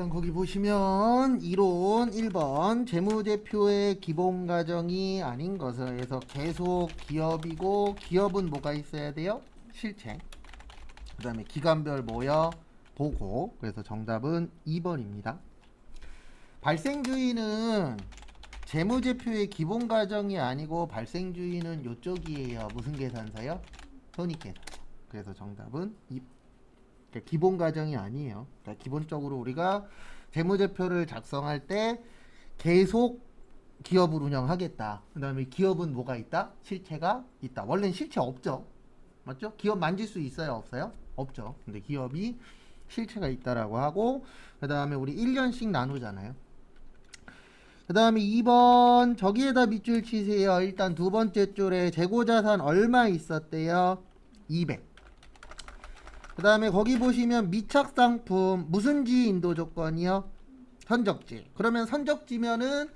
일단 거기 보시면 이론 1번 재무제표의 기본 가정이 아닌 것에서 계속 기업이고 기업은 뭐가 있어야 돼요? 실체. 그 다음에 기간별 뭐요? 보고. 그래서 정답은 2번입니다. 발생주의는 재무제표의 기본 가정이 아니고 발생주의는 요쪽이에요. 무슨 계산서요? 손익계산. 그래서 정답은 2번. 기본 가정이 아니에요. 그러니까 기본적으로 우리가 재무제표를 작성할 때 계속 기업을 운영하겠다. 그 다음에 기업은 뭐가 있다? 실체가 있다. 원래는 실체 없죠. 맞죠? 기업 만질 수 있어요? 없어요? 없죠. 근데 기업이 실체가 있다라고 하고, 그 다음에 우리 1년씩 나누잖아요. 그 다음에 2번 저기에다 밑줄 치세요. 일단 두 번째 줄에 재고자산 얼마 있었대요? 200. 그 다음에 거기 보시면 미착상품 무슨 지 인도 조건이요? 선적지. 그러면 선적지면은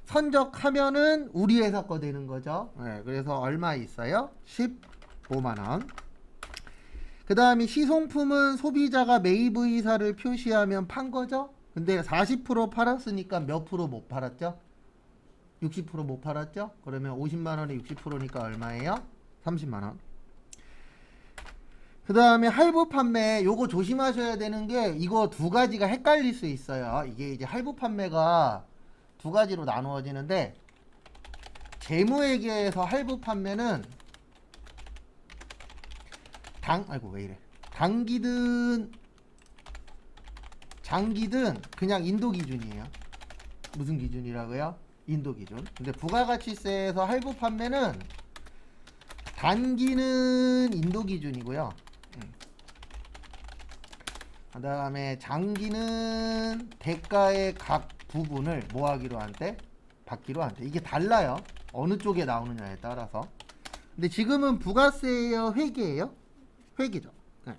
선적하면은 우리 회사 거 되는 거죠. 네, 그래서 얼마 있어요? 15만원. 그 다음에 시송품은 소비자가 매입 의사를 표시하면 판 거죠. 근데 40% 팔았으니까 몇 프로 못 팔았죠? 60% 못 팔았죠? 그러면 50만원에 60%니까 얼마예요? 30만원. 그 다음에 할부 판매, 요거 조심하셔야 되는 게 이거 두 가지가 헷갈릴 수 있어요. 이게 이제 할부 판매가 두 가지로 나누어지는데, 재무회계에서 할부 판매는 단기든 장기든 그냥 인도 기준이에요. 무슨 기준이라고요? 인도 기준. 근데 부가가치세에서 할부 판매는 단기는 인도 기준이고요. 그 다음에 장기는 대가의 각 부분을 뭐 하기로 한대? 받기로 한대. 이게 달라요. 어느 쪽에 나오느냐에 따라서. 근데 지금은 부가세예요? 회계예요? 회계죠. 네.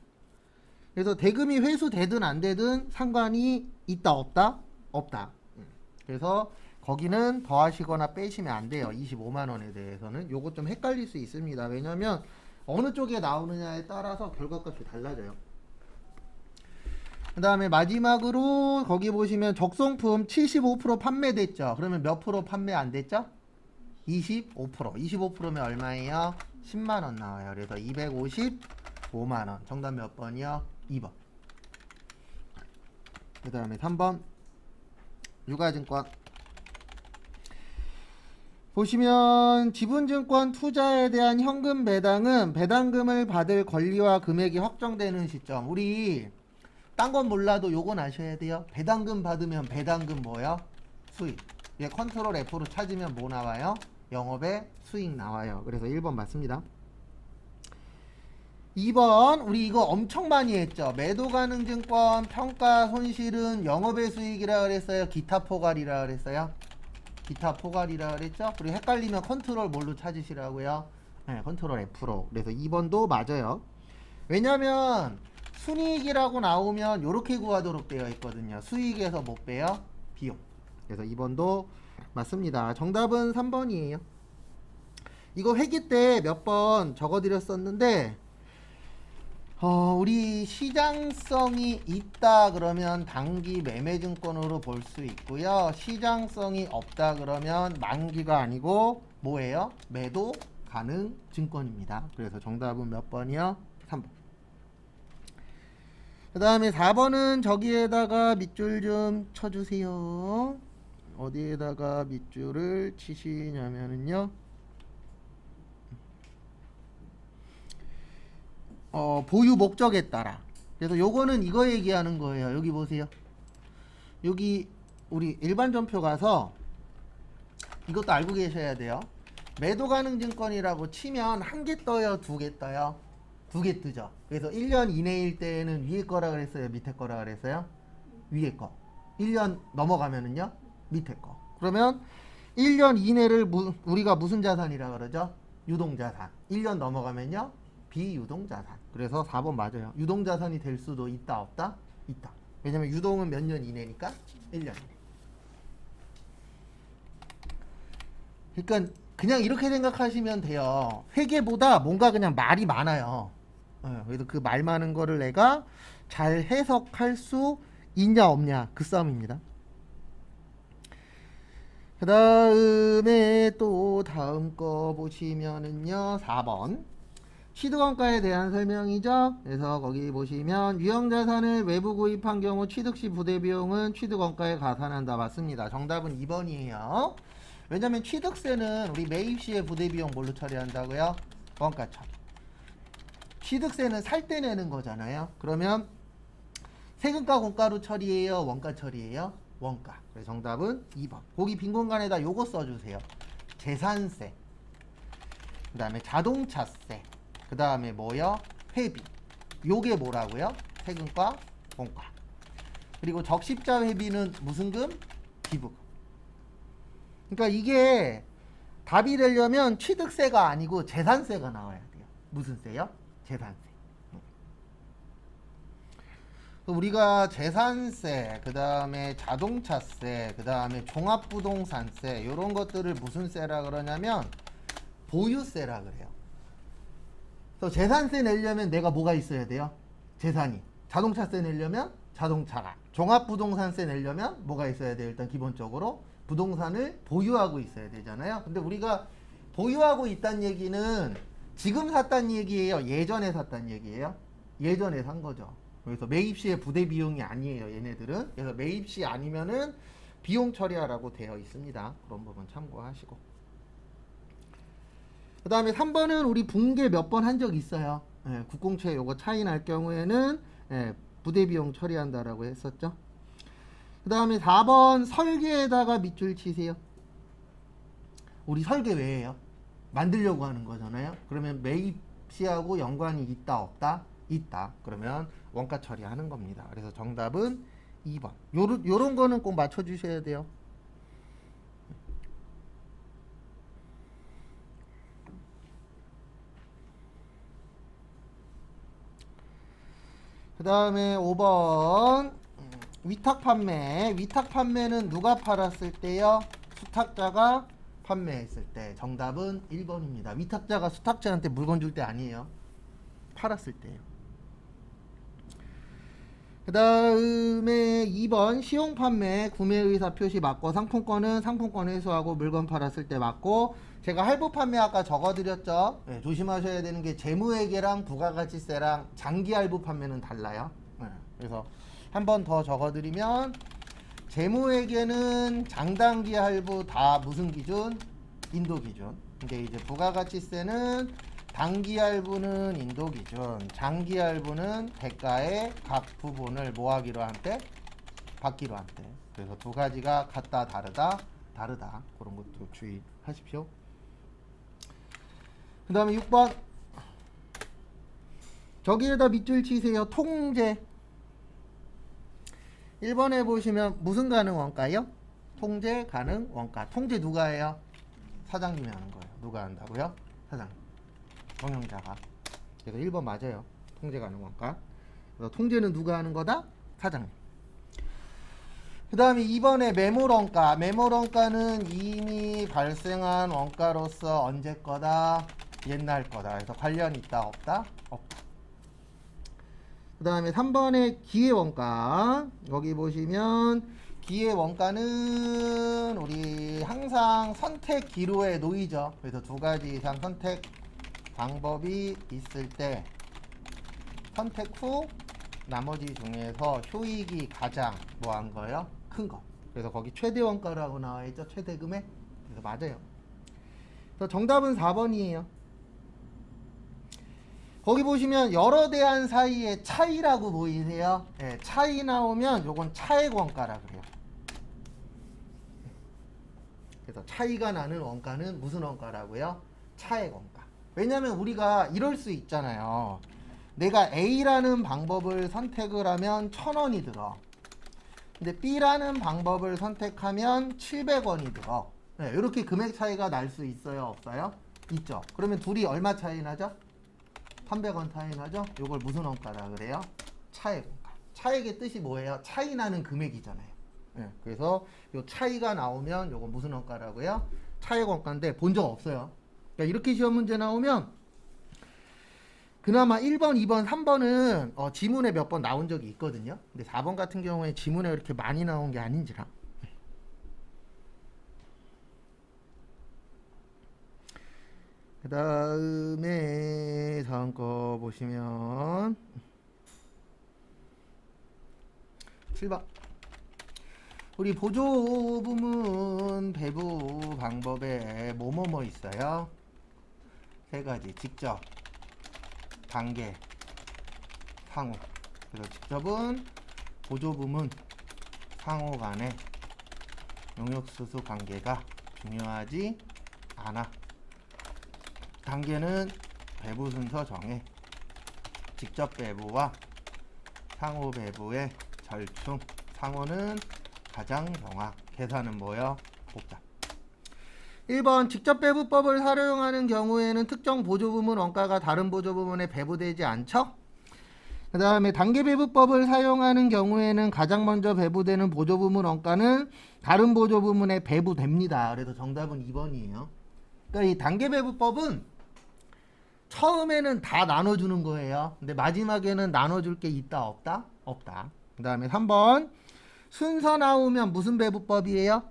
그래서 대금이 회수되든 안 되든 상관이 있다 없다? 없다. 그래서 거기는 더하시거나 빼시면 안 돼요. 25만원에 대해서는. 요거 좀 헷갈릴 수 있습니다. 왜냐면 어느 쪽에 나오느냐에 따라서 결과값이 달라져요. 그 다음에 마지막으로 거기 보시면 적성품 75% 판매됐죠. 그러면 몇 프로 판매 안 됐죠? 25%. 25%면 얼마예요? 10만원 나와요. 그래서 255만원. 정답 몇 번이요? 2번. 그 다음에 3번 유가증권. 보시면 지분증권 투자에 대한 현금 배당은 배당금을 받을 권리와 금액이 확정되는 시점. 우리 딴 건 몰라도 요건 아셔야 돼요. 배당금 받으면 배당금 뭐요? 수익. 얘 컨트롤 F로 찾으면 뭐 나와요? 영업의 수익 나와요. 그래서 1번 맞습니다. 2번 우리 이거 엄청 많이 했죠. 매도 가능 증권 평가 손실은 영업의 수익이라 그랬어요? 기타 포괄이라 그랬어요? 기타 포괄이라 그랬죠? 그리고 헷갈리면 컨트롤 뭘로 찾으시라고요? 네, 컨트롤 F로. 그래서 2번도 맞아요. 왜냐면 순이익이라고 나오면 이렇게 구하도록 되어 있거든요. 수익에서 못 빼요? 비용. 그래서 2번도 맞습니다. 정답은 3번이에요. 이거 회계 때 몇 번 적어드렸었는데 우리 시장성이 있다 그러면 단기 매매증권으로 볼 수 있고요. 시장성이 없다 그러면 만기가 아니고 뭐예요? 매도 가능 증권입니다. 그래서 정답은 몇 번이요? 3번. 그 다음에 4번은 저기에다가 밑줄 좀 쳐주세요. 어디에다가 밑줄을 치시냐면은요. 보유 목적에 따라. 그래서 요거는 이거 얘기하는 거예요. 여기 보세요. 여기 우리 일반 전표 가서 이것도 알고 계셔야 돼요. 매도 가능 증권이라고 치면 한 개 떠요, 두 개 떠요? 두 개 뜨죠. 그래서 1년 이내일 때는 위에 거라 그랬어요, 밑에 거라 그랬어요? 위에 거. 1년 넘어가면은요, 밑에 거. 그러면 1년 이내를 우리가 무슨 자산이라 그러죠? 유동자산. 1년 넘어가면요, 비유동자산. 그래서 4번 맞아요. 유동자산이 될 수도 있다 없다? 있다. 왜냐면 유동은 몇 년 이내니까 1년 이내. 그러니까 그냥 이렇게 생각하시면 돼요. 회계보다 뭔가 그냥 말이 많아요. 그래서 그 말 많은 거를 내가 잘 해석할 수 있냐 없냐 그 싸움입니다. 그 다음에 또 다음 거 보시면은요 4번 취득원가에 대한 설명이죠. 그래서 거기 보시면 유형자산을 외부 구입한 경우 취득시 부대비용은 취득원가에 가산한다. 맞습니다. 정답은 2번이에요. 왜냐면 취득세는 우리 매입시에 부대비용 뭘로 처리한다고요? 원가 처리. 취득세는 살 때 내는 거잖아요. 그러면 세금과 공가로 처리해요? 원가 처리해요? 원가. 그래서 정답은 2번. 거기 빈 공간에다 요거 써주세요. 재산세. 그 다음에 자동차세. 그 다음에 뭐요? 회비. 요게 뭐라고요? 세금과 공가. 그리고 적십자 회비는 무슨 금? 기부금. 그러니까 이게 답이 되려면 취득세가 아니고 재산세가 나와야 돼요. 무슨 세요? 재산세. 우리가 재산세, 그 다음에 자동차세, 그 다음에 종합부동산세 이런 것들을 무슨 세라 그러냐면 보유세라 그래요. 그래서 재산세 내려면 내가 뭐가 있어야 돼요? 재산이. 자동차세 내려면 자동차가. 종합부동산세 내려면 뭐가 있어야 돼요? 일단 기본적으로 부동산을 보유하고 있어야 되잖아요. 근데 우리가 보유하고 있다는 얘기는 지금 샀다는 얘기예요? 예전에 샀다는 얘기예요? 예전에 산 거죠. 그래서 매입시의 부대 비용이 아니에요, 얘네들은. 그래서 매입시 아니면은 비용 처리하라고 되어 있습니다. 그런 부분 참고하시고. 그 다음에 3번은 우리 분계 몇 번 한 적 있어요. 예, 국공채 요거 차이 날 경우에는 예, 부대 비용 처리한다라고 했었죠. 그 다음에 4번 설계에다가 밑줄 치세요. 우리 설계 왜 해요? 만들려고 하는 거잖아요. 그러면 매입시하고 연관이 있다 없다? 있다. 그러면 원가 처리하는 겁니다. 그래서 정답은 2번. 요런 거는 꼭 맞춰주셔야 돼요. 그 다음에 5번 위탁 판매. 위탁 판매는 누가 팔았을 때요? 수탁자가 판매했을 때. 정답은 1번입니다. 위탁자가 수탁자한테 물건 줄 때 아니에요. 팔았을 때예요. 그 다음에 2번 시용 판매 구매의사 표시 맞고 상품권은 상품권 회수하고 물건 팔았을 때 맞고 제가 할부 판매 아까 적어드렸죠. 네, 조심하셔야 되는 게 재무회계랑 부가가치세랑 장기 할부 판매는 달라요. 네, 그래서 한 번 더 적어드리면 재무회계는 장단기 할부 다 무슨 기준? 인도 기준. 근데 이제 부가가치세는 단기 할부는 인도 기준, 장기 할부는 대가의 각 부분을 뭐 하기로 한때? 받기로 한때. 그래서 두 가지가 같다 다르다 다르다. 그런 것도 주의하십시오. 그 다음에 6번 저기에다 밑줄 치세요. 통제. 1번에 보시면 무슨 가능 원가요? 통제 가능 원가. 통제 누가 해요? 사장님이 하는 거예요. 누가 한다고요? 사장님. 경영자가. 그래서 1번 맞아요. 통제 가능 원가. 그래서 통제는 누가 하는 거다? 사장님. 그 다음에 2번에 매몰 원가. 매몰 원가는 이미 발생한 원가로서 언제 거다? 옛날 거다. 그래서 관련 있다 없다? 없다. 그 다음에 3번에 기회 원가. 여기 보시면 기회 원가는 우리 항상 선택 기로에 놓이죠. 그래서 두 가지 이상 선택 방법이 있을 때 선택 후 나머지 중에서 효익이 가장 뭐한 거예요? 큰 거. 그래서 거기 최대 원가라고 나와 있죠. 최대 금액. 그래서 맞아요. 그래서 정답은 4번이에요. 거기 보시면 여러 대안 사이의 차이라고 보이세요? 네, 차이 나오면 요건 차액 원가라 그래요. 그래서 차이가 나는 원가는 무슨 원가라고요? 차액 원가. 왜냐면 우리가 이럴 수 있잖아요. 내가 A라는 방법을 선택을 하면 1,000원이 들어. 근데 B라는 방법을 선택하면 700원이 들어. 네, 이렇게 금액 차이가 날 수 있어요? 없어요? 있죠. 그러면 둘이 얼마 차이 나죠? 300원 차이 나죠? 이걸 무슨 원가라 그래요? 차액 원가. 차액의 뜻이 뭐예요? 차이 나는 금액이잖아요. 네, 그래서 이 차이가 나오면 이거 무슨 원가라고요? 차액 원가인데 본 적 없어요. 그러니까 이렇게 시험 문제 나오면 그나마 1번, 2번, 3번은 지문에 몇 번 나온 적이 있거든요. 근데 4번 같은 경우에 지문에 그렇게 많이 나온 게 아닌지라. 그 다음에 다음 거 보시면 7번. 우리 보조부문 배부 방법에 뭐뭐뭐 있어요? 세 가지. 직접, 단계, 상호. 그래서 직접은 보조부문 상호 간의 용역수수 관계가 중요하지 않아. 단계는 배부 순서 정해. 직접 배부와 상호 배부의 절충. 상호는 가장 정확. 계산은 뭐요? 복잡. 1번 직접 배부법을 사용하는 경우에는 특정 보조부문 원가가 다른 보조부문에 배부되지 않죠? 그 다음에 단계 배부법을 사용하는 경우에는 가장 먼저 배부되는 보조부문 원가는 다른 보조부문에 배부됩니다. 그래서 정답은 2번이에요. 그러니까 이 단계 배부법은 처음에는 다 나눠주는 거예요. 근데 마지막에는 나눠줄 게 있다 없다? 없다. 그 다음에 3번 순서 나오면 무슨 배부법이에요?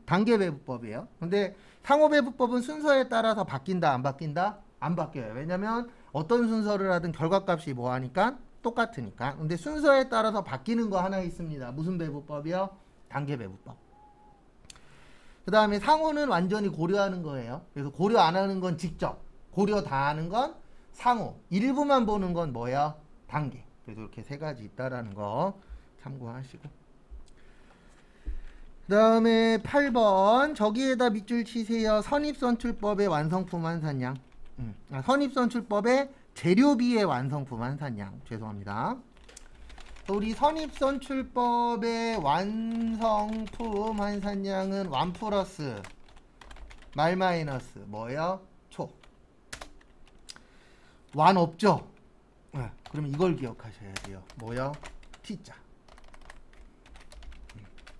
단계 배부법이에요. 근데 상호 배부법은 순서에 따라서 바뀐다 안 바뀐다? 안 바뀌어요. 왜냐면 어떤 순서를 하든 결과값이 뭐하니까 똑같으니까. 근데 순서에 따라서 바뀌는 거 하나 있습니다. 무슨 배부법이요? 단계 배부법. 그 다음에 상호는 완전히 고려하는 거예요. 그래서 고려 안 하는 건 직접, 고려 다 하는 건 상호, 일부만 보는 건 뭐야? 단계. 그래서 이렇게 세 가지 있다라는 거 참고하시고. 그 다음에 8번 저기에다 밑줄 치세요. 선입선출법의 완성품 환산량. 선입선출법의 재료비의 완성품 환산량. 죄송합니다. 우리 선입선출법의 완성품 환산량은 1 플러스 말 마이너스 뭐예요? 초. 완 없죠? 네, 그럼 이걸 기억하셔야 돼요. 뭐요? T자.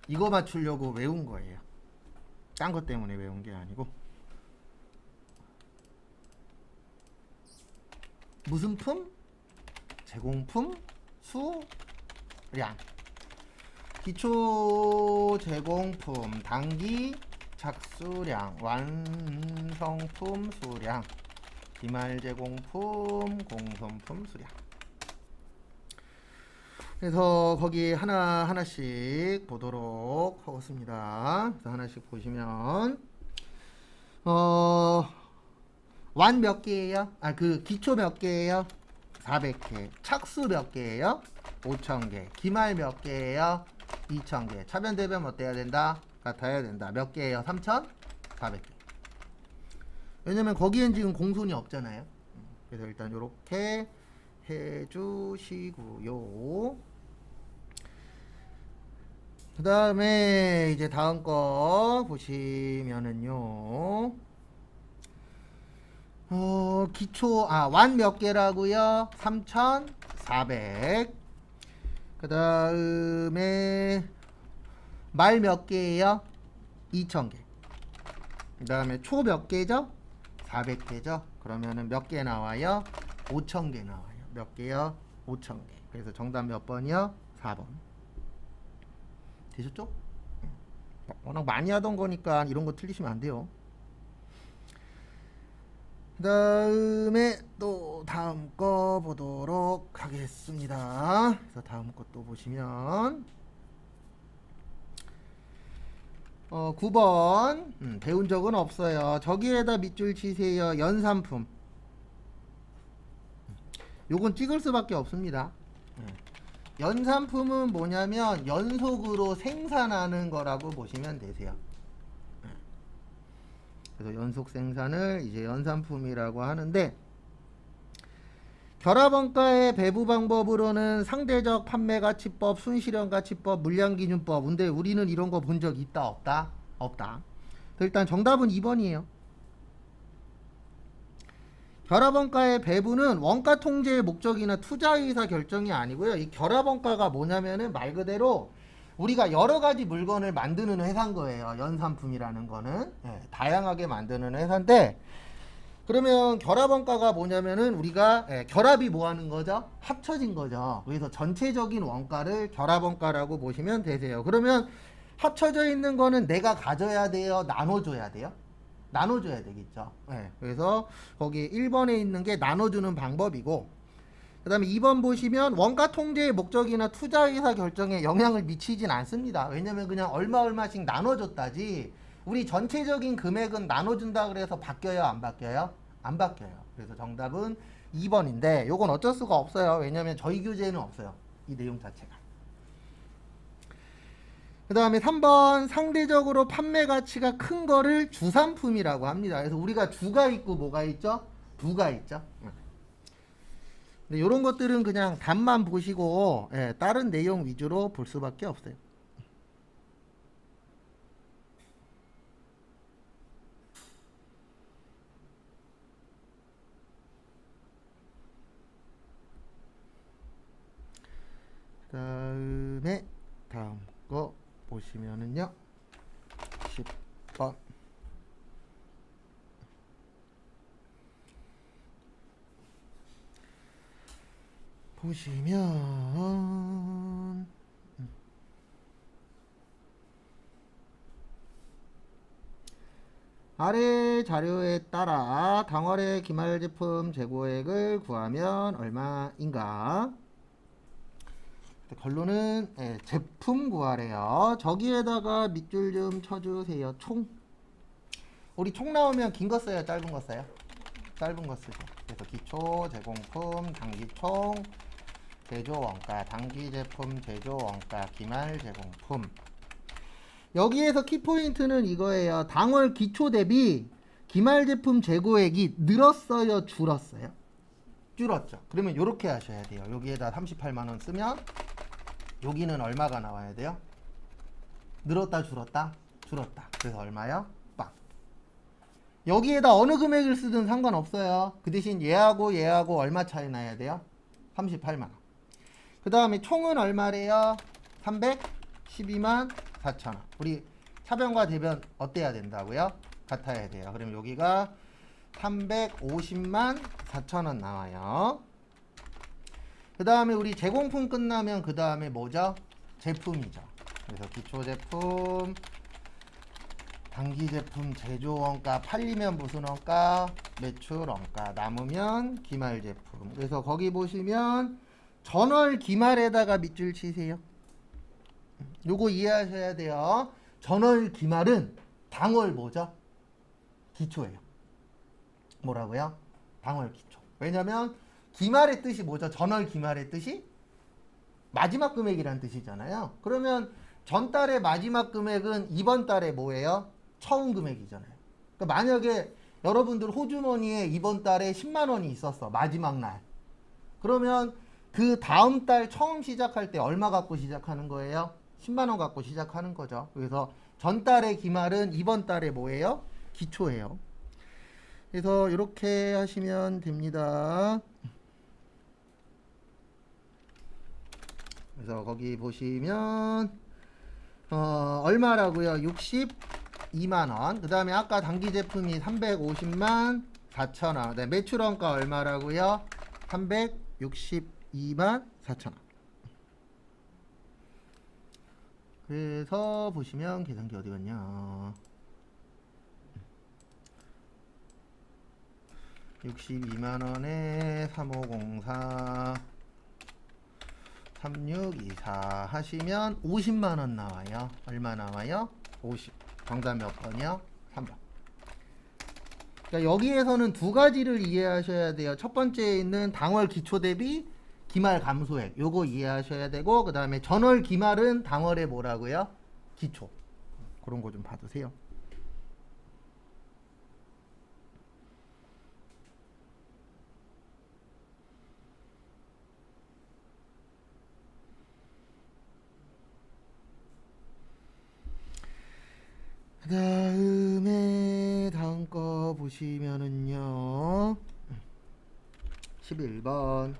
이거 맞추려고 외운 거예요. 딴 것 때문에 외운 게 아니고. 무슨 품? 제공품? 수량. 기초 제공품 단기 착수량 완성품 수량 기말 제공품 공손품 수량. 그래서 거기 하나씩 보도록 하겠습니다. 그래서 하나씩 보시면 완 몇 개예요? 그 기초 몇 개예요? 400개. 착수 몇 개예요? 5,000개. 기말 몇 개예요? 2,000개. 차변 대변 어때야 된다? 같아야 된다. 몇 개예요? 3,400개. 왜냐면 거기엔 지금 공손이 없잖아요. 그래서 일단 요렇게 해주시고요. 그 다음에 이제 다음 거 보시면은요. 기초 완 몇 개라고요? 3,400. 그 다음에 말 몇 개예요? 2,000개. 그 다음에 초 몇 개죠? 400개죠. 그러면은 몇 개 나와요? 5,000개 나와요. 몇 개요? 5,000개. 그래서 정답 몇 번이요? 4번. 되셨죠? 워낙 많이 하던 거니까 이런 거 틀리시면 안 돼요. 그 다음에 또 다음 거 보도록 하겠습니다. 그래서 다음 것도 보시면 9번 배운 적은 없어요. 저기에다 밑줄 치세요. 연산품. 요건 찍을 수밖에 없습니다. 연산품은 뭐냐면 연속으로 생산하는 거라고 보시면 되세요. 그래서 연속 생산을 이제 연산품이라고 하는데, 결합원가의 배부 방법으로는 상대적 판매가치법, 순실현가치법, 물량기준법. 근데 우리는 이런 거 본 적 있다 없다? 없다. 일단 정답은 2번이에요. 결합원가의 배부는 원가 통제의 목적이나 투자 의사 결정이 아니고요. 이 결합원가가 뭐냐면은 말 그대로 우리가 여러 가지 물건을 만드는 회사인 거예요. 연산품이라는 거는 다양하게 만드는 회사인데, 그러면 결합원가가 뭐냐면은 우리가 결합이 뭐 하는 거죠? 합쳐진 거죠. 그래서 전체적인 원가를 결합원가라고 보시면 되세요. 그러면 합쳐져 있는 거는 내가 가져야 돼요? 나눠줘야 돼요? 나눠줘야 되겠죠. 그래서 거기 1번에 있는 게 나눠주는 방법이고, 그 다음에 2번 보시면 원가 통제의 목적이나 투자 의사 결정에 영향을 미치진 않습니다. 왜냐면 그냥 얼마씩 나눠줬다지 우리 전체적인 금액은 나눠준다 그래서 바뀌어요, 안 바뀌어요? 안 바뀌어요. 그래서 정답은 2번인데 요건 어쩔 수가 없어요. 왜냐면 저희 교재에는 없어요, 이 내용 자체가. 그 다음에 3번 상대적으로 판매 가치가 큰 거를 주산품이라고 합니다. 그래서 우리가 주가 있고 뭐가 있죠? 부가 있죠. 근데 이런 것들은 그냥 답만 보시고 다른 내용 위주로 볼 수밖에 없어요. 그 다음에 다음 거 보시면은요 10번 보시면 아래 자료에 따라 당월의 기말 제품 재고액을 구하면 얼마인가? 결론은 제품 구하래요. 저기에다가 밑줄 좀 쳐주세요. 총. 우리 총 나오면 긴 거 써요, 짧은 거 써요? 짧은 거 쓰죠. 그래서 기초 제공품 단기총 제조 원가, 단기 제품 제조 원가, 기말 제공품. 여기에서 키포인트는 이거예요. 당월 기초 대비 기말 제품 재고액이 늘었어요, 줄었어요? 줄었죠. 그러면 이렇게 하셔야 돼요. 여기에다 38만원 쓰면 여기는 얼마가 나와야 돼요? 늘었다, 줄었다? 줄었다. 그래서 얼마요? 빵. 여기에다 어느 금액을 쓰든 상관없어요. 그 대신 얘하고 얼마 차이 나야 돼요? 38만원. 그 다음에 총은 얼마래요? 312만 4천원. 우리 차변과 대변 어때야 된다고요? 같아야 돼요. 그러면 여기가 350만 4천원 나와요. 그 다음에 우리 제공품 끝나면 그 다음에 뭐죠? 제품이죠. 그래서 기초제품, 단기제품 제조원가, 팔리면 무슨 원가? 매출원가, 남으면 기말제품. 그래서 거기 보시면 전월 기말에다가 밑줄 치세요. 요거 이해하셔야 돼요. 전월 기말은 당월 뭐죠? 기초예요. 뭐라고요? 당월 기초. 왜냐면 기말의 뜻이 뭐죠? 전월 기말의 뜻이 마지막 금액이란 뜻이잖아요. 그러면 전달의 마지막 금액은 이번 달에 뭐예요? 처음 금액이잖아요. 그러니까 만약에 여러분들 호주머니에 이번 달에 10만 원이 있었어, 마지막 날. 그러면 그 다음 달 처음 시작할 때 얼마 갖고 시작하는 거예요? 10만 원 갖고 시작하는 거죠. 그래서 전달의 기말은 이번 달에 뭐예요? 기초예요. 그래서 이렇게 하시면 됩니다. 그래서 거기 보시면 얼마라고요? 62만원. 그 다음에 아까 단기 제품이 350만 4천원. 네, 매출원가 얼마라고요? 362만 4천원. 그래서 보시면 계산기 어디 갔냐? 62만원에 3504 3624 하시면 50만원 나와요. 얼마 나와요? 50. 정답 몇 번이요? 3번. 그러니까 여기에서는 두 가지를 이해하셔야 돼요. 첫 번째에 있는 당월 기초 대비 기말 감소액, 요거 이해하셔야 되고, 그 다음에 전월 기말은 당월에 뭐라고요? 기초. 그런 거 좀 봐두세요. 그 다음에 다음 거 보시면은요 11번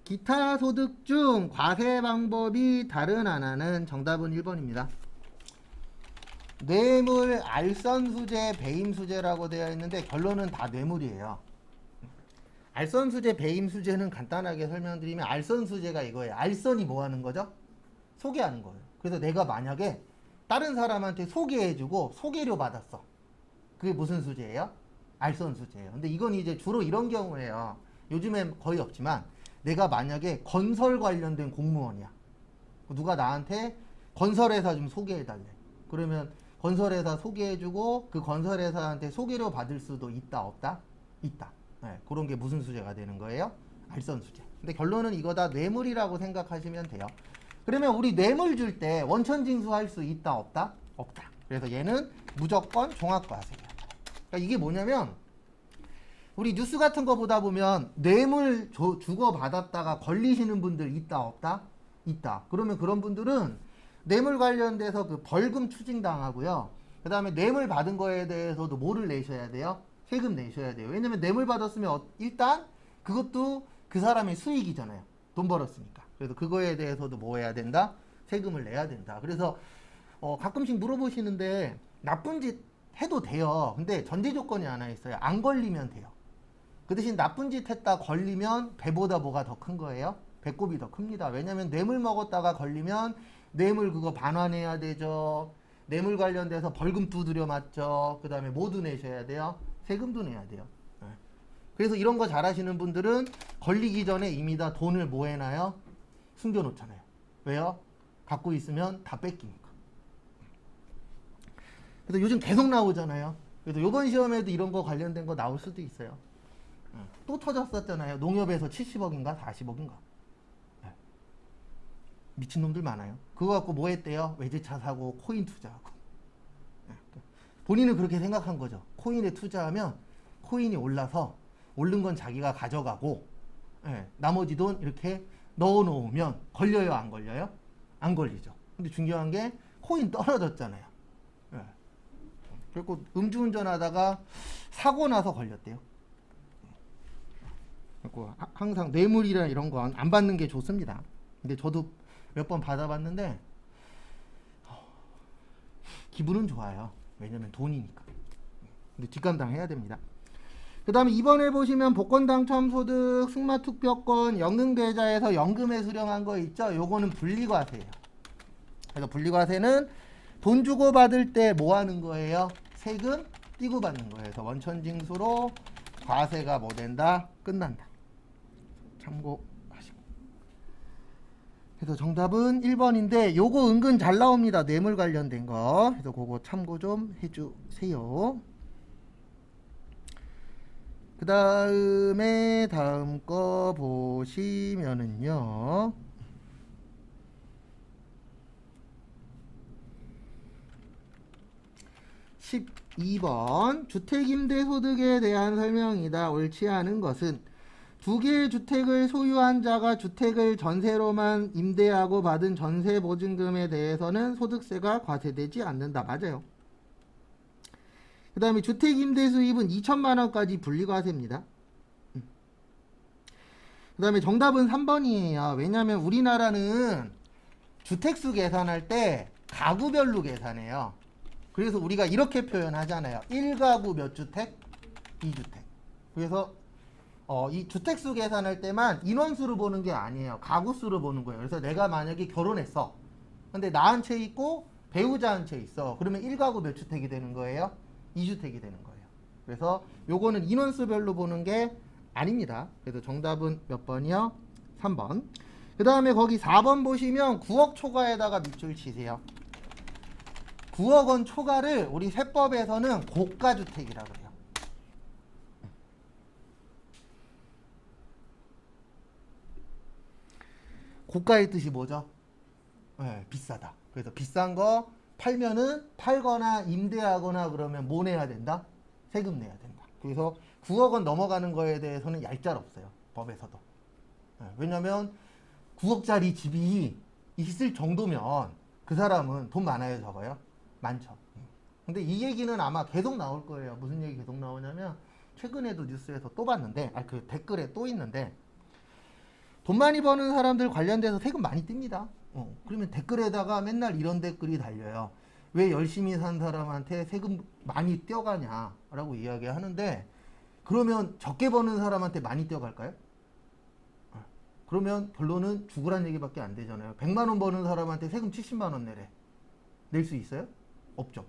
기타 소득 중 과세 방법이 다른 하나는 정답은 1번입니다. 뇌물, 알선수재, 배임수재라고 되어 있는데 결론은 다 뇌물이에요. 알선수재, 배임수재는 간단하게 설명드리면 알선수재가 이거예요. 알선이 뭐 하는 거죠? 소개하는 거예요. 그래서 내가 만약에 다른 사람한테 소개해주고 소개료 받았어. 그게 무슨 수재예요? 알선수재예요. 근데 이건 이제 주로 이런 경우에요. 요즘엔 거의 없지만 내가 만약에 건설 관련된 공무원이야. 누가 나한테 건설회사 좀 소개해달래. 그러면 건설회사 소개해주고 그 건설회사한테 소개료 받을 수도 있다 없다? 있다. 네, 그런 게 무슨 수재가 되는 거예요? 알선수재. 근데 결론은 이거 다 뇌물이라고 생각하시면 돼요. 그러면 우리 뇌물 줄 때 원천징수할 수 있다 없다? 없다. 그래서 얘는 무조건 종합과세예요. 그러니까 이게 뭐냐면 우리 뉴스 같은 거 보다 보면 뇌물 주고 받았다가 걸리시는 분들 있다 없다? 있다. 그러면 그런 분들은 뇌물 관련돼서 그 벌금 추징당하고요. 그 다음에 뇌물 받은 거에 대해서도 뭐를 내셔야 돼요? 세금 내셔야 돼요. 왜냐면 뇌물 받았으면 일단 그것도 그 사람의 수익이잖아요. 돈 벌었으니까. 그래서 그거에 대해서도 뭐 해야 된다? 세금을 내야 된다. 그래서 가끔씩 물어보시는데 나쁜 짓 해도 돼요. 근데 전제 조건이 하나 있어요. 안 걸리면 돼요. 그 대신 나쁜 짓 했다 걸리면 배보다 뭐가 더 큰 거예요? 배꼽이 더 큽니다. 왜냐면 뇌물 먹었다가 걸리면 뇌물 그거 반환해야 되죠. 뇌물 관련돼서 벌금 두드려 맞죠. 그 다음에 뭐도 내셔야 돼요? 세금도 내야 돼요. 네. 그래서 이런 거 잘하시는 분들은 걸리기 전에 이미 다 돈을 뭐 해놔요? 숨겨놓잖아요. 왜요? 갖고 있으면 다 뺏기니까. 그래서 요즘 계속 나오잖아요. 그래서 이번 시험에도 이런 거 관련된 거 나올 수도 있어요. 또 터졌었잖아요. 농협에서 70억인가 40억인가. 네. 미친놈들 많아요. 그거 갖고 뭐 했대요? 외제차 사고 코인 투자하고. 네. 본인은 그렇게 생각한 거죠. 코인에 투자하면 코인이 올라서 오른 건 자기가 가져가고 네. 나머지 돈 이렇게 넣어놓으면 걸려요 안 걸려요? 안 걸리죠. 근데 중요한 게 코인 떨어졌잖아요. 네. 그리고 음주운전하다가 사고 나서 걸렸대요. 그리고 항상 뇌물이나 이런 건 안 받는 게 좋습니다. 근데 저도 몇 번 받아봤는데 기분은 좋아요. 왜냐면 돈이니까. 근데 뒷감당 해야 됩니다. 그 다음에 이번에 보시면 복권 당첨 소득, 승마 투표권, 연금 계좌에서 연금에 수령한 거 있죠? 요거는 분리과세예요. 그래서 분리과세는 돈 주고 받을 때 뭐 하는 거예요? 세금 띄고 받는 거예요. 그래서 원천징수로 과세가 뭐 된다? 끝난다. 참고하시고. 그래서 정답은 1번인데 요거 은근 잘 나옵니다. 뇌물 관련된 거. 그래서 그거 참고 좀 해주세요. 그 다음에 다음 거 보시면은요. 12번 주택임대소득에 대한 설명이다. 옳지 않은 것은 두 개의 주택을 소유한 자가 주택을 전세로만 임대하고 받은 전세보증금에 대해서는 소득세가 과세되지 않는다. 맞아요. 그 다음에 주택임대 수입은 2천만 원까지 분리과세입니다. 그 다음에 정답은 3번이에요. 왜냐하면 우리나라는 주택수 계산할 때 가구별로 계산해요. 그래서 우리가 이렇게 표현하잖아요. 1가구 몇 주택? 2주택. 그래서 이 주택수 계산할 때만 인원수로 보는 게 아니에요. 가구수로 보는 거예요. 그래서 내가 만약에 결혼했어. 근데 나 한 채 있고 배우자 한 채 있어. 그러면 1가구 몇 주택이 되는 거예요? 2주택이 되는 거예요. 그래서 요거는 인원수별로 보는 게 아닙니다. 그래서 정답은 몇 번이요? 3번. 그 다음에 거기 4번 보시면 9억 초과에다가 밑줄 치세요. 9억 원 초과를 우리 세법에서는 고가주택이라고 해요. 고가의 뜻이 뭐죠? 네, 비싸다. 그래서 비싼 거 팔면은 팔거나 임대하거나 그러면 뭐 내야 된다? 세금 내야 된다. 그래서 9억 원 넘어가는 거에 대해서는 얄짤없어요. 법에서도. 네, 왜냐면 9억짜리 집이 있을 정도면 그 사람은 돈 많아요, 적어요? 많죠. 근데 이 얘기는 아마 계속 나올 거예요. 무슨 얘기 계속 나오냐면 최근에도 뉴스에서 또 봤는데 그 댓글에 또 있는데 돈 많이 버는 사람들 관련돼서 세금 많이 띱니다. 그러면 댓글에다가 맨날 이런 댓글이 달려요. 왜 열심히 산 사람한테 세금 많이 떼어가냐라고 이야기하는데, 그러면 적게 버는 사람한테 많이 떼어갈까요? 그러면 결론은 죽으란 얘기밖에 안 되잖아요. 100만 원 버는 사람한테 세금 70만 원 내래. 낼 수 있어요? 없죠.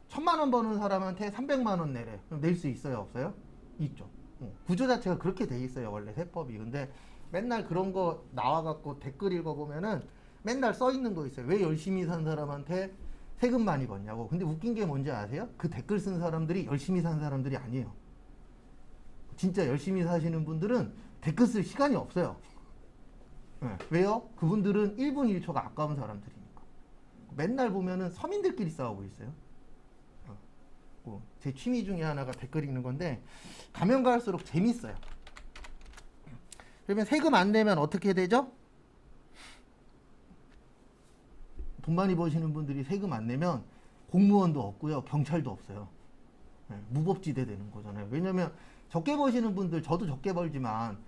1000만 원 버는 사람한테 300만 원 내래. 그럼 낼 수 있어요? 없어요? 있죠. 구조 자체가 그렇게 돼 있어요. 원래 세법이. 근데 맨날 그런 거 나와갖고 댓글 읽어보면은 맨날 써 있는 거 있어요. 왜 열심히 산 사람한테 세금 많이 받냐고. 근데 웃긴 게 뭔지 아세요? 그 댓글 쓴 사람들이 열심히 산 사람들이 아니에요. 진짜 열심히 사시는 분들은 댓글 쓸 시간이 없어요. 네. 왜요? 그분들은 1분 1초가 아까운 사람들이니까. 맨날 보면은 서민들끼리 싸우고 있어요. 제 취미 중에 하나가 댓글 읽는 건데, 가면 갈수록 재밌어요. 그러면 세금 안 내면 어떻게 되죠? 돈 많이 버시는 분들이 세금 안 내면 공무원도 없고요, 경찰도 없어요. 네, 무법지대 되는 거잖아요. 왜냐면 적게 버시는 분들, 저도 적게 벌지만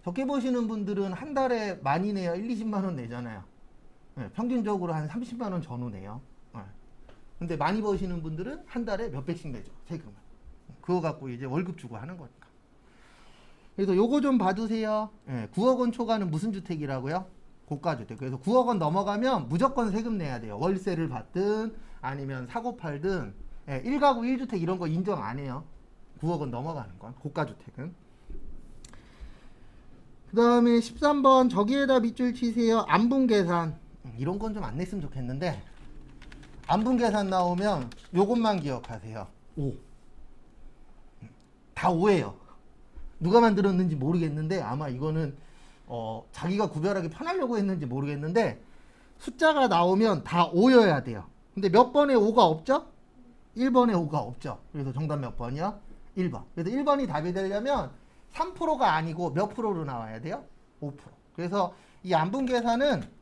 적게 버시는 분들은 한 달에 많이 내야 1, 20만 원 내잖아요. 네, 평균적으로 한 30만 원 전후 내요. 네. 근데 많이 버시는 분들은 한 달에 몇백씩 내죠, 세금을. 그거 갖고 이제 월급 주고 하는 거니까. 그래서 요거 좀 봐두세요. 네, 9억 원 초과는 무슨 주택이라고요? 고가주택. 그래서 9억 원 넘어가면 무조건 세금 내야 돼요. 월세를 받든 아니면 사고 팔든. 예, 1가구 1주택 이런 거 인정 안 해요. 9억 원 넘어가는 건, 고가주택은. 그 다음에 13번 저기에다 밑줄 치세요. 안분계산. 이런 건 좀 안 냈으면 좋겠는데, 안분계산 나오면 요것만 기억하세요. 5. 다 5예요. 누가 만들었는지 모르겠는데 아마 이거는 자기가 구별하기 편하려고 했는지 모르겠는데 숫자가 나오면 다 5여야 돼요. 근데 몇 번에 5가 없죠? 1번에 5가 없죠. 그래서 정답 몇 번이요? 1번. 그래서 1번이 답이 되려면 3%가 아니고 몇 프로로 나와야 돼요? 5%. 그래서 이 안분계산은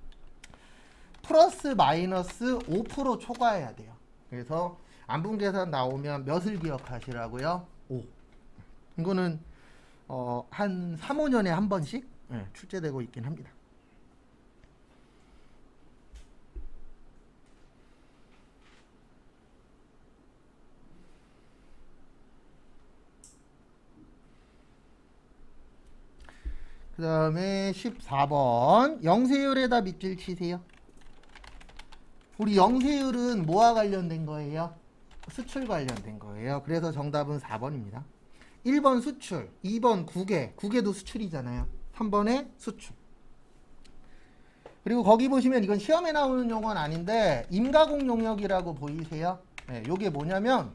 플러스 마이너스 5% 초과해야 돼요. 그래서 안분계산 나오면 몇을 기억하시라고요? 5. 이거는 한 3, 5년에 한 번씩 출제되고 있긴 합니다. 그 다음에 14번 영세율에다 밑줄 치세요. 우리 영세율은 뭐와 관련된 거예요? 수출 관련된 거예요. 그래서 정답은 4번입니다. 1번 수출, 2번 국외, 국외도 수출이잖아요. 3번에 수출. 그리고 거기 보시면 이건 시험에 나오는 용어는 아닌데 임가공 용역이라고 보이세요? 네, 요게 뭐냐면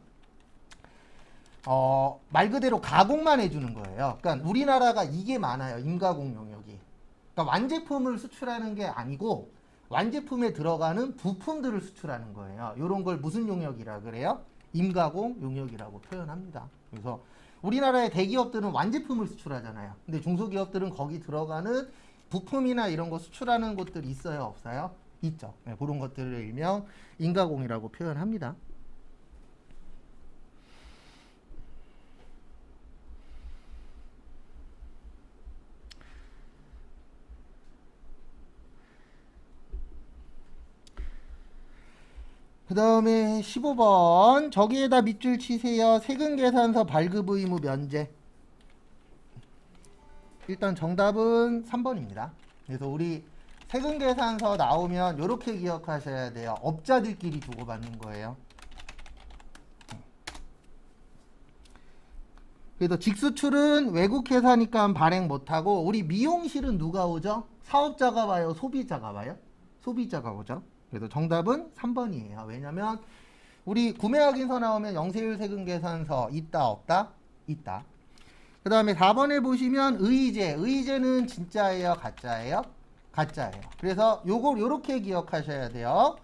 말 그대로 가공만 해주는 거예요. 그러니까 우리나라가 이게 많아요. 임가공 용역이. 그러니까 완제품을 수출하는 게 아니고 완제품에 들어가는 부품들을 수출하는 거예요. 이런 걸 무슨 용역이라 그래요? 임가공 용역이라고 표현합니다. 그래서 우리나라의 대기업들은 완제품을 수출하잖아요. 근데 중소기업들은 거기 들어가는 부품이나 이런 거 수출하는 곳들이 있어요? 없어요? 있죠. 네, 그런 것들을 일명 임가공이라고 표현합니다. 그 다음에 15번 저기에다 밑줄 치세요. 세금계산서 발급 의무 면제. 일단 정답은 3번입니다. 그래서 우리 세금계산서 나오면 이렇게 기억하셔야 돼요. 업자들끼리 주고받는 거예요. 그래서 직수출은 외국 회사니까 발행 못하고, 우리 미용실은 누가 오죠? 사업자가 와요? 소비자가 와요? 소비자가 오죠. 그래서 정답은 3번이에요. 왜냐면 우리 구매확인서 나오면 영세율 세금계산서 있다 없다? 있다. 그 다음에 4번에 보시면 의제. 의제는 진짜예요? 가짜예요? 가짜예요. 그래서 요걸 요렇게 기억하셔야 돼요.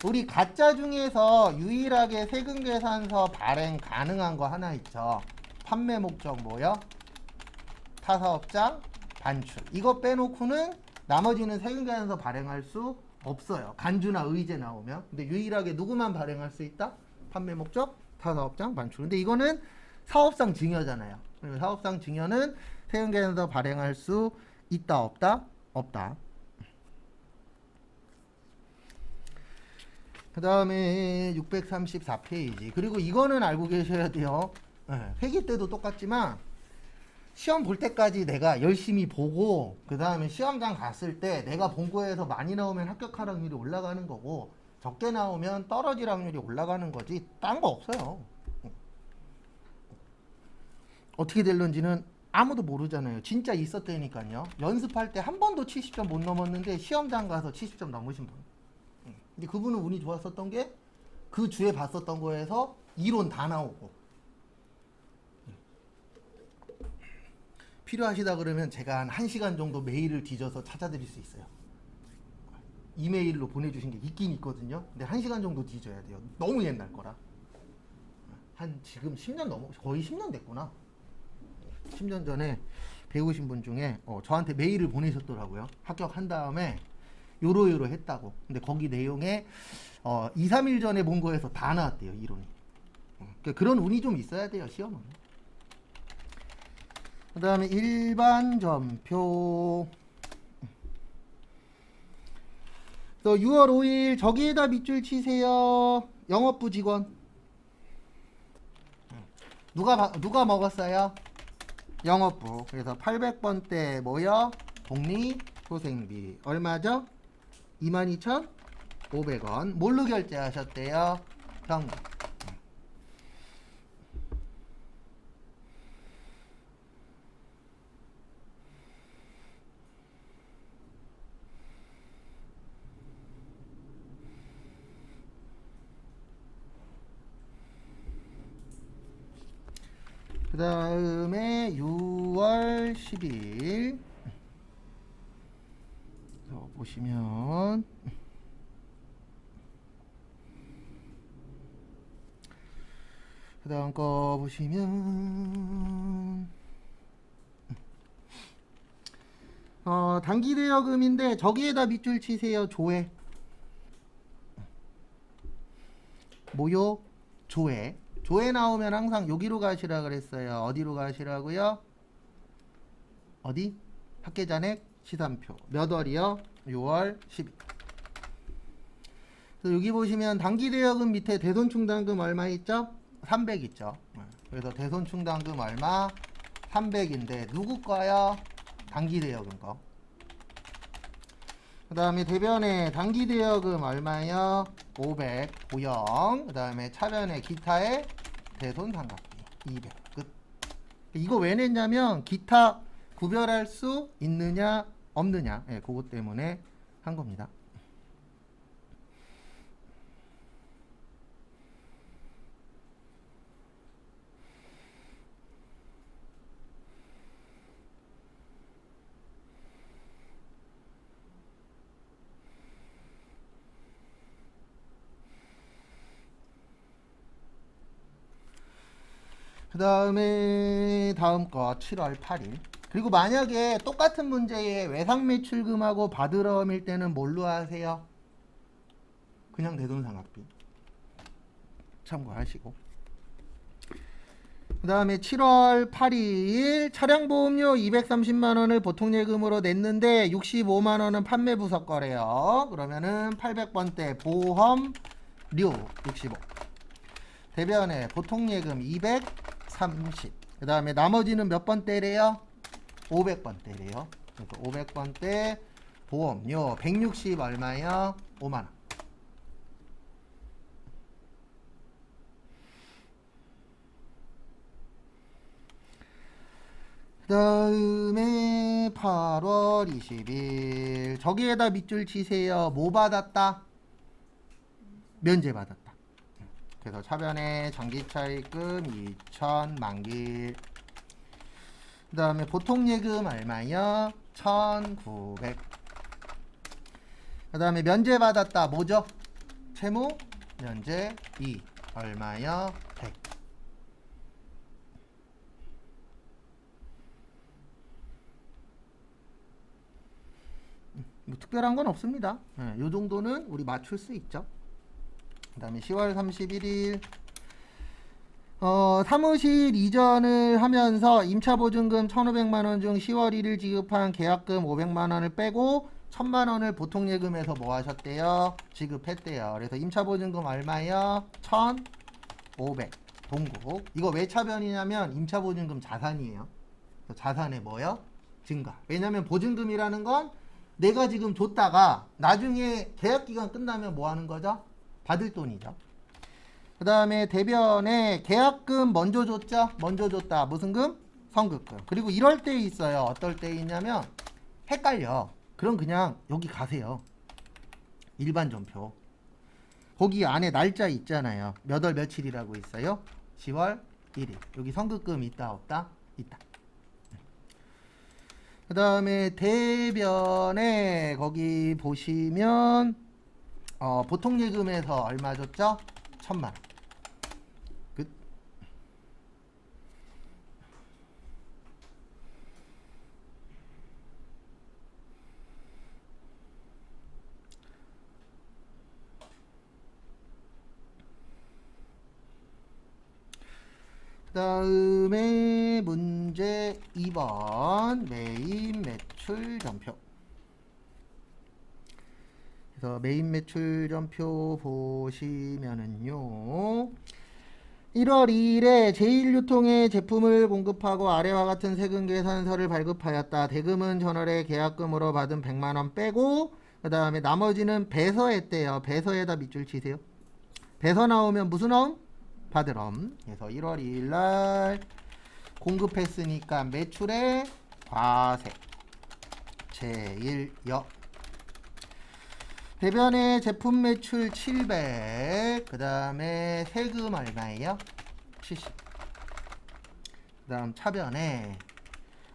우리 가짜 중에서 유일하게 세금계산서 발행 가능한 거 하나 있죠. 판매 목적 뭐요? 타사업장 반출. 이거 빼놓고는 나머지는 세금계산서 발행할 수 없어요. 간주나 의제 나오면. 근데 유일하게 누구만 발행할 수 있다? 판매 목적, 타사업장 반출. 근데 이거는 사업상 증여잖아요. 사업상 증여는 세금계산서 발행할 수 있다 없다? 없다. 그 다음에 634페이지. 그리고 이거는 알고 계셔야 돼요. 회계 때도 똑같지만 시험 볼 때까지 내가 열심히 보고 그 다음에 시험장 갔을 때 내가 본 거에서 많이 나오면 합격할 확률이 올라가는 거고 적게 나오면 떨어질 확률이 올라가는 거지 딴 거 없어요. 어떻게 될런지는 아무도 모르잖아요. 진짜 있었다니까요. 연습할 때 한 번도 70점 못 넘었는데 시험장 가서 70점 넘으신 분. 근데 그분은 운이 좋았었던 게 그 주에 봤었던 거에서 이론 다 나오고. 필요하시다 그러면 제가 한 1시간 정도 메일을 뒤져서 찾아드릴 수 있어요. 이메일로 보내주신 게 있긴 있거든요. 근데 1시간 정도 뒤져야 돼요. 너무 옛날 거라. 한 지금 10년 넘어 거의 10년 됐구나. 10년 전에 배우신 분 중에 저한테 메일을 보내셨더라고요. 합격한 다음에 요로요로 했다고. 근데 거기 내용에 2, 3일 전에 본 거에서 다 나왔대요. 이론이. 그러니까 그런 운이 좀 있어야 돼요. 시험은. 그 다음에 일반 점표. 또 6월 5일 저기에다 밑줄 치세요. 영업부 직원. 누가 먹었어요? 영업부. 그래서 800번대 뭐요? 복리후생비 얼마죠? 22,500원. 뭘로 결제하셨대요? 정답. 그 다음에 6월 10일 보시면 그 다음 거 보시면 단기대여금인데 저기에다 밑줄 치세요. 조회. 뭐요? 조회. 조회 나오면 항상 여기로 가시라 그랬어요. 어디로 가시라고요? 어디? 학계잔액 시산표. 몇 월이요? 6월 10일. 그래서 여기 보시면 단기대여금 밑에 대손충당금 얼마 있죠? 300 있죠. 그래서 대손충당금 얼마? 300인데 누구 거요? 단기대여금 거. 그 다음에 대변에 단기대여금 얼마요? 500 고형. 그 다음에 차변에 기타에 대손상각비 200 끝. 이거 왜 냈냐면 기타 구별할 수 있느냐 없느냐 그것 때문에 한 겁니다. 그 다음에 다음 거 7월 8일. 그리고 만약에 똑같은 문제에 외상매출금하고 바드러움일 때는 뭘로 하세요? 그냥 대손상각비 참고하시고. 그 다음에 7월 8일 차량보험료 230만원을 보통예금으로 냈는데 65만원은 판매부서 거래요. 그러면은 800번대 보험료 65 대변에 보통예금 230. 그 다음에 나머지는 몇 번대래요? 500번대래요. 그러니까 500번대 보험료 160 얼마요? 5만원. 그 다음에 8월 20일 저기에다 밑줄 치세요. 뭐 받았다? 면제 받았다. 그래서 차변에 장기차입금 2,000 만기. 그 다음에 보통예금 얼마요? 1,900. 그 다음에 면제 받았다. 뭐죠? 채무 면제 2 얼마요? 100. 뭐 특별한 건 없습니다. 요 정도는 우리 맞출 수 있죠. 그 다음에 10월 31일 사무실 이전을 하면서 임차보증금 1,500만원 중 10월 1일 지급한 계약금 500만원을 빼고 1,000만 원을 보통 예금에서 뭐 하셨대요? 지급했대요. 그래서 임차보증금 얼마요? 1,500. 동국. 이거 왜 차변이냐면 임차보증금 자산이에요. 그래서 자산의 뭐요? 증가. 왜냐면 보증금이라는 건 내가 지금 줬다가 나중에 계약기간 끝나면 뭐 하는 거죠? 받을 돈이죠. 그 다음에 대변에 계약금 먼저 줬죠? 먼저 줬다. 무슨 금? 선급금. 그리고 이럴 때 있어요. 어떨 때 있냐면 헷갈려. 그럼 그냥 여기 가세요. 일반 전표. 거기 안에 날짜 있잖아요. 몇 월 며칠이라고 있어요? 10월 1일. 여기 선급금 있다 없다? 있다. 그 다음에 대변에 거기 보시면 보통 예금에서 얼마 줬죠? 1,000만 원. 끝. 그 다음에 문제 2번 메인 매출 전표. 그래서 메인 매출 전표 보시면은요 1월 2일에 제1유통에 제품을 공급하고 아래와 같은 세금 계산서를 발급하였다. 대금은 전월에 계약금으로 받은 100만원 빼고 그 다음에 나머지는 배서했대요. 배서에다 밑줄 치세요. 배서 나오면 무슨 엄? 받을엄. 그래서 1월 2일날 공급했으니까 매출의 과세 제1역. 대변에 제품 매출 700. 그 다음에 세금 얼마예요? 70. 그 다음 차변에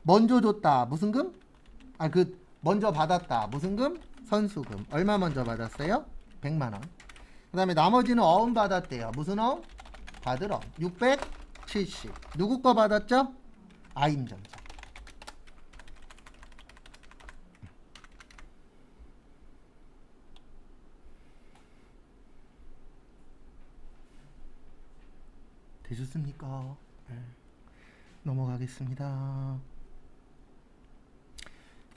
먼저 줬다. 무슨 금? 먼저 받았다. 무슨 금? 선수금. 얼마 먼저 받았어요? 100만원. 그 다음에 나머지는 어음 받았대요. 무슨 어음? 받을어음. 670. 누구 거 받았죠? 아임전자. 되셨습니까? 네. 넘어가겠습니다.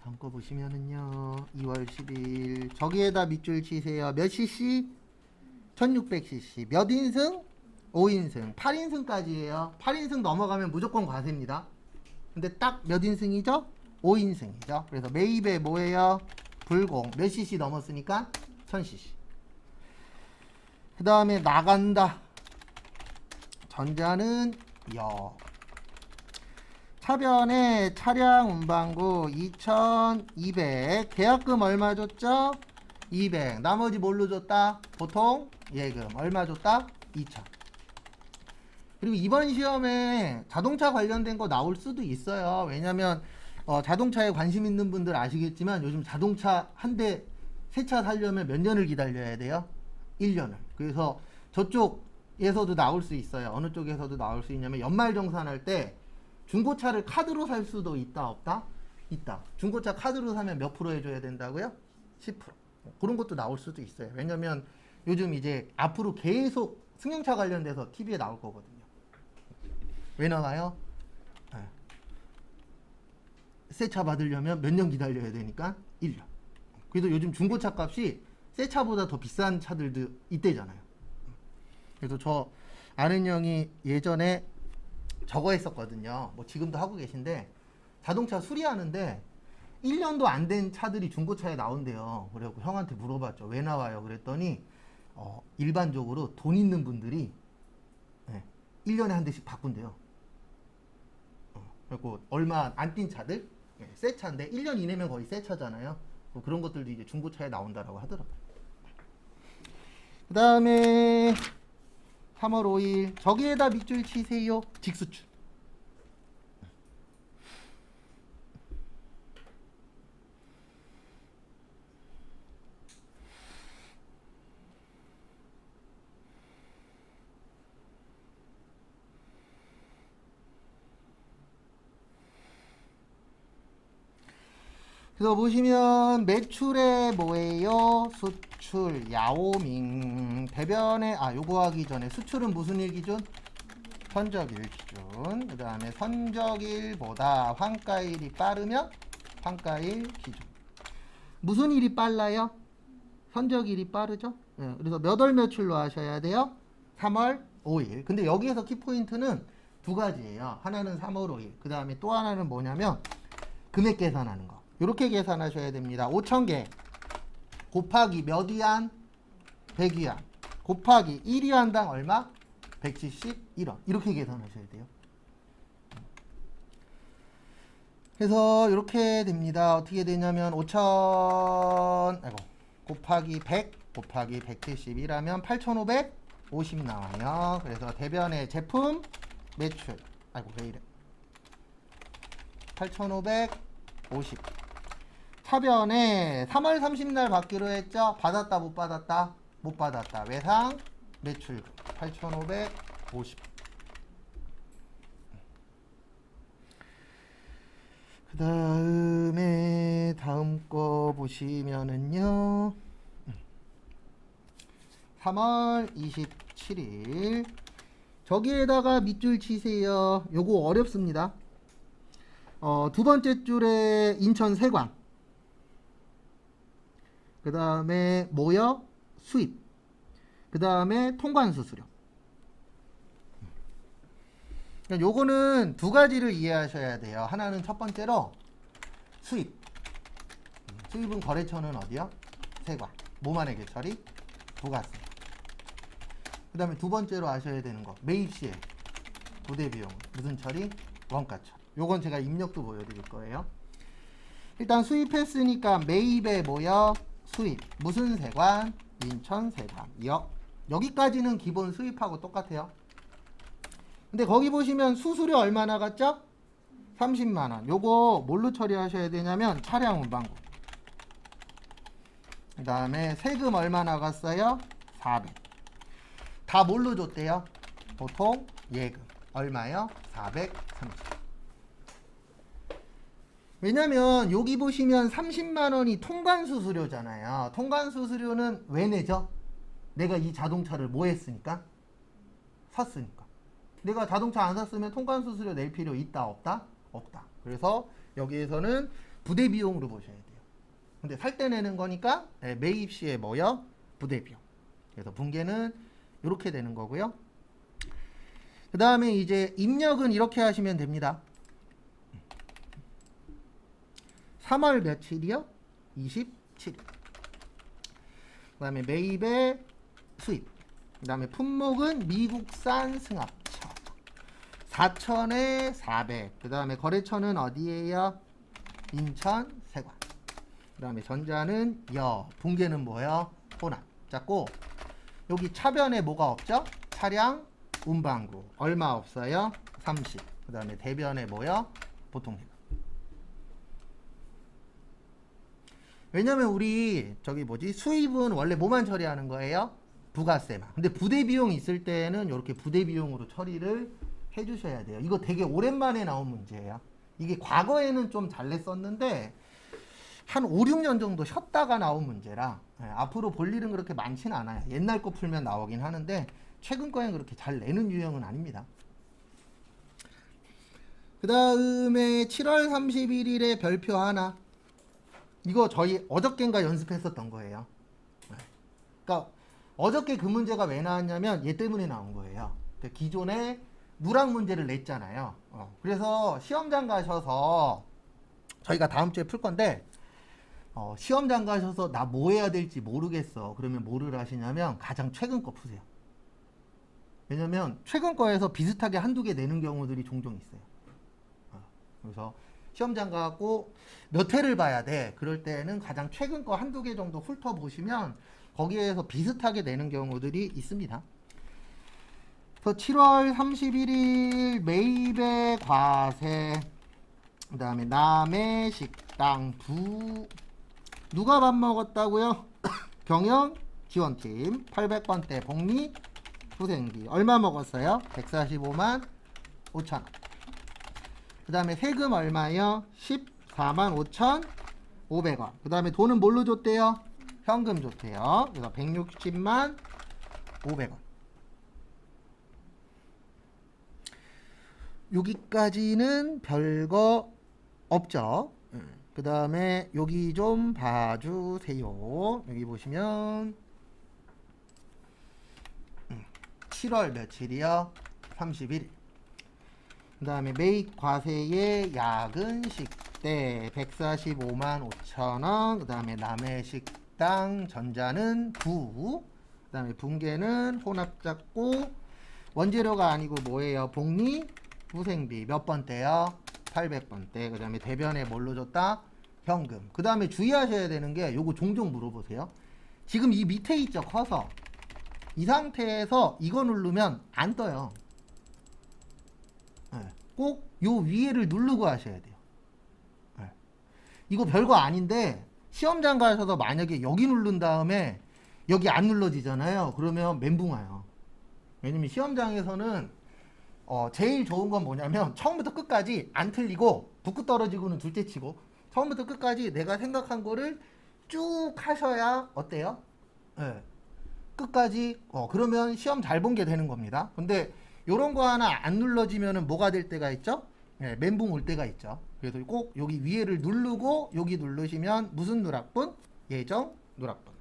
다음 거 보시면은요 2월 10일 저기에다 밑줄 치세요. 몇 cc? 1600cc. 몇 인승? 5인승. 8인승까지예요. 8인승 넘어가면 무조건 과세입니다. 근데 딱 몇 인승이죠? 5인승이죠. 그래서 매입에 뭐예요? 불공. 몇 cc 넘었으니까? 1000cc. 그 다음에 나간다. 전자는 역. 차변에 차량 운반구 2200. 계약금 얼마 줬죠? 200. 나머지 뭘로 줬다? 보통 예금. 얼마 줬다? 2000. 그리고 이번 시험에 자동차 관련된 거 나올 수도 있어요. 왜냐면 자동차에 관심 있는 분들 아시겠지만 요즘 자동차 한 대 새 차 사려면 몇 년을 기다려야 돼요? 1년을. 그래서 저쪽에서도 나올 수 있어요. 어느 쪽에서도 나올 수 있냐면 연말정산할 때 중고차를 카드로 살 수도 있다 없다? 있다. 중고차 카드로 사면 몇 프로 해줘야 된다고요? 10%. 그런 것도 나올 수도 있어요. 왜냐면 요즘 이제 앞으로 계속 승용차 관련돼서 TV에 나올 거거든요. 왜 나와요? 네. 새 차 받으려면 몇 년 기다려야 되니까 1년. 그래도 요즘 중고차 값이 새 차보다 더 비싼 차들도 있대잖아요. 그래서 저 아는 형이 예전에 저거 했었거든요. 뭐 지금도 하고 계신데 자동차 수리하는데 1년도 안 된 차들이 중고차에 나온대요. 그래갖고 형한테 물어봤죠. 왜 나와요? 그랬더니 일반적으로 돈 있는 분들이 1년에 한 대씩 바꾼대요. 그리고 얼마 안 뛴 차들 새 차인데 1년 이내면 거의 새 차잖아요. 뭐 그런 것들도 이제 중고차에 나온다라고 하더라고요. 그 다음에 3월 5일 저기에다 밑줄 치세요. 직수출. 그래서 보시면 매출에 뭐예요? 수출, 야오밍, 대변에 요거 하기 전에 수출은 무슨 일 기준? 선적일 기준. 그 다음에 선적일보다 환가일이 빠르면 환가일 기준. 무슨 일이 빨라요? 선적일이 빠르죠? 예, 그래서 몇 월 며칠로 하셔야 돼요? 3월 5일. 근데 여기에서 키포인트는 두 가지예요. 하나는 3월 5일. 그 다음에 또 하나는 뭐냐면 금액 계산하는 거. 이렇게 계산하셔야 됩니다. 5,000개 곱하기 몇 위안? 100위안 곱하기 1위안당 얼마? 171원. 이렇게 계산하셔야 돼요. 그래서 이렇게 됩니다. 어떻게 되냐면 5,000 곱하기 100 곱하기 171하면 8,550 나와요. 그래서 대변의 제품 매출 왜 이래 8,550 차변에 3월 30날 받기로 했죠. 받았다 못 받았다? 못 받았다. 외상 매출금 8,550. 그 다음에 다음 거 보시면은요 3월 27일 저기에다가 밑줄 치세요. 요거 어렵습니다. 두 번째 줄에 인천 세관, 그 다음에 모여 수입, 그 다음에 통관 수수료. 요거는 두 가지를 이해하셔야 돼요. 하나는 첫 번째로 수입. 수입은 거래처는 어디요? 세관. 뭐만의 개처리? 부가세. 그 다음에 두 번째로 아셔야 되는 거 매입 시에 부대비용 무슨 처리? 원가 처리. 요건 제가 입력도 보여드릴 거예요. 일단 수입했으니까 매입에 뭐요? 수입. 무슨 세관? 인천 세관. 여기까지는 기본 수입하고 똑같아요. 근데 거기 보시면 수수료 얼마 나갔죠? 30만원. 요거 뭘로 처리하셔야 되냐면 차량 운반금. 그 다음에 세금 얼마 나갔어요? 400. 다 뭘로 줬대요? 보통 예금. 얼마요? 430. 왜냐면 여기 보시면 30만원이 통관수수료잖아요. 통관수수료는 왜 내죠? 내가 이 자동차를 뭐 했으니까? 샀으니까. 내가 자동차 안 샀으면 통관수수료 낼 필요 있다 없다? 없다. 그래서 여기에서는 부대비용으로 보셔야 돼요. 근데 살 때 내는 거니까 매입 시에 뭐요? 부대비용. 그래서 분계는 이렇게 되는 거고요. 그 다음에 이제 입력은 이렇게 하시면 됩니다. 3월 며칠이요? 27일. 그 다음에 매입의 수입. 그 다음에 품목은 미국산 승합차. 4,000에 400. 그 다음에 거래처는 어디에요? 인천 세관. 그 다음에 전자는 분계는 뭐예요? 혼합. 짰고 여기 차변에 뭐가 없죠? 차량 운반구. 얼마 없어요? 30. 그 다음에 대변에 뭐요? 보통세금. 왜냐면 우리 수입은 원래 뭐만 처리하는 거예요? 부가세만. 근데 부대비용 있을 때는 이렇게 부대비용으로 처리를 해주셔야 돼요. 이거 되게 오랜만에 나온 문제예요. 이게 과거에는 좀 잘 냈었는데 한 5, 6년 정도 쉬었다가 나온 문제라 앞으로 볼 일은 그렇게 많지는 않아요. 옛날 거 풀면 나오긴 하는데 최근 거엔 그렇게 잘 내는 유형은 아닙니다. 그 다음에 7월 31일에 별표 하나. 이거 저희 어저께인가 연습했었던 거예요. 그러니까 어저께 그 문제가 왜 나왔냐면 얘 때문에 나온 거예요. 기존에 누락 문제를 냈잖아요. 그래서 시험장 가셔서 저희가 다음 주에 풀 건데 시험장 가셔서 나 뭐 해야 될지 모르겠어. 그러면 뭐를 하시냐면 가장 최근 거 푸세요. 왜냐면 최근 거에서 비슷하게 한두 개 내는 경우들이 종종 있어요. 그래서 시험장 가고 몇 회를 봐야 돼. 그럴 때는 가장 최근 거 한두 개 정도 훑어보시면 거기에서 비슷하게 내는 경우들이 있습니다. 그래서 7월 31일 매입의 과세, 그 다음에 남의 식당 누가 밥 먹었다고요? 경영 지원팀 800번대 복리 후생비 얼마 먹었어요? 145만 5천. 그 다음에 세금 얼마요? 14만 5,500원. 그 다음에 돈은 뭘로 줬대요? 현금 줬대요. 그래서 160만 500원. 여기까지는 별거 없죠. 그 다음에 여기 좀 봐주세요. 여기 보시면 7월 며칠이요? 31일. 그 다음에 매입 과세의 야근 식대 145만 5천원. 그 다음에 남해 식당 전자는 9. 그 다음에 붕괴는 혼합작고 원재료가 아니고 뭐예요? 복리 후생비 몇 번대요? 800번대. 그 다음에 대변에 뭘로 줬다? 현금. 그 다음에 주의하셔야 되는 게 요거 종종 물어보세요. 지금 이 밑에 있죠? 커서 이 상태에서 이거 누르면 안 떠요. 네. 꼭 요 위에를 누르고 하셔야 돼요. 네. 이거 별거 아닌데 시험장 가셔서 만약에 여기 누른 다음에 여기 안 눌러지잖아요. 그러면 멘붕 와요. 왜냐면 시험장에서는 제일 좋은 건 뭐냐면 처음부터 끝까지 안 틀리고 붓고 떨어지고는 둘째 치고 처음부터 끝까지 내가 생각한 거를 쭉 하셔야 어때요? 네. 끝까지 그러면 시험 잘 본 게 되는 겁니다. 근데 요런 거 하나 안 눌러지면은 뭐가 될 때가 있죠? 네, 멘붕 올 때가 있죠. 그래서 꼭 여기 위에를 누르고 여기 누르시면 무슨 누락분? 예정 누락분.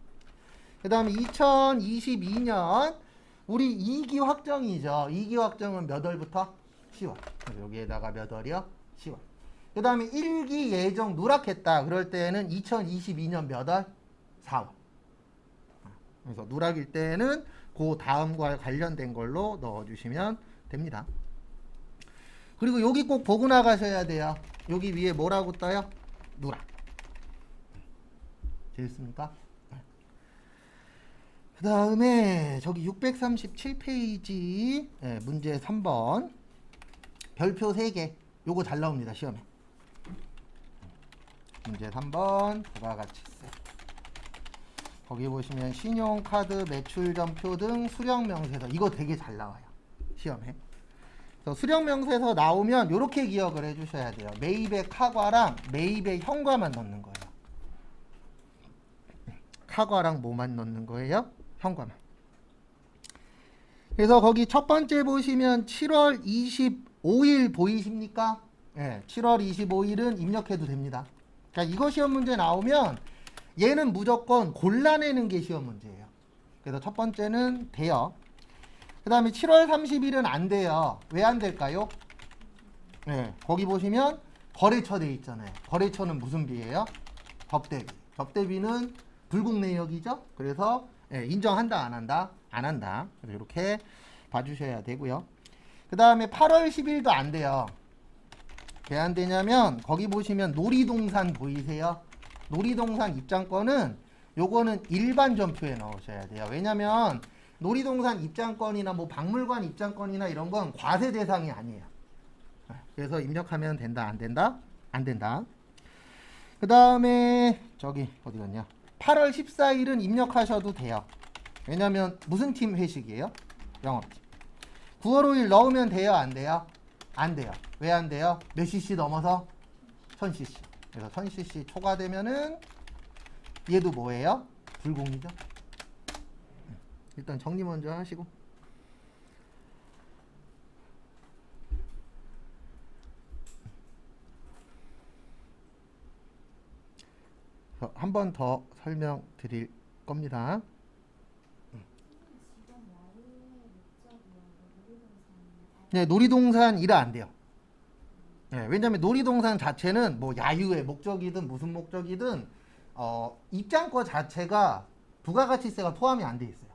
그 다음에 2022년 우리 2기 확정이죠. 2기 확정은 몇 월부터? 10월. 그래서 여기에다가 몇 월이요? 10월. 그 다음에 1기 예정 누락했다. 그럴 때는 2022년 몇 월? 4월. 그래서 누락일 때는 그 다음과 관련된 걸로 넣어주시면 됩니다. 그리고 여기 꼭 보고 나가셔야 돼요. 여기 위에 뭐라고 떠요? 누락. 되겠습니까? 그 다음에 저기 637페이지 문제 3번 별표 3개 요거 잘 나옵니다 시험에. 문제 3번 부가가치세. 거기 보시면 신용카드 매출점표 등 수령명세서 이거 되게 잘 나와요 시험에. 그래서 수령명세서 나오면 요렇게 기억을 해주셔야 돼요. 매입의 카과랑 매입의 현과만 넣는 거예요. 카과랑 뭐만 넣는 거예요? 현과만. 그래서 거기 첫 번째 보시면 7월 25일 보이십니까? 네, 7월 25일은 입력해도 됩니다. 그러니까 이거 시험 문제 나오면 얘는 무조건 골라내는 게 시험 문제예요. 그래서 첫 번째는 돼요. 그 다음에 7월 30일은 안 돼요. 왜 안 될까요? 네, 거기 보시면 거래처 돼 있잖아요. 거래처는 무슨 비예요? 접대비. 접대비는 불공 내역이죠. 그래서 인정한다 안 한다? 안 한다. 그래서 이렇게 봐주셔야 되고요. 그 다음에 8월 10일도 안 돼요. 왜 안 되냐면 거기 보시면 놀이동산 보이세요? 놀이동산 입장권은 요거는 일반 점표에 넣으셔야 돼요. 왜냐면 놀이동산 입장권이나 뭐 박물관 입장권이나 이런 건 과세 대상이 아니에요. 그래서 입력하면 된다 안 된다? 안 된다. 그 다음에 저기 어디 갔냐? 8월 14일은 입력하셔도 돼요. 왜냐면 무슨 팀 회식이에요? 영업팀. 9월 5일 넣으면 돼요 안 돼요? 안 돼요. 왜 안 돼요? 몇 cc 넘어서? 1000cc. 그래서 1000cc 초과되면은 얘도 뭐예요? 불공이죠. 일단 정리 먼저 하시고 한 번 더 설명드릴 겁니다. 네, 놀이동산 일은 안 돼요. 네, 왜냐면 놀이동산 자체는 뭐 야유의 목적이든 무슨 목적이든 입장권 자체가 부가가치세가 포함이 안 돼 있어요.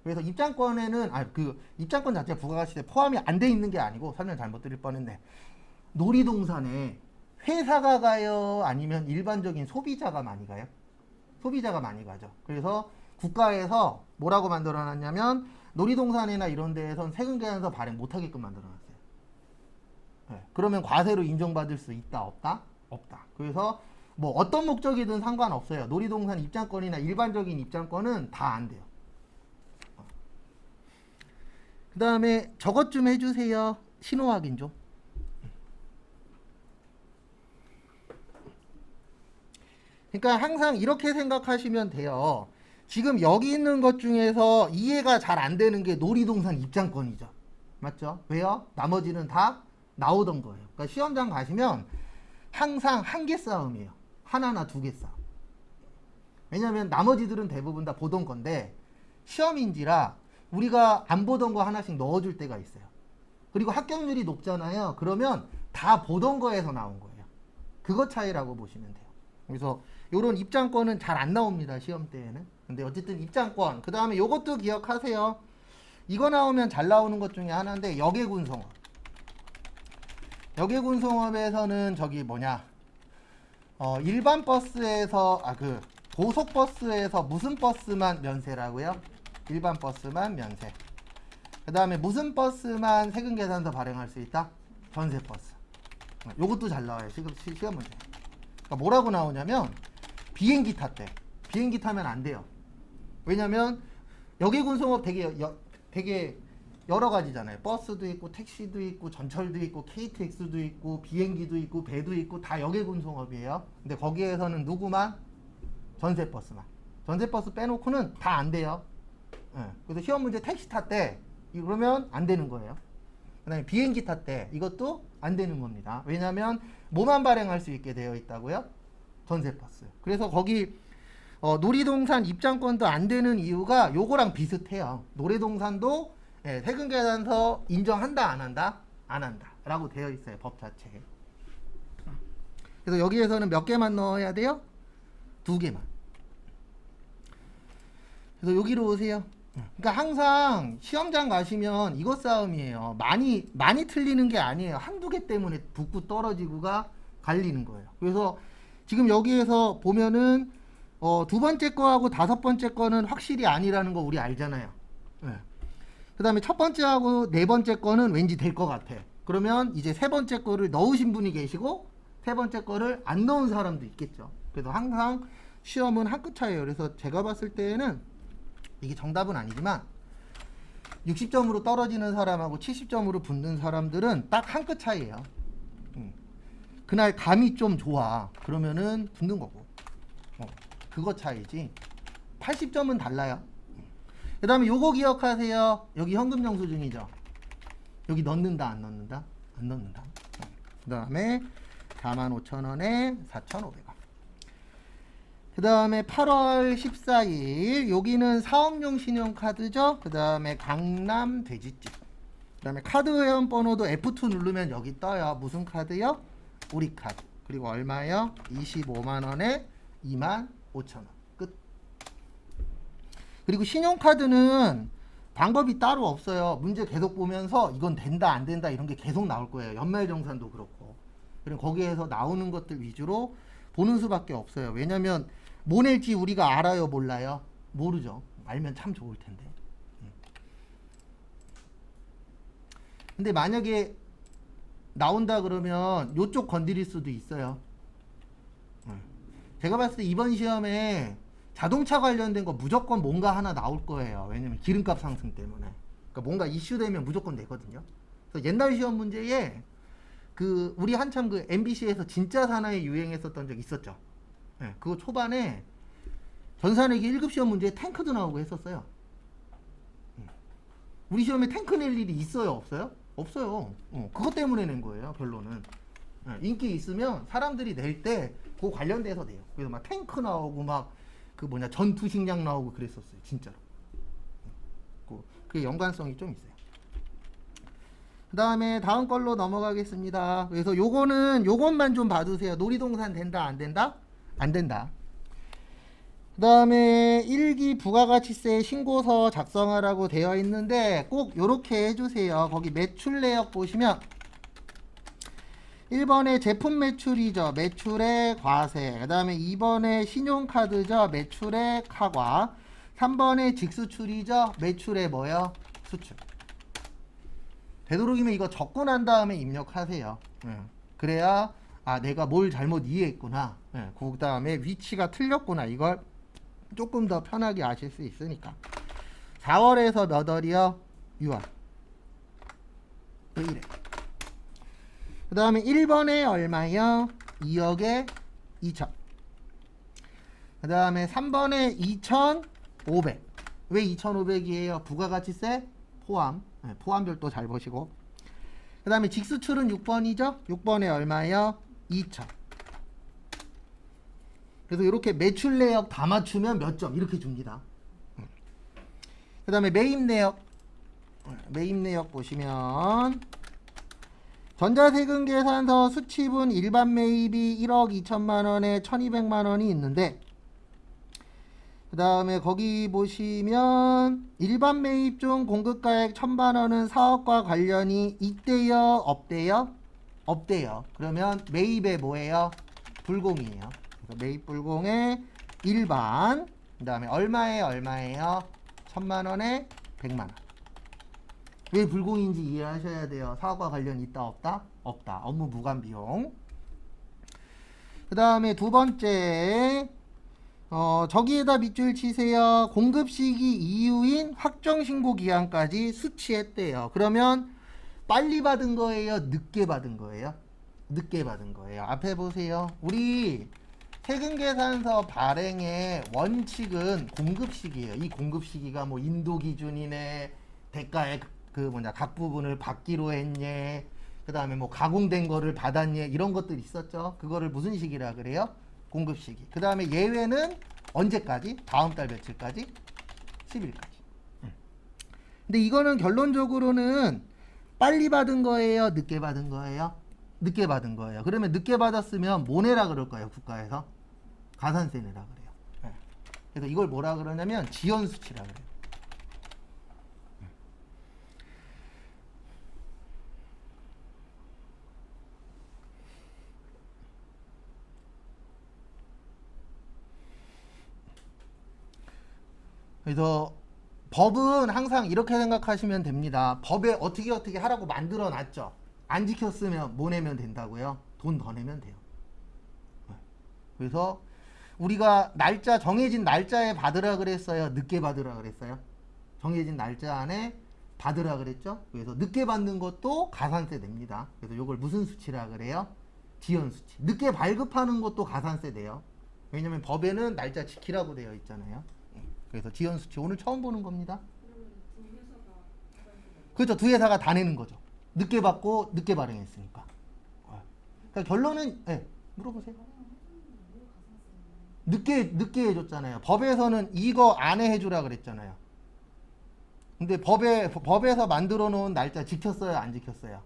그래서 입장권에는 그 입장권 자체가 부가가치세 포함이 안 돼 있는 게 아니고 설명 잘못 드릴 뻔했네. 놀이동산에 회사가 가요? 아니면 일반적인 소비자가 많이 가요? 소비자가 많이 가죠. 그래서 국가에서 뭐라고 만들어놨냐면 놀이동산이나 이런 데에선 세금 계산서 발행 못하게끔 만들어놨어요. 네. 그러면 과세로 인정받을 수 있다 없다? 없다. 그래서 뭐 어떤 목적이든 상관없어요. 놀이동산 입장권이나 일반적인 입장권은 다 안 돼요. 그 다음에 저것 좀 해주세요. 신호 확인 좀. 그러니까 항상 이렇게 생각하시면 돼요. 지금 여기 있는 것 중에서 이해가 잘 안 되는 게 놀이동산 입장권이죠. 맞죠? 왜요? 나머지는 다 나오던 거예요. 그러니까 시험장 가시면 항상 한 개 싸움이에요. 하나나 두 개 싸움. 왜냐면 나머지들은 대부분 다 보던 건데 시험인지라 우리가 안 보던 거 하나씩 넣어줄 때가 있어요. 그리고 합격률이 높잖아요. 그러면 다 보던 거에서 나온 거예요. 그거 차이라고 보시면 돼요. 그래서 요런 입장권은 잘 안 나옵니다. 시험 때에는. 근데 어쨌든 입장권. 그 다음에 요것도 기억하세요. 이거 나오면 잘 나오는 것 중에 하나인데 역외군송업. 역외군송업에서는 저기 뭐냐 일반 버스에서 고속버스에서 무슨 버스만 면세라고요? 일반 버스만 면세. 그 다음에 무슨 버스만 세금계산서 발행할 수 있다? 전세버스. 요것도 잘 나와요. 시험 문제. 그러니까 뭐라고 나오냐면 비행기 탔대. 비행기 타면 안 돼요. 왜냐면 역외군송업 되게 여러 가지잖아요. 버스도 있고 택시도 있고 전철도 있고 KTX도 있고 비행기도 있고 배도 있고 다 역외군송업이에요. 근데 거기에서는 누구만? 전세버스만. 전세버스 빼놓고는 다 안 돼요. 그래서 시험 문제 택시 탔대. 그러면 안 되는 거예요. 그 다음에 비행기 탔대. 이것도 안 되는 겁니다. 왜냐면 뭐만 발행할 수 있게 되어 있다고요? 전세버스. 그래서 거기 놀이동산 입장권도 안 되는 이유가 요거랑 비슷해요. 놀이동산도 세금계산서 인정한다 안 한다? 안 한다 라고 되어 있어요. 법 자체에. 그래서 여기에서는 몇 개만 넣어야 돼요? 2개만. 그래서 여기로 오세요. 그러니까 항상 시험장 가시면 이것 싸움이에요. 많이 틀리는 게 아니에요. 한두 개 때문에 붙고 떨어지고가 갈리는 거예요. 그래서 지금 여기에서 보면은 두 번째 거하고 다섯 번째 거는 확실히 아니라는 거 우리 알잖아요. 그 다음에 첫 번째하고 네 번째 거는 왠지 될 것 같아. 그러면 이제 세 번째 거를 넣으신 분이 계시고 세 번째 거를 안 넣은 사람도 있겠죠. 그래서 항상 시험은 한 끗 차이에요. 그래서 제가 봤을 때는 이게 정답은 아니지만 60점으로 떨어지는 사람하고 70점으로 붙는 사람들은 딱 한 끗 차이에요. 그날 감이 좀 좋아. 그러면은 붙는 거고. 그거 차이지. 80점은 달라요. 그 다음에 요거 기억하세요. 여기 현금 영수증이죠. 여기 넣는다 안 넣는다? 안 넣는다. 그 다음에 45,000원에 4,500원. 그 다음에 8월 14일 여기는 사업용 신용카드죠. 그 다음에 강남 돼지집. 그 다음에 카드 회원 번호도 F2 누르면 여기 떠요. 무슨 카드요? 우리 카드. 그리고 얼마요? 25만원에 25,000원. 끝. 그리고 신용카드는 방법이 따로 없어요. 문제 계속 보면서 이건 된다 안 된다 이런 게 계속 나올 거예요. 연말정산도 그렇고. 그럼 거기에서 나오는 것들 위주로 보는 수밖에 없어요. 왜냐면 뭐 낼지 우리가 알아요 몰라요? 모르죠. 알면 참 좋을 텐데. 근데 만약에 나온다 그러면 요쪽 건드릴 수도 있어요. 제가 봤을 때 이번 시험에 자동차 관련된 거 무조건 뭔가 하나 나올 거예요. 왜냐면 기름값 상승 때문에. 그러니까 뭔가 이슈되면 무조건 되거든요. 그래서 옛날 시험 문제에 우리 한참 MBC에서 진짜 사나이 유행했었던 적 있었죠. 그거 초반에 전산회계 1급 시험 문제에 탱크도 나오고 했었어요. 우리 시험에 탱크 낼 일이 있어요? 없어요? 없어요. 그것 때문에 낸 거예요. 결론은. 인기 있으면 사람들이 낼 때 그 관련돼서 내요. 그래서 막 탱크 나오고 막 전투식량 나오고 그랬었어요. 진짜로. 그게 연관성이 좀 있어요. 그 다음에 다음 걸로 넘어가겠습니다. 그래서 요것만 좀 봐주세요. 놀이동산 된다 안 된다? 안 된다. 그 다음에 1기 부가가치세 신고서 작성하라고 되어 있는데 꼭 요렇게 해주세요. 거기 매출 내역 보시면 1번에 제품 매출이죠. 매출의 과세. 그 다음에 2번에 신용카드죠. 매출의 카과. 3번에 직수출이죠. 매출의 뭐요? 수출. 되도록이면 이거 적고 난 다음에 입력하세요. 그래야 내가 뭘 잘못 이해했구나. 그 다음에 위치가 틀렸구나. 이걸 조금 더 편하게 아실 수 있으니까. 4월에서 몇 월이요? 6월. 왜 이래? 그 다음에 1번에 얼마요? 2억에 2천. 그 다음에 3번에 2,500. 왜 2,500이에요? 부가가치세 포함. 포함별도 잘 보시고. 그 다음에 직수출은 6번이죠? 6번에 얼마요? 2천. 그래서 이렇게 매출 내역 다 맞추면 몇 점 이렇게 줍니다. 그 다음에 매입 내역. 매입 내역 보시면 전자세금 계산서 수취분 일반 매입이 1억 2천만 원에 1200만 원이 있는데, 그 다음에 거기 보시면 일반 매입 중 공급가액 1000만 원은 사업과 관련이 있대요, 없대요? 없대요. 그러면 매입에 뭐예요? 불공이에요. 그래서 매입 불공에 일반, 그 다음에 얼마예요? 1000만 원에 100만 원. 왜 불공인지 이해하셔야 돼요. 사업과 관련 있다, 없다? 없다. 업무 무관 비용. 그 다음에 두 번째, 저기에다 밑줄 치세요. 공급 시기 이후인 확정 신고 기한까지 수취했대요. 그러면 빨리 받은 거예요? 늦게 받은 거예요? 늦게 받은 거예요. 앞에 보세요. 우리 세금계산서 발행의 원칙은 공급 시기예요. 이 공급 시기가 뭐 인도 기준이네, 대가의 각 부분을 받기로 했네, 그 다음에 뭐 가공된 거를 받았네, 이런 것들 있었죠. 그거를 무슨 시기라 그래요? 공급 시기. 그 다음에 예외는 언제까지? 다음 달 며칠까지? 10일까지. 근데 이거는 결론적으로는 빨리 받은 거예요? 늦게 받은 거예요? 늦게 받은 거예요. 그러면 늦게 받았으면 뭐 내라 그럴 거예요, 국가에서? 가산세 내라 그래요. 네. 그래서 이걸 뭐라 그러냐면 지연수치라 그래요. 그래서 법은 항상 이렇게 생각하시면 됩니다. 법에 어떻게 하라고 만들어 놨죠. 안 지켰으면 뭐 내면 된다고요? 돈 더 내면 돼요. 그래서 우리가 날짜, 정해진 날짜에 받으라 그랬어요? 늦게 받으라 그랬어요? 정해진 날짜 안에 받으라 그랬죠? 그래서 늦게 받는 것도 가산세 냅니다. 그래서 이걸 무슨 수치라 그래요? 지연수치. 늦게 발급하는 것도 가산세 내요. 왜냐면 법에는 날짜 지키라고 되어 있잖아요. 그래서 지연수치 오늘 처음 보는 겁니다. 그렇죠. 두 회사가 다 내는 거죠. 늦게 받고 늦게 발행했으니까. 그러니까 결론은, 네, 물어보세요. 늦게 해줬잖아요. 법에서는 이거 안에 해주라 그랬잖아요. 근데 법에서 만들어 놓은 날짜 지켰어요, 안 지켰어요?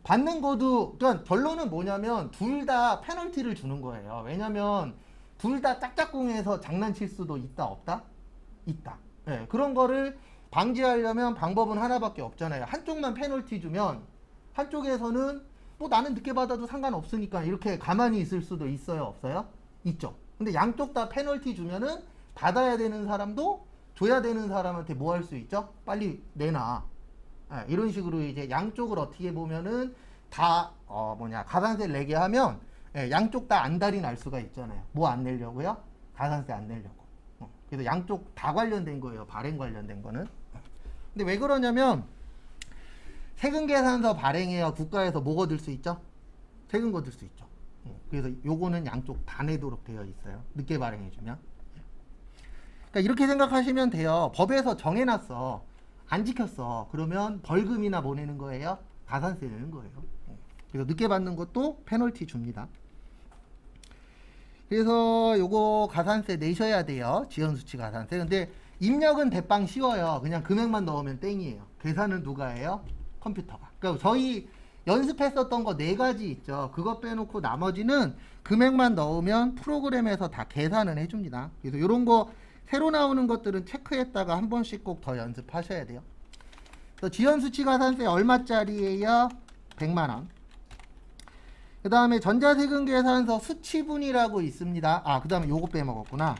받는 것도, 그러니까 결론은 뭐냐면 둘 다 페널티를 주는 거예요. 왜냐면 둘 다 짝짝꿍해서 장난칠 수도 있다, 없다? 있다. 네, 그런 거를 방지하려면 방법은 하나밖에 없잖아요. 한쪽만 페널티 주면 한쪽에서는 뭐 나는 늦게 받아도 상관없으니까 이렇게 가만히 있을 수도 있어요, 없어요? 있죠. 근데 양쪽 다 페널티 주면은 받아야 되는 사람도 줘야 되는 사람한테 뭐 할 수 있죠? 빨리 내놔. 네, 이런 식으로 이제 양쪽을 어떻게 보면은 다 가산세를 내게 하면, 예, 양쪽 다 안달이 날 수가 있잖아요. 뭐 안 내려고요? 가산세 안 내려고. 그래서 양쪽 다 관련된 거예요. 발행 관련된 거는. 근데 왜 그러냐면 세금계산서 발행해야 국가에서 뭐 거둘 수 있죠? 세금 거둘 수 있죠. 그래서 요거는 양쪽 다 내도록 되어 있어요. 늦게 발행해주면. 그러니까 이렇게 생각하시면 돼요. 법에서 정해놨어. 안 지켰어. 그러면 벌금이나 뭐 내는 거예요? 가산세 내는 거예요. 그래서 늦게 받는 것도 페널티 줍니다. 그래서 요거 가산세 내셔야 돼요. 지연수치 가산세. 근데 입력은 대빵 쉬워요. 그냥 금액만 넣으면 땡이에요. 계산은 누가 해요? 컴퓨터가. 그러니까 저희 연습했었던 거 4가지 있죠. 그거 빼놓고 나머지는 금액만 넣으면 프로그램에서 다 계산을 해줍니다. 그래서 이런 거 새로 나오는 것들은 체크했다가 한 번씩 꼭 더 연습하셔야 돼요. 그래서 지연수치 가산세 얼마짜리예요? 100만원. 그 다음에 전자세금 계산서 수취분이라고 있습니다. 그 다음에 요거 빼먹었구나.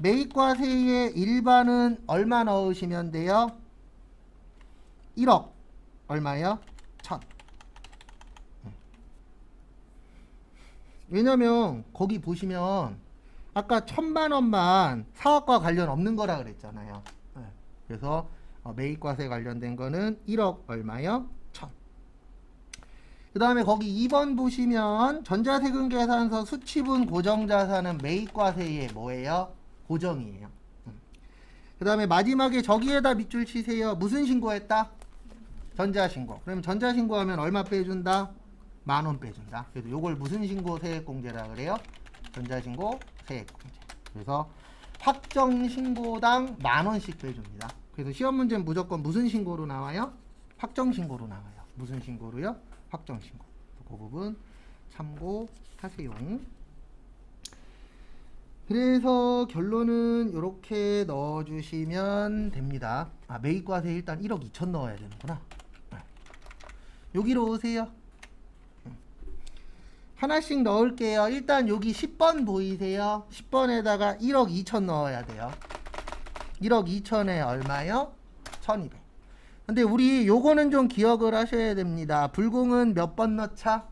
매입과세의 일반은 얼마 넣으시면 돼요? 1억 얼마요? 1000. 왜냐면 거기 보시면 아까 1000만원만 사업과 관련 없는 거라 그랬잖아요. 그래서 매입과세 관련된 거는 1억 얼마요? 1000. 그 다음에 거기 2번 보시면 전자세금 계산서 수취분 고정자산은 매입과세의 뭐예요? 고정이에요. 그 다음에 마지막에 저기에다 밑줄 치세요. 무슨 신고했다? 전자신고. 그럼 전자신고하면 얼마 빼준다? 10,000원 빼준다. 그래서 요걸 무슨 신고 세액공제라 그래요? 전자신고 세액공제. 그래서 확정신고당 10,000원씩 빼줍니다. 그래서 시험 문제는 무조건 무슨 신고로 나와요? 확정신고로 나와요. 무슨 신고로요? 확정신고. 그 부분 참고하세요. 그래서 결론은 이렇게 넣어주시면 됩니다. 매입과세 일단 1억 2천 넣어야 되는구나. 여기로 오세요. 하나씩 넣을게요. 일단 여기 10번 보이세요? 10번에다가 1억 2천 넣어야 돼요. 1억 2천에 얼마요? 1200. 근데 우리 요거는 좀 기억을 하셔야 됩니다. 불공은 몇 번 넣자?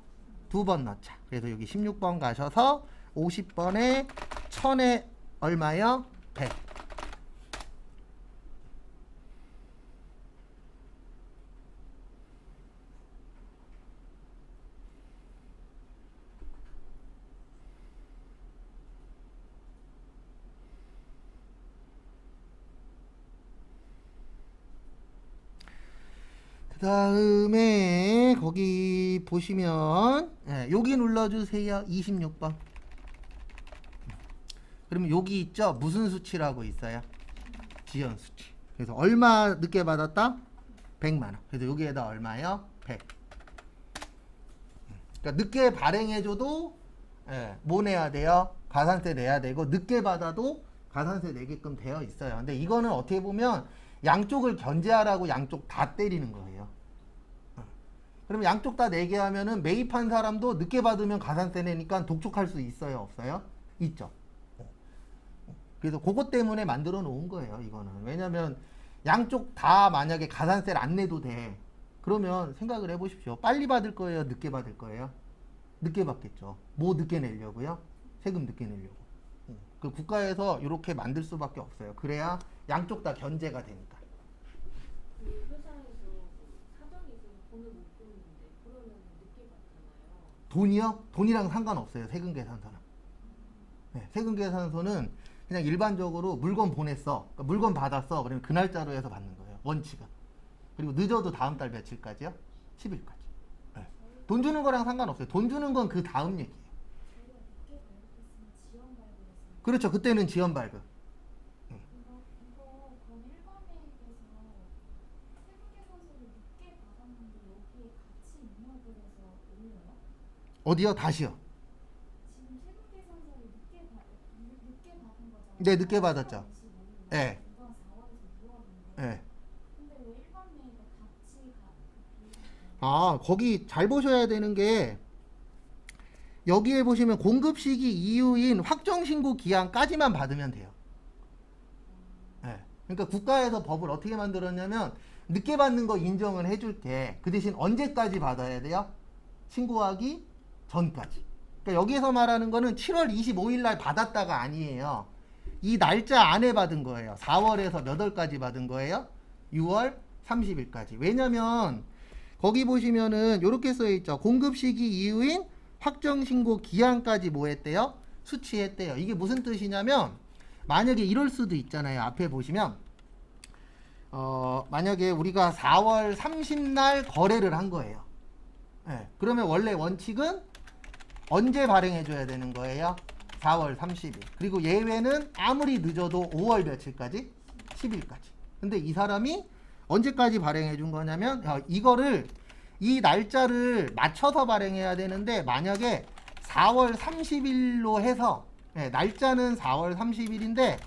2번 넣자. 그래서 여기 16번 가셔서 50번에 1000에 얼마요? 100. 그 다음에 거기 보시면 여기 눌러주세요. 26번. 그러면 여기 있죠? 무슨 수치라고 있어요? 지연 수치. 그래서 얼마 늦게 받았다? 100만원. 그래서 여기에다 얼마요? 100. 그러니까 늦게 발행해줘도 뭐 내야 돼요? 가산세 내야 되고 늦게 받아도 가산세 내게끔 되어 있어요. 근데 이거는 어떻게 보면 양쪽을 견제하라고 양쪽 다 때리는 거예요. 그럼 양쪽 다 내게 하면은 매입한 사람도 늦게 받으면 가산세 내니까 독촉할 수 있어요? 없어요? 있죠. 그래서 그것 때문에 만들어 놓은 거예요. 이거는. 왜냐면 양쪽 다 만약에 가산세를 안 내도 돼. 그러면 생각을 해보십시오. 빨리 받을 거예요? 늦게 받을 거예요? 늦게 받겠죠. 뭐 늦게 내려고요? 세금 늦게 내려고. 그 국가에서 이렇게 만들 수밖에 없어요. 그래야 양쪽 다 견제가 되니까. 그 회사에서 사정이 있어서 돈을 못 보는데 그러면 늦게 받잖아요. 돈이요? 돈이랑 상관없어요. 세금 계산서는. 네, 세금 계산서는 그냥 일반적으로 물건 보냈어. 그러니까 물건 받았어. 그러면 그 날짜로 해서 받는 거예요. 원칙은. 그리고 늦어도 다음 달 며칠까지요? 10일까지. 네. 돈 주는 거랑 상관없어요. 돈 주는 건 그 다음 얘기예요. 그렇죠. 그때는 지연 발급. 어디요? 다시요. 지금 세금계산서를 늦게 받은 거잖아요. 네, 늦게 받았죠. 네. 이번 4월에서 6월인데. 네. 근데 왜 일반 매입을 같이 거기 잘 보셔야 되는 게 여기에 보시면 공급 시기 이후인 확정 신고 기한까지만 받으면 돼요. 네. 그러니까 국가에서 법을 어떻게 만들었냐면 늦게 받는 거 인정을 해줄게. 그 대신 언제까지 받아야 돼요? 신고하기 전까지. 그러니까 여기에서 말하는 거는 7월 25일 날 받았다가 아니에요. 이 날짜 안에 받은 거예요. 4월에서 몇 월까지 받은 거예요? 6월 30일까지. 왜냐면 거기 보시면은 이렇게 써 있죠. 공급 시기 이후인 확정 신고 기한까지 뭐 했대요? 수취했대요. 이게 무슨 뜻이냐면 만약에 이럴 수도 있잖아요. 앞에 보시면 만약에 우리가 4월 30날 거래를 한 거예요. 네. 그러면 원래 원칙은 언제 발행해줘야 되는 거예요? 4월 30일. 그리고 예외는 아무리 늦어도 5월 며칠까지? 10일까지. 근데 이 사람이 언제까지 발행해준 거냐면 이거를 이 날짜를 맞춰서 발행해야 되는데 만약에 4월 30일로 해서 날짜는 4월 30일인데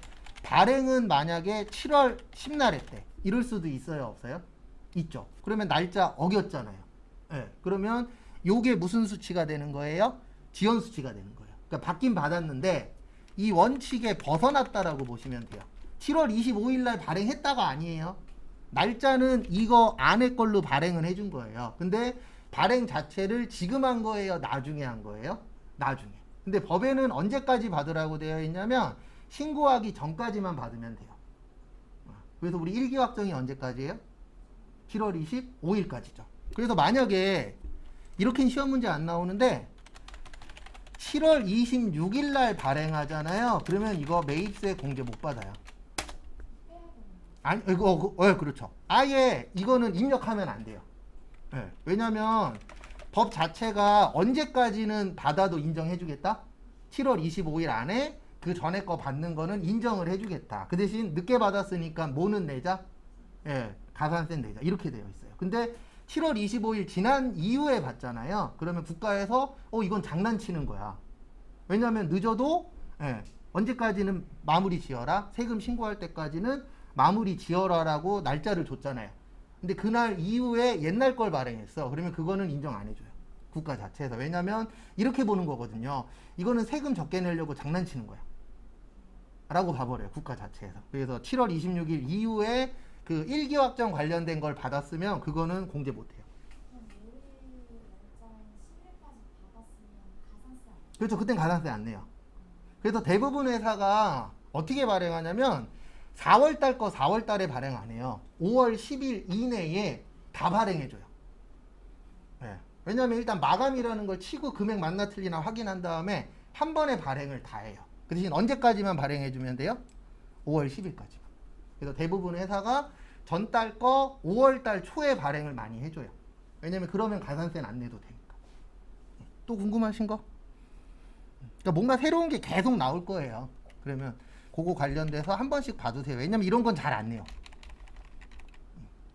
발행은 만약에 7월 10날 했대. 이럴 수도 있어요? 없어요? 있죠. 그러면 날짜 어겼잖아요. 그러면 요게 무슨 수치가 되는 거예요? 지연 수치가 되는 거예요. 그러니까 받긴 받았는데 이 원칙에 벗어났다라고 보시면 돼요. 7월 25일 날 발행했다가 아니에요. 날짜는 이거 안에 걸로 발행을 해준 거예요. 근데 발행 자체를 지금 한 거예요? 나중에 한 거예요? 나중에. 근데 법에는 언제까지 받으라고 되어 있냐면 신고하기 전까지만 받으면 돼요. 그래서 우리 일기 확정이 언제까지예요? 7월 25일까지죠. 그래서 만약에 이렇게 시험 문제 안 나오는데 7월 26일 날 발행하잖아요. 그러면 이거 매입세 공제 못 받아요. 아니, 그렇죠. 아예 이거는 입력하면 안 돼요. 왜냐면 법 자체가 언제까지는 받아도 인정해주겠다? 7월 25일 안에 그 전에 거 받는 거는 인정을 해주겠다. 그 대신 늦게 받았으니까 뭐는 내자? 예, 가산세 내자. 이렇게 되어 있어요. 근데 7월 25일 지난 이후에 받잖아요. 그러면 국가에서 이건 장난치는 거야. 왜냐하면 늦어도 예, 언제까지는 마무리 지어라. 세금 신고할 때까지는 마무리 지어라라고 날짜를 줬잖아요. 근데 그날 이후에 옛날 걸 발행했어. 그러면 그거는 인정 안 해줘요. 국가 자체에서. 왜냐면 이렇게 보는 거거든요. 이거는 세금 적게 내려고 장난치는 거야. 라고 봐버려요. 국가 자체에서. 그래서 7월 26일 이후에 그 1기 확정 관련된 걸 받았으면 그거는 공제 못해요. 그럼 내일 날짜인 10일까지 받았으면 가산세 안 그렇죠. 그땐 가산세 안 내요. 그래서 대부분 회사가 어떻게 발행하냐면 4월 달 거 4월 달에 발행 안 해요. 5월 10일 이내에 다 발행해줘요. 네. 왜냐면 일단 마감이라는 걸 치고 금액 맞나 틀리나 확인한 다음에 한 번에 발행을 다 해요. 그 대신 언제까지만 발행해주면 돼요? 5월 10일까지만. 그래서 대부분 회사가 전달 거 5월 달 초에 발행을 많이 해줘요. 왜냐면 그러면 가산세는 안 내도 되니까. 또 궁금하신 거? 그러니까 뭔가 새로운 게 계속 나올 거예요. 그러면 그거 관련돼서 한 번씩 봐주세요. 왜냐면 이런 건 잘 안 내요.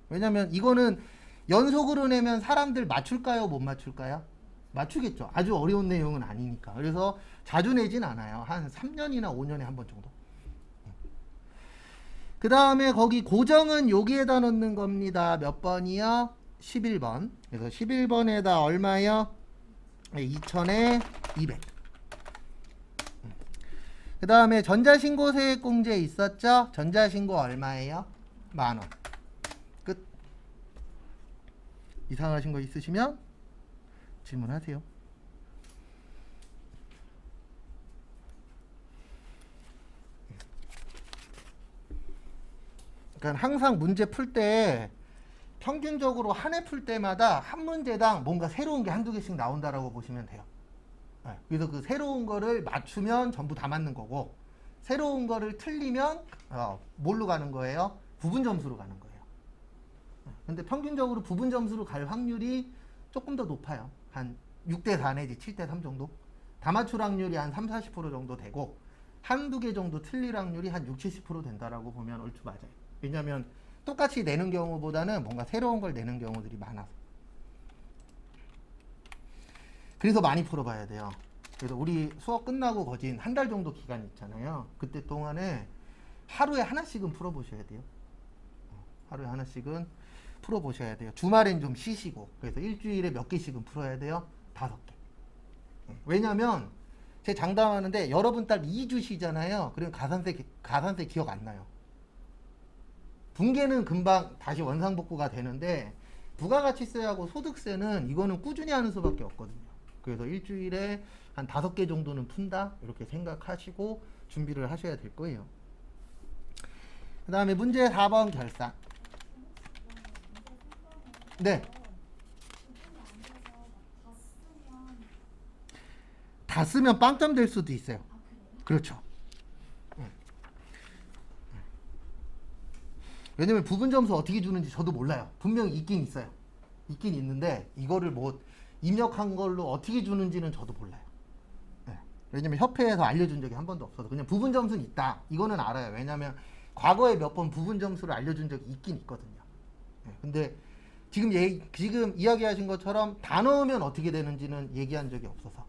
왜냐면 이거는 연속으로 내면 사람들 맞출까요? 못 맞출까요? 맞추겠죠. 아주 어려운 내용은 아니니까. 그래서 자주 내진 않아요. 한 3년이나 5년에 한 번 정도. 그 다음에 거기 고정은 여기에다 넣는 겁니다. 몇 번이요? 11번. 그래서 11번에다 얼마요? 2,000에 200. 그 다음에 전자신고세액공제 있었죠? 전자신고 얼마예요? 10,000원. 끝. 이상하신 거 있으시면 질문하세요. 그러니까 항상 문제 풀 때 평균적으로 한 해 풀 때마다 한 문제당 뭔가 새로운 게 한두 개씩 나온다라고 보시면 돼요. 네, 그래서 그 새로운 거를 맞추면 전부 다 맞는 거고, 새로운 거를 틀리면 뭘로 가는 거예요? 부분 점수로 가는 거예요. 근데 평균적으로 부분 점수로 갈 확률이 조금 더 높아요. 한 6대 4 내지 7대 3 정도. 다 맞출 확률이 한 3, 40% 정도 되고, 한두 개 정도 틀릴 확률이 한 6, 70% 된다라고 보면 얼추 맞아요. 왜냐면 똑같이 내는 경우보다는 뭔가 새로운 걸 내는 경우들이 많아서. 그래서 많이 풀어봐야 돼요. 그래서 우리 수업 끝나고 거진 한 달 정도 기간 있잖아요. 그때 동안에 하루에 하나씩은 풀어보셔야 돼요. 하루에 하나씩은 풀어보셔야 돼요. 주말엔 좀 쉬시고. 그래서 일주일에 몇 개씩은 풀어야 돼요? 5개. 왜냐면 제 장담하는데 여러분 딸 2주 쉬잖아요. 그러면 가산세 기억 안 나요. 분계는 금방 다시 원상복구가 되는데 부가가치세하고 소득세는 이거는 꾸준히 하는 수밖에 없거든요. 그래서 일주일에 한 5개 정도는 푼다 이렇게 생각하시고 준비를 하셔야 될 거예요. 그 다음에 문제 4번 결산. 네. 다 쓰면 빵점 될 수도 있어요. 그렇죠. 왜냐면 부분 점수 어떻게 주는지 저도 몰라요. 분명히 있긴 있어요. 있긴 있는데 이거를 뭐 입력한 걸로 어떻게 주는지는 저도 몰라요. 네. 왜냐면 협회에서 알려준 적이 한 번도 없어서 그냥 부분 점수는 있다. 이거는 알아요. 왜냐면 과거에 몇 번 부분 점수를 알려준 적이 있긴 있거든요. 네. 근데 지금 이야기하신 것처럼 다 넣으면 어떻게 되는지는 얘기한 적이 없어서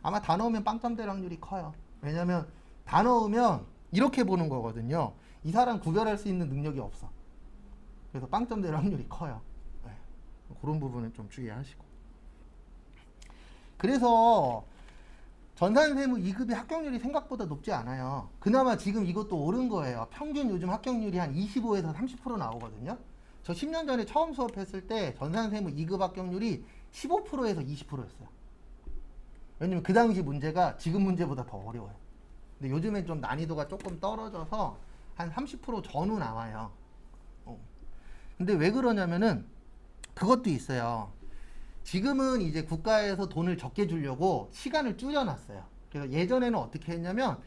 아마 다 넣으면 빵점 될 확률이 커요. 왜냐면 다 넣으면 이렇게 보는 거거든요. 이 사람 구별할 수 있는 능력이 없어. 그래서 빵점 될 확률이 커요. 네. 그런 부분은 좀 주의하시고. 그래서 전산세무 2급의 합격률이 생각보다 높지 않아요. 그나마 지금 이것도 오른 거예요. 평균 요즘 합격률이 한 25에서 30% 나오거든요. 저 10년 전에 처음 수업했을 때 전산세무 2급 합격률이 15%에서 20%였어요. 왜냐면 그 당시 문제가 지금 문제보다 더 어려워요. 근데 요즘엔 좀 난이도가 조금 떨어져서 한 30% 전후 나와요. 근데 왜 그러냐면은 그것도 있어요. 지금은 이제 국가에서 돈을 적게 주려고 시간을 줄여놨어요. 그래서 예전에는 어떻게 했냐면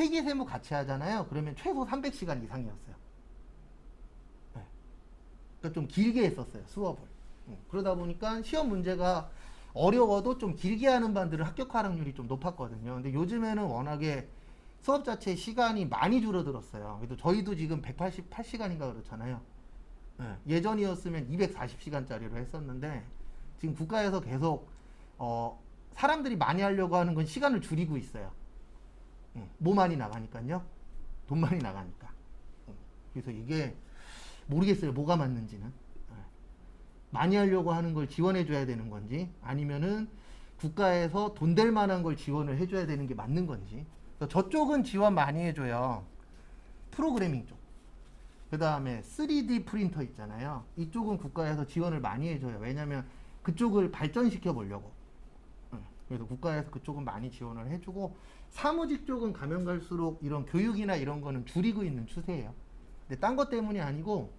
회계세무 같이 하잖아요. 그러면 최소 300시간 이상이었어요. 네. 그러니까 좀 길게 했었어요. 수업을. 그러다 보니까 시험 문제가 어려워도 좀 길게 하는 반들은 합격 활용률이 좀 높았거든요. 근데 요즘에는 워낙에 수업 자체 시간이 많이 줄어들었어요. 그래도 저희도 지금 188시간인가 그렇잖아요. 예, 예전이었으면 240시간짜리로 했었는데 지금 국가에서 계속 사람들이 많이 하려고 하는 건 시간을 줄이고 있어요. 뭐 많이 나가니까요. 돈 많이 나가니까. 그래서 이게 모르겠어요. 뭐가 맞는지는. 많이 하려고 하는 걸 지원해 줘야 되는 건지 아니면은 국가에서 돈 될 만한 걸 지원을 해 줘야 되는 게 맞는 건지. 그래서 저쪽은 지원 많이 해줘요. 프로그래밍 쪽. 그 다음에 3D 프린터 있잖아요. 이쪽은 국가에서 지원을 많이 해줘요. 왜냐면 그쪽을 발전시켜 보려고. 그래서 국가에서 그쪽은 많이 지원을 해주고 사무직 쪽은 가면 갈수록 이런 교육이나 이런 거는 줄이고 있는 추세예요. 근데 딴 것 때문이 아니고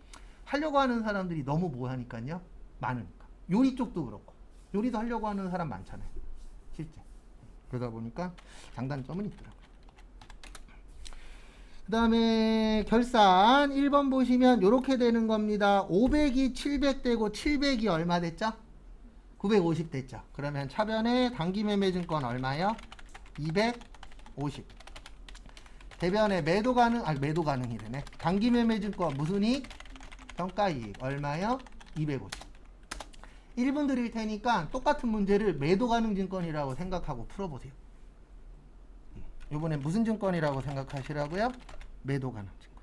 하려고 하는 사람들이 너무 뭐 하니까요. 많으니까. 요리 쪽도 그렇고 요리도 하려고 하는 사람 많잖아요. 실제. 그러다 보니까 장단점은 있더라고요. 그 다음에 결산 1번 보시면 이렇게 되는 겁니다. 500이 700 되고 700이 얼마 됐죠? 950 됐죠. 그러면 차변에 단기매매증권 얼마요? 250. 대변에 매도 가능이 되네. 단기매매증권 무슨 이익? 평가이익 얼마요? 250. 1분 드릴 테니까 똑같은 문제를 매도 가능 증권이라고 생각하고 풀어보세요. 이번에 무슨 증권이라고 생각하시라고요? 매도 가능 증권.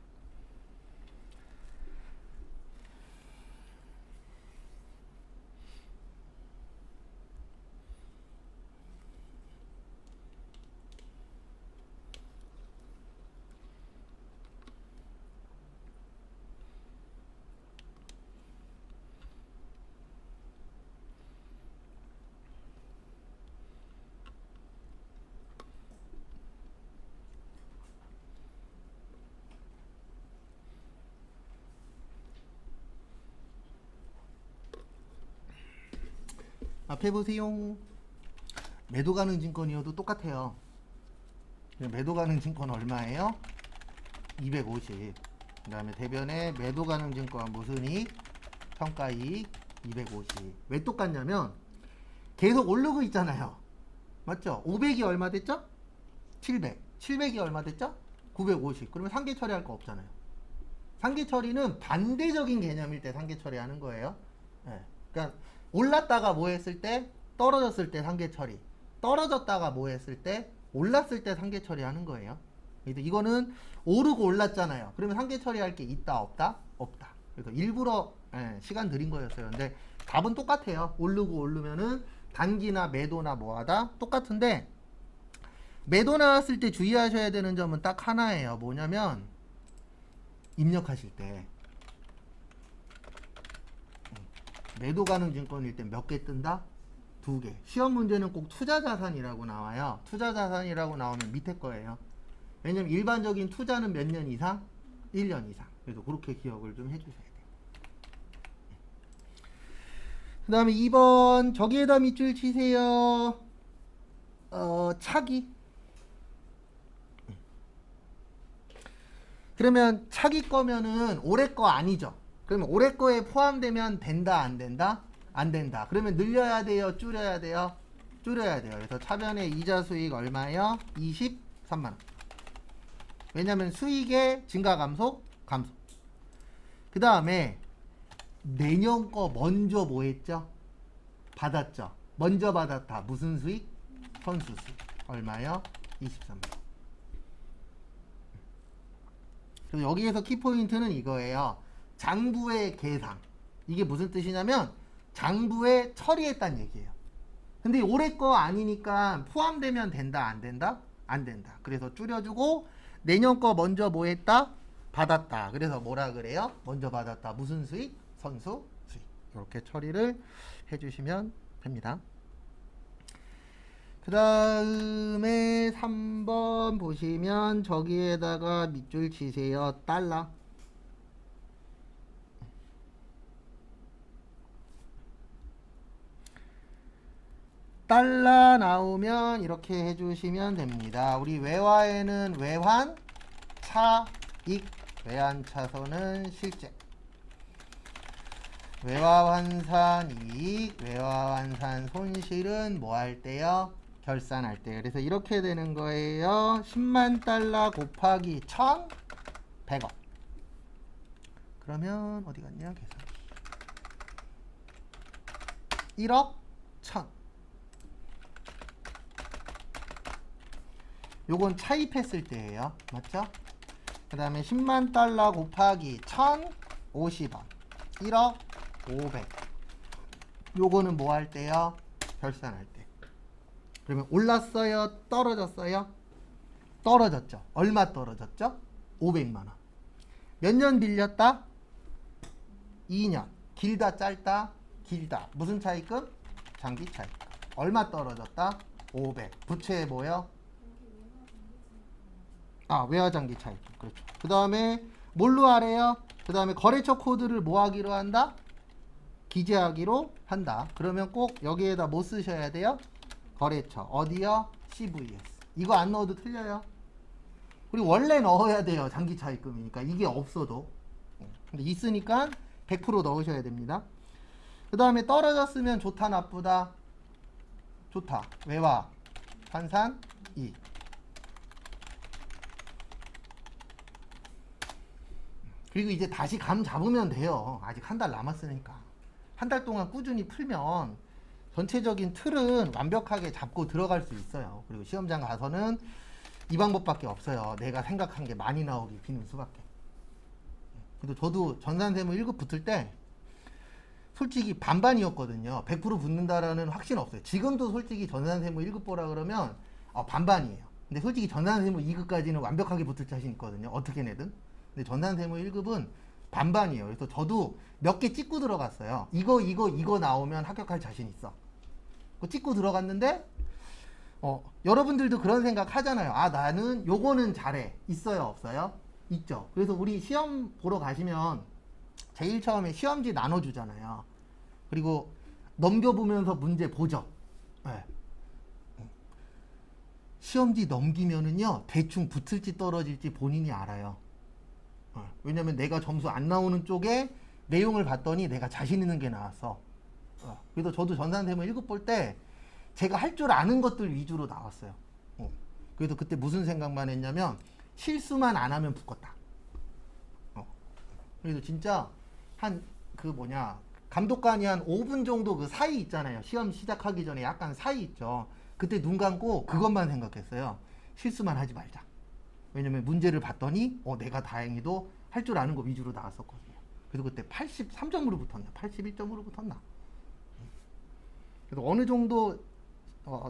앞에 보세요. 매도 가능 증권이어도 똑같아요. 매도 가능 증권 얼마예요? 250. 그 다음에 대변에 매도 가능 증권 무슨 이익? 평가이익 250. 왜 똑같냐면 계속 오르고 있잖아요. 맞죠? 500이 얼마 됐죠? 700. 700이 얼마 됐죠? 950. 그러면 상계 처리할 거 없잖아요. 상계 처리는 반대적인 개념일 때 상계 처리하는 거예요. 네. 그러니까 올랐다가 뭐 했을 때 떨어졌을 때 상계 처리, 떨어졌다가 뭐 했을 때 올랐을 때 상계 처리하는 거예요. 그래서 이거는 오르고 올랐잖아요. 그러면 상계 처리할 게 있다 없다? 없다. 그래서 일부러 시간 들인 거였어요. 근데 답은 똑같아요. 오르고 오르면은 단기나 매도나 뭐하다 똑같은데 매도 나왔을 때 주의하셔야 되는 점은 딱 하나예요. 뭐냐면 입력하실 때 매도 가능 증권일 때 몇 개 뜬다? 2개. 시험 문제는 꼭 투자자산이라고 나와요. 투자자산이라고 나오면 밑에 거예요. 왜냐면 일반적인 투자는 몇 년 이상? 1년 이상. 그래서 그렇게 기억을 좀 해주셔야 돼요. 그 다음에 2번 저기에다 밑줄 치세요. 차기. 그러면 차기 거면은 올해 거 아니죠. 그러면 올해 거에 포함되면 된다 안 된다? 안 된다. 그러면 늘려야 돼요? 줄여야 돼요? 줄여야 돼요. 그래서 차변의 이자 수익 얼마예요? 23만원. 왜냐면 수익의 증가 감소? 감소. 그 다음에 내년 거 먼저 뭐 했죠? 받았죠. 먼저 받았다. 무슨 수익? 선수 수익. 얼마요? 23만원. 그래서 여기에서 키포인트는 이거예요. 장부의 계상. 이게 무슨 뜻이냐면 장부에 처리했다는 얘기예요. 근데 올해 거 아니니까 포함되면 된다 안 된다? 안 된다. 그래서 줄여주고 내년 거 먼저 뭐 했다? 받았다. 그래서 뭐라 그래요? 먼저 받았다. 무슨 수익? 선수 수익. 이렇게 처리를 해주시면 됩니다. 그 다음에 3번 보시면 저기에다가 밑줄 치세요. 달러. 달러 나오면 이렇게 해주시면 됩니다. 우리 외화에는 외환, 차익, 외환 차손은 실제. 외화환산 이익, 외화환산 손실은 뭐 할 때요? 결산할 때. 그래서 이렇게 되는 거예요. 10만 달러 곱하기 1,100원. 그러면 어디 갔냐? 계산기. 1억 1,000. 요건 차입했을 때예요. 맞죠? 그 다음에 10만 달러 곱하기 1,050원. 1억 500. 요거는 뭐 할 때요? 결산할 때. 그러면 올랐어요? 떨어졌어요? 떨어졌죠. 얼마 떨어졌죠? 500만 원. 몇 년 빌렸다? 2년. 길다 짧다? 길다. 무슨 차익금? 장기 차익금. 얼마 떨어졌다? 500. 부채에 뭐요? 외화장기 차익금. 그렇죠. 그 다음에 뭘로 하래요? 그 다음에 거래처 코드를 뭐 하기로 한다? 기재하기로 한다. 그러면 꼭 여기에다 뭐 쓰셔야 돼요? 거래처. 어디요? CVS. 이거 안 넣어도 틀려요. 그리고 원래 넣어야 돼요. 장기 차익금이니까. 이게 없어도. 근데 있으니까 100% 넣으셔야 됩니다. 그 다음에 떨어졌으면 좋다 나쁘다? 좋다. 외화 환산 이익. 그리고 이제 다시 감 잡으면 돼요. 아직 한 달 남았으니까. 한 달 동안 꾸준히 풀면 전체적인 틀은 완벽하게 잡고 들어갈 수 있어요. 그리고 시험장 가서는 이 방법밖에 없어요. 내가 생각한 게 많이 나오기 비는 수밖에. 그래도 저도 전산세무 1급 붙을 때 솔직히 반반이었거든요. 100% 붙는다라는 확신 없어요. 지금도 솔직히 전산세무 1급 보라 그러면 반반이에요. 근데 솔직히 전산세무 2급까지는 완벽하게 붙을 자신 있거든요. 어떻게 내든. 근데 전산세무 1급은 반반이에요. 그래서 저도 몇 개 찍고 들어갔어요. 이거 나오면 합격할 자신 있어. 찍고 들어갔는데 여러분들도 그런 생각 하잖아요. 나는 요거는 잘해. 있어요 없어요? 있죠. 그래서 우리 시험 보러 가시면 제일 처음에 시험지 나눠주잖아요. 그리고 넘겨보면서 문제 보죠. 네. 시험지 넘기면은요 대충 붙을지 떨어질지 본인이 알아요. 왜냐면 내가 점수 안 나오는 쪽에 내용을 봤더니 내가 자신 있는 게 나왔어. 그래서 저도 전산세무 1급 볼 때 제가 할 줄 아는 것들 위주로 나왔어요. 그래서 그때 무슨 생각만 했냐면 실수만 안 하면 붙겠다. 그래서 진짜 감독관이 한 5분 정도 그 사이 있잖아요. 시험 시작하기 전에 약간 사이 있죠. 그때 눈 감고 그것만 생각했어요. 실수만 하지 말자. 왜냐면 문제를 봤더니 내가 다행히도 할 줄 아는 거 위주로 나왔었거든요. 그래서 그때 83점으로 붙었나 81점으로 붙었나. 그래서 어느 정도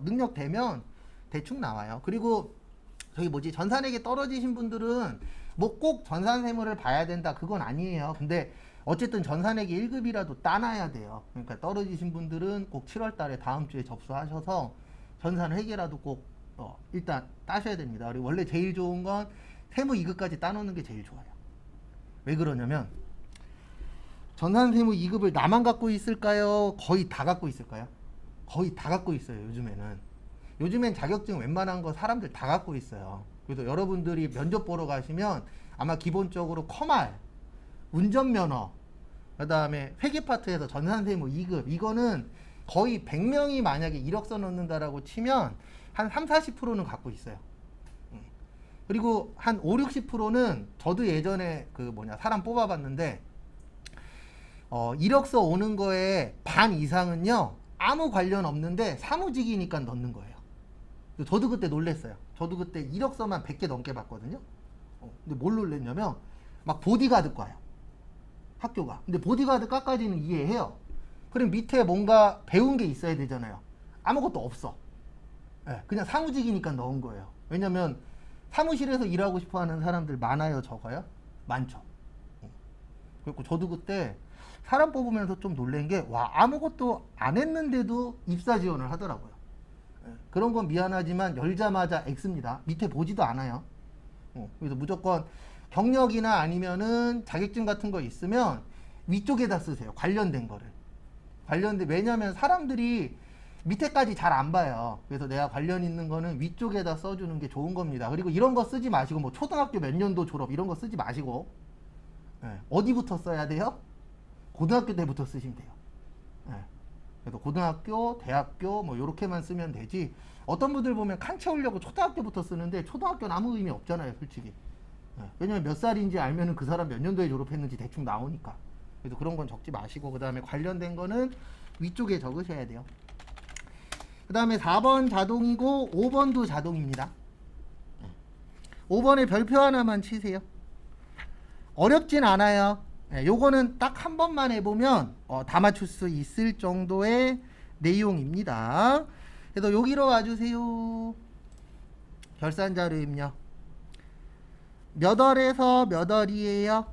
능력 되면 대충 나와요. 그리고 전산액이 떨어지신 분들은 뭐 꼭 전산세무를 봐야 된다 그건 아니에요. 근데 어쨌든 전산액이 1급이라도 따놔야 돼요. 그러니까 떨어지신 분들은 꼭 7월 달에 다음 주에 접수하셔서 전산회계라도 꼭 일단 따셔야 됩니다. 그리고 원래 제일 좋은 건 세무 2급까지 따놓는 게 제일 좋아요. 왜 그러냐면 전산세무 2급을 나만 갖고 있을까요? 거의 다 갖고 있을까요? 거의 다 갖고 있어요. 요즘엔 자격증 웬만한 거 사람들 다 갖고 있어요. 그래서 여러분들이 면접 보러 가시면 아마 기본적으로 커말, 운전면허, 그 다음에 회계 파트에서 전산세무 2급 이거는 거의 100명이 만약에 이력서 넣는다라고 치면 한 30-40%는 갖고 있어요. 그리고 한 50-60%는 저도 예전에 사람 뽑아봤는데 이력서 오는 거에 반 이상은요 아무 관련 없는데 사무직이니까 넣는 거예요. 저도 그때 놀랬어요. 저도 그때 이력서만 100개 넘게 봤거든요. 근데 뭘 놀랬냐면 막 보디가드과요. 학교가. 근데 보디가드과까지는 이해해요. 그럼 밑에 뭔가 배운 게 있어야 되잖아요. 아무것도 없어. 그냥 사무직이니까 넣은 거예요. 왜냐면 사무실에서 일하고 싶어 하는 사람들 많아요, 적어요? 많죠. 그리고 저도 그때 사람 뽑으면서 좀 놀란 게 아무것도 안 했는데도 입사 지원을 하더라고요. 그런 건 미안하지만 열자마자 X입니다. 밑에 보지도 않아요. 그래서 무조건 경력이나 아니면은 자격증 같은 거 있으면 위쪽에다 쓰세요. 관련된 거를. 왜냐면 사람들이 밑에까지 잘 안 봐요. 그래서 내가 관련 있는 거는 위쪽에다 써주는 게 좋은 겁니다. 그리고 이런 거 쓰지 마시고 뭐 초등학교 몇 년도 졸업 이런 거 쓰지 마시고 어디부터 써야 돼요? 고등학교 때부터 쓰시면 돼요. 예. 그래서 고등학교, 대학교 뭐 요렇게만 쓰면 되지. 어떤 분들 보면 칸 채우려고 초등학교부터 쓰는데 초등학교는 아무 의미 없잖아요, 솔직히. 예. 왜냐면 몇 살인지 알면은 그 사람 몇 년도에 졸업했는지 대충 나오니까. 그래서 그런 건 적지 마시고, 그 다음에 관련된 거는 위쪽에 적으셔야 돼요. 그 다음에 4번 자동이고 5번도 자동입니다. 5번에 별표 하나만 치세요. 어렵진 않아요. 요거는 딱 한 번만 해보면 다 맞출 수 있을 정도의 내용입니다. 그래서 여기로 와주세요. 결산자료 입력. 몇 월에서 몇 월이에요?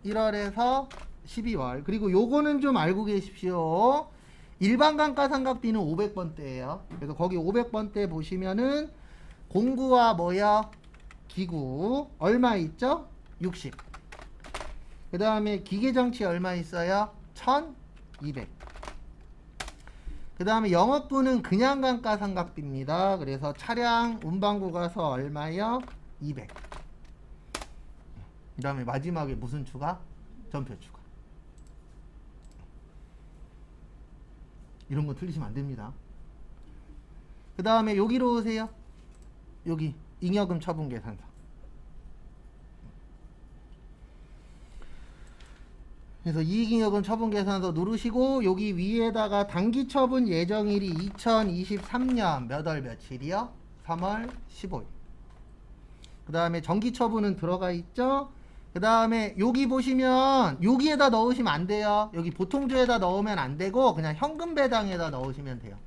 1월에서 12월. 그리고 요거는 좀 알고 계십시오. 일반 감가상각비는 500번대예요. 그래서 거기 500번대 보시면은 공구와 뭐야? 기구 얼마 있죠? 60. 그 다음에 기계정치 얼마 있어요? 1200. 그 다음에 영업부는 그냥 감가상각비입니다. 그래서 차량 운반구 가서 얼마요? 200. 그 다음에 마지막에 무슨 추가? 전표 추가. 이런 거 틀리시면 안 됩니다. 그 다음에 여기로 오세요. 여기 잉여금 처분 계산서. 그래서 이익잉여금 처분 계산서 누르시고 여기 위에다가 단기 처분 예정일이 2023년 몇 월 며칠이요? 3월 15일. 그 다음에 정기 처분은 들어가 있죠? 그 다음에 여기 보시면 여기에다 넣으시면 안 돼요. 여기 보통조에다 넣으면 안 되고 그냥 현금 배당에다 넣으시면 돼요.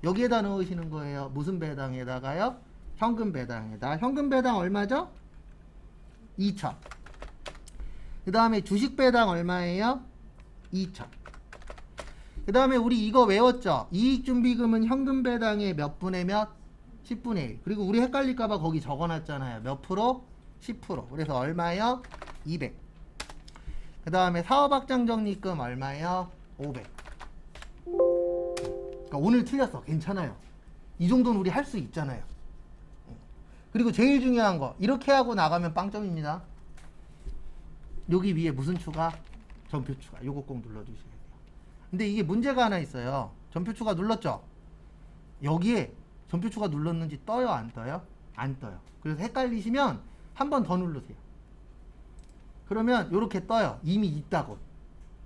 여기에다 넣으시는 거예요. 무슨 배당에다가요? 현금 배당에다. 현금 배당 얼마죠? 2천. 그 다음에 주식 배당 얼마예요? 2천. 그 다음에 우리 이거 외웠죠? 이익준비금은 현금 배당의 몇 분의 몇? 10분의 1. 그리고 우리 헷갈릴까봐 거기 적어놨잖아요. 몇 프로? 10%. 그래서 얼마요? 200. 그 다음에 사업확장적립금 얼마요? 500. 그러니까 오늘 틀렸어. 괜찮아요. 이 정도는 우리 할 수 있잖아요. 그리고 제일 중요한 거 이렇게 하고 나가면 빵점입니다. 여기 위에 무슨 추가? 전표 추가. 요거 꼭 눌러주셔야 돼요. 근데 이게 문제가 하나 있어요. 전표 추가 눌렀죠? 여기에 전표 추가 눌렀는지 떠요? 안 떠요? 안 떠요. 그래서 헷갈리시면 한 번 더 누르세요. 그러면 요렇게 떠요. 이미 있다고.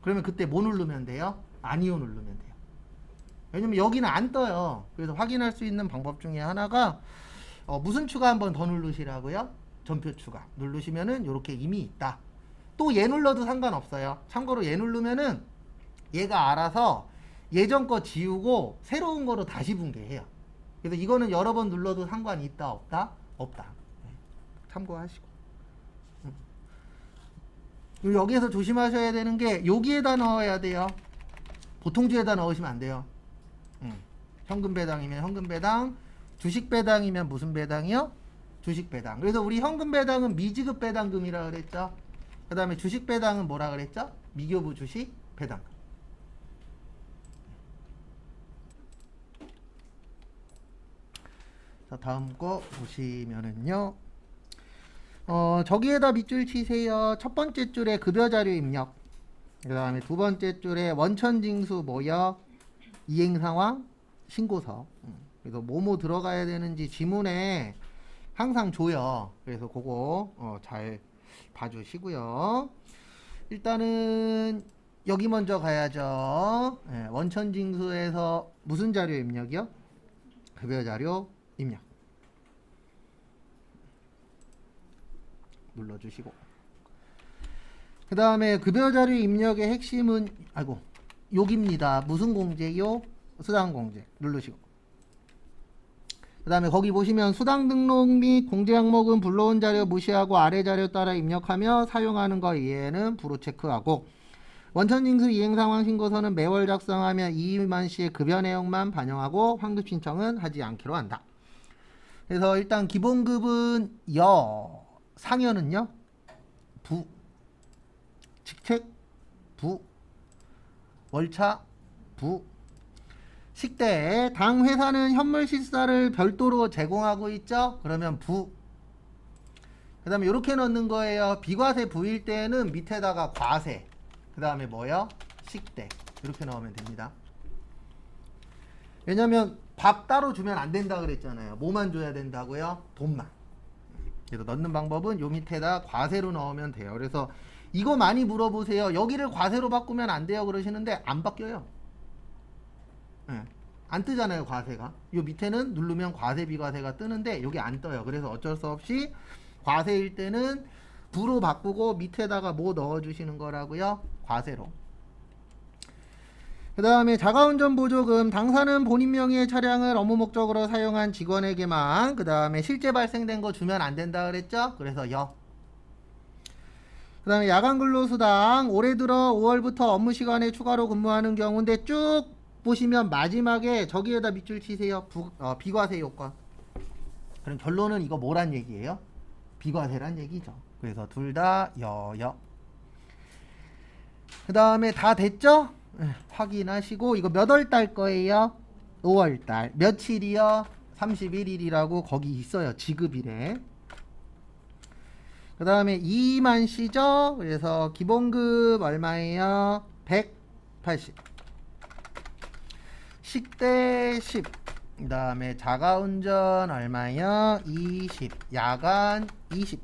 그러면 그때 뭐 누르면 돼요? 아니요 누르면 돼요. 왜냐면 여기는 안 떠요. 그래서 확인할 수 있는 방법 중에 하나가 무슨 추가 한 번 더 누르시라고요? 전표 추가 누르시면은 요렇게 이미 있다. 또 얘 눌러도 상관없어요. 참고로 얘 누르면은 얘가 알아서 예전 거 지우고 새로운 거로 다시 분개해요. 그래서 이거는 여러 번 눌러도 상관이 있다 없다? 없다. 참고하시고. 여기에서 조심하셔야 되는 게 여기에다 넣어야 돼요. 보통주에다 넣으시면 안 돼요. 현금 배당이면 현금 배당, 주식 배당이면 무슨 배당이요? 주식 배당. 그래서 우리 현금 배당은 미지급 배당금이라 그랬죠. 그 다음에 주식 배당은 뭐라 그랬죠? 미교부 주식 배당금. 자, 다음 거 보시면은요. 저기에다 밑줄 치세요. 첫 번째 줄에 급여 자료 입력. 그 다음에 두 번째 줄에 원천징수 모여 이행 상황 신고서. 그래서 뭐뭐 들어가야 되는지 지문에 항상 줘요. 그래서 그거 잘 봐주시고요. 일단은 여기 먼저 가야죠. 원천징수에서 무슨 자료 입력이요? 급여 자료 입력. 눌러주시고 그 다음에 급여 자료 입력의 핵심은 여기입니다. 무슨 공제요? 수당 공제 누르시고 그 다음에 거기 보시면 수당 등록 및 공제 항목은 불러온 자료 무시하고 아래 자료 따라 입력하며 사용하는 거 이해는 불호 체크하고 원천징수 이행 상황 신고서는 매월 작성하며 이의만 시의 급여 내용만 반영하고 환급 신청은 하지 않기로 한다. 그래서 일단 기본급은 상여는요? 부, 직책, 부, 월차, 부, 식대, 당 회사는 현물 식사를 별도로 제공하고 있죠? 그러면 부. 그 다음에 이렇게 넣는 거예요. 비과세 부일 때는 밑에다가 과세. 그 다음에 뭐요? 식대. 이렇게 넣으면 됩니다. 왜냐면 밥 따로 주면 안 된다 그랬잖아요. 뭐만 줘야 된다고요? 돈만. 그래서 넣는 방법은 요 밑에다 과세로 넣으면 돼요. 그래서 이거 많이 물어보세요. 여기를 과세로 바꾸면 안 돼요 그러시는데 안 바뀌어요. 네. 안 뜨잖아요 과세가. 요 밑에는 누르면 과세 비과세가 뜨는데 여기 안 떠요. 그래서 어쩔 수 없이 과세일 때는 부로 바꾸고 밑에다가 뭐 넣어주시는 거라고요? 과세로. 그 다음에 자가운전 보조금. 당사는 본인 명의의 차량을 업무 목적으로 사용한 직원에게만. 그 다음에 실제 발생된 거 주면 안 된다 그랬죠? 그래서 여. 그 다음에 야간 근로수당. 올해 들어 5월부터 업무 시간에 추가로 근무하는 경우인데 쭉 보시면 마지막에 저기에다 밑줄 치세요. 비과세 요건. 그럼 결론은 이거 뭐란 얘기예요? 비과세란 얘기죠. 그래서 둘 다 여여. 그 다음에 다 됐죠? 확인하시고 이거 몇 월 달 거예요? 5월 달. 며칠이요? 31일이라고 거기 있어요. 지급일에. 그 다음에 2만 시죠? 그래서 기본급 얼마예요? 180. 식대 10. 그 다음에 자가운전 얼마요? 20. 야간 20.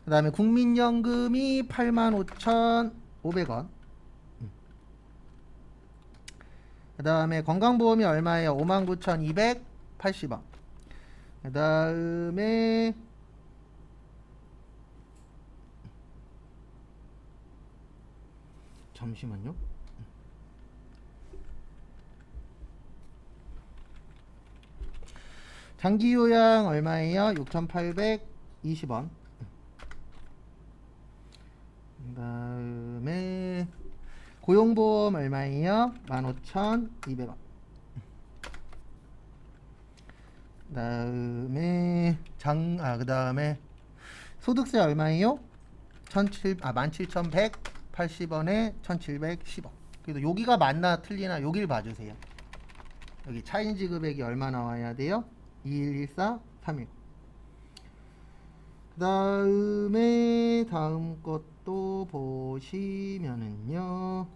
그 다음에 국민연금이 85,500원. 그 다음에 건강보험이 얼마예요? 59,280원. 그 다음에 잠시만요. 장기요양 얼마예요? 6,820원. 그 다음에 고용보험 얼마예요? 15,200원. 그 다음에 그 다음에 소득세 얼마예요? 17,180원에 1,710원. 그래서 여기가 맞나 틀리나 여길 봐주세요. 여기 차인지 금액이 얼마 나와야 돼요? 211431. 그 다음에 다음 것도 보시면은요.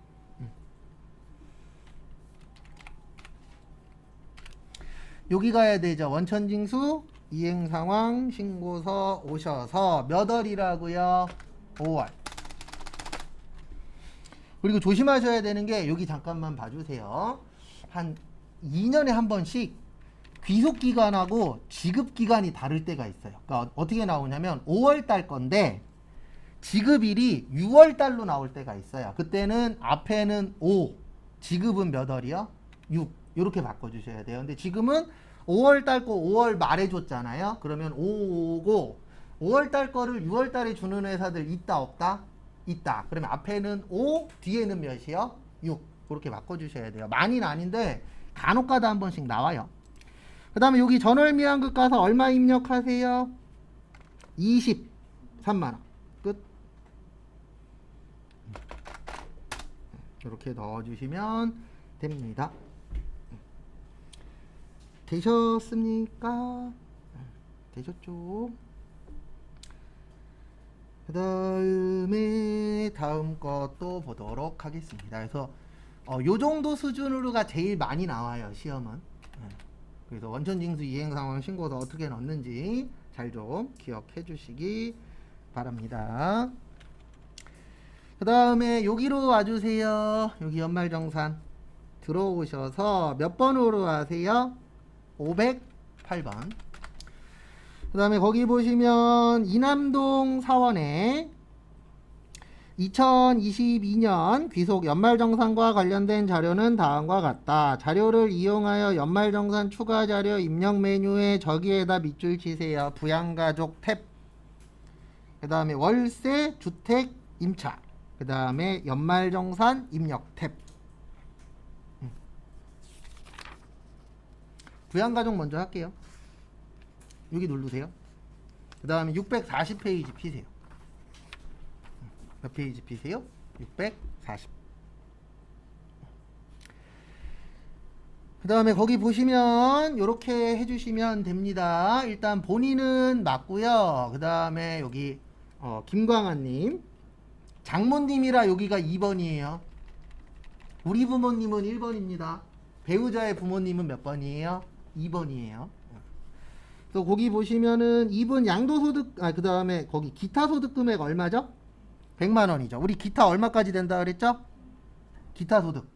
여기 가야 되죠. 원천징수 이행상황 신고서 오셔서 몇 월이라고요? 5월. 그리고 조심하셔야 되는 게 여기 잠깐만 봐주세요. 한 2년에 한 번씩 귀속기간하고 지급기간이 다를 때가 있어요. 그러니까 어떻게 나오냐면 5월 달 건데 지급일이 6월 달로 나올 때가 있어요. 그때는 앞에는 5, 지급은 몇 월이요? 6. 이렇게 바꿔주셔야 돼요. 근데 지금은 5월 달 거 5월 말에 줬잖아요. 그러면 5고 5월 달 거를 6월 달에 주는 회사들 있다 없다? 있다. 그러면 앞에는 5, 뒤에는 몇이요? 6. 그렇게 바꿔주셔야 돼요. 많이는 아닌데 간혹가다 한 번씩 나와요. 그 다음에 여기 전월미환급 가서 얼마 입력하세요? 23만원. 끝. 이렇게 넣어주시면 됩니다. 되셨습니까? 되셨죠? 그 다음에 다음 것도 보도록 하겠습니다. 그래서 요 정도 수준으로가 제일 많이 나와요. 시험은. 그래서 원천징수 이행상황 신고서 어떻게 넣는지 잘 좀 기억해 주시기 바랍니다. 그 다음에 여기로 와주세요. 여기 연말정산 들어오셔서 몇 번으로 하세요? 508번. 그 다음에 거기 보시면 이남동 사원에 2022년 귀속 연말정산과 관련된 자료는 다음과 같다. 자료를 이용하여 연말정산 추가 자료 입력 메뉴에 저기에다 밑줄 치세요. 부양가족 탭. 그 다음에 월세, 주택, 임차. 그 다음에 연말정산 입력 탭. 부양가족 먼저 할게요. 여기 누르세요. 그 다음에 640페이지 피세요. 몇 페이지 피세요? 640. 그 다음에 거기 보시면 이렇게 해주시면 됩니다. 일단 본인은 맞고요. 그 다음에 여기 김광환님 장모님이라 여기가 2번이에요. 우리 부모님은 1번입니다. 배우자의 부모님은 몇 번이에요? 2번이에요. 또 거기 보시면은 2번 양도소득, 그 다음에 거기 기타 소득 금액 얼마죠? 100만 원이죠. 우리 기타 얼마까지 된다 그랬죠? 기타 소득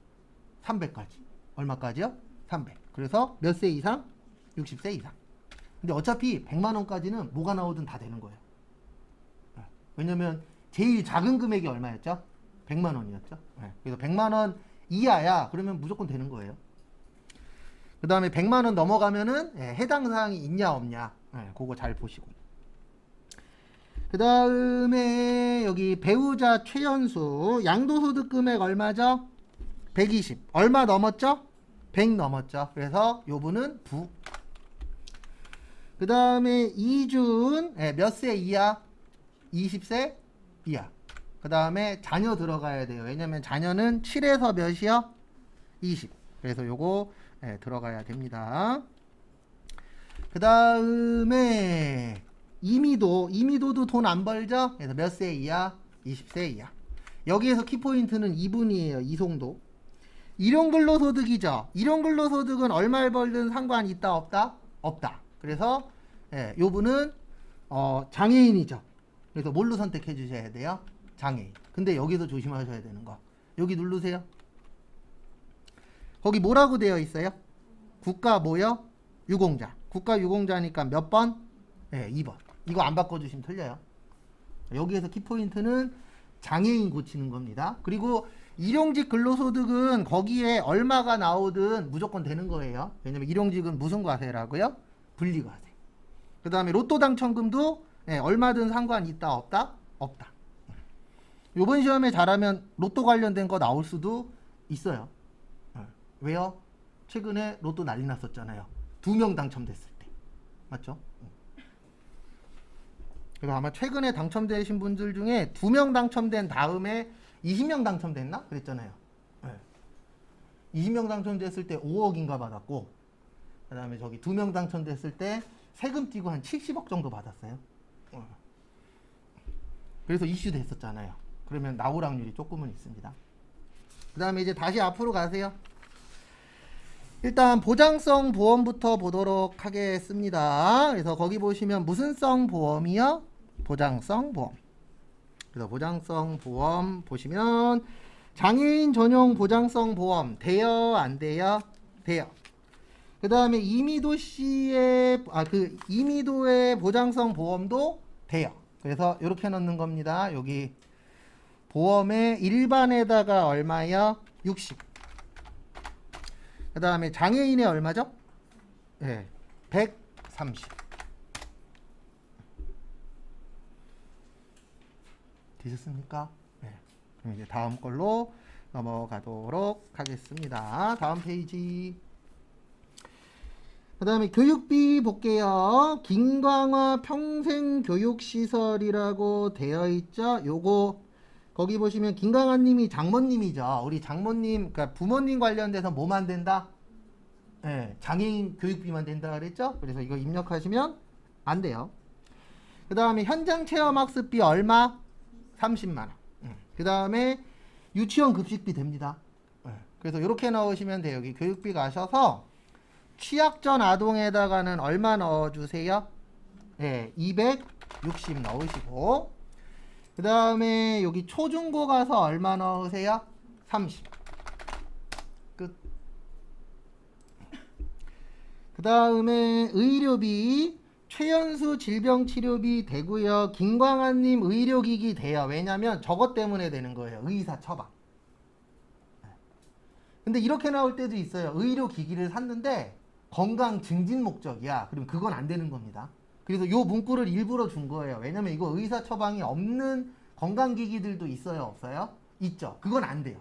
300까지. 얼마까지요? 300. 그래서 몇 세 이상? 60세 이상. 근데 어차피 100만 원까지는 뭐가 나오든 다 되는 거예요. 왜냐면 제일 작은 금액이 얼마였죠? 100만 원이었죠. 그래서 100만 원 이하야 그러면 무조건 되는 거예요. 그 다음에 100만 원 넘어가면은 해당 사항이 있냐 없냐 그거 잘 보시고. 그 다음에 여기 배우자 최연수 양도소득 금액 얼마죠? 120. 얼마 넘었죠? 100 넘었죠. 그래서 요 분은 부. 그 다음에 이준 몇 세 이하? 20세 이하. 그 다음에 자녀 들어가야 돼요. 왜냐면 자녀는 7에서 몇이요? 20. 그래서 요거 들어가야 됩니다. 그 다음에 이미도도 돈 안 벌죠? 그래서 몇 세 이하? 20세 이하. 여기에서 키포인트는 이분이에요. 이송도. 일용근로소득이죠. 일용근로소득은 얼마를 벌든 상관 있다 없다? 없다. 그래서 요 분은 장애인이죠. 그래서 뭘로 선택해 주셔야 돼요? 장애인. 근데 여기서 조심하셔야 되는 거. 여기 누르세요. 거기 뭐라고 되어 있어요? 국가 뭐요? 유공자. 국가 유공자니까 몇 번? 2번. 이거 안 바꿔주시면 틀려요. 여기에서 키포인트는 장애인 고치는 겁니다. 그리고 일용직 근로소득은 거기에 얼마가 나오든 무조건 되는 거예요. 왜냐면 일용직은 무슨 과세라고요? 분리과세. 그 다음에 로또 당첨금도 얼마든 상관 있다 없다? 없다. 요번 시험에 잘하면 로또 관련된 거 나올 수도 있어요. 왜요? 최근에 로또 난리 났었잖아요. 2명 당첨됐을 때. 맞죠? 그래서 아마 최근에 당첨되신 분들 중에 2명 당첨된 다음에 20명 당첨됐나? 그랬잖아요. 20명 당첨됐을 때 5억인가 받았고, 그 다음에 저기 2명 당첨됐을 때 세금 띄고 한 70억 정도 받았어요. 그래서 이슈 됐었잖아요. 그러면 나올 확률이 조금은 있습니다. 그 다음에 이제 다시 앞으로 가세요. 일단 보장성 보험부터 보도록 하겠습니다. 그래서 거기 보시면 무슨 성 보험이요? 보장성 보험. 그래서 보장성 보험 보시면 장애인 전용 보장성 보험 돼요? 안 돼요? 돼요. 그 다음에 이미도 씨의 이미도의 보장성 보험도 돼요. 그래서 이렇게 넣는 겁니다. 여기 보험의 일반에다가 얼마요? 60. 그 다음에 장애인의 얼마죠? 130. 되셨습니까? 그럼 이제 다음 걸로 넘어가도록 하겠습니다. 다음 페이지. 그 다음에 교육비 볼게요. 김광화 평생교육시설이라고 되어 있죠. 요거 거기 보시면 김광환님이 장모님이죠. 우리 장모님, 그러니까 부모님 관련돼서 뭐만 된다? 장애인 교육비만 된다 그랬죠? 그래서 이거 입력하시면 안 돼요. 그 다음에 현장 체험 학습비 얼마? 30만 원. 그 다음에 유치원 급식비 됩니다. 그래서 이렇게 넣으시면 돼요. 여기 교육비 가셔서 취약전 아동에다가는 얼마 넣어주세요? 260 넣으시고, 그 다음에 여기 초중고 가서 얼마 넣으세요? 30. 끝. 그 다음에 의료비 최연수 질병치료비 되고요. 김광환님 의료기기 돼요. 왜냐면 저것 때문에 되는 거예요. 의사 처방. 근데 이렇게 나올 때도 있어요. 의료기기를 샀는데 건강 증진 목적이야. 그럼 그건 안 되는 겁니다. 그래서 요 문구를 일부러 준 거예요. 왜냐면 이거 의사 처방이 없는 건강기기들도 있어요? 없어요? 있죠. 그건 안 돼요.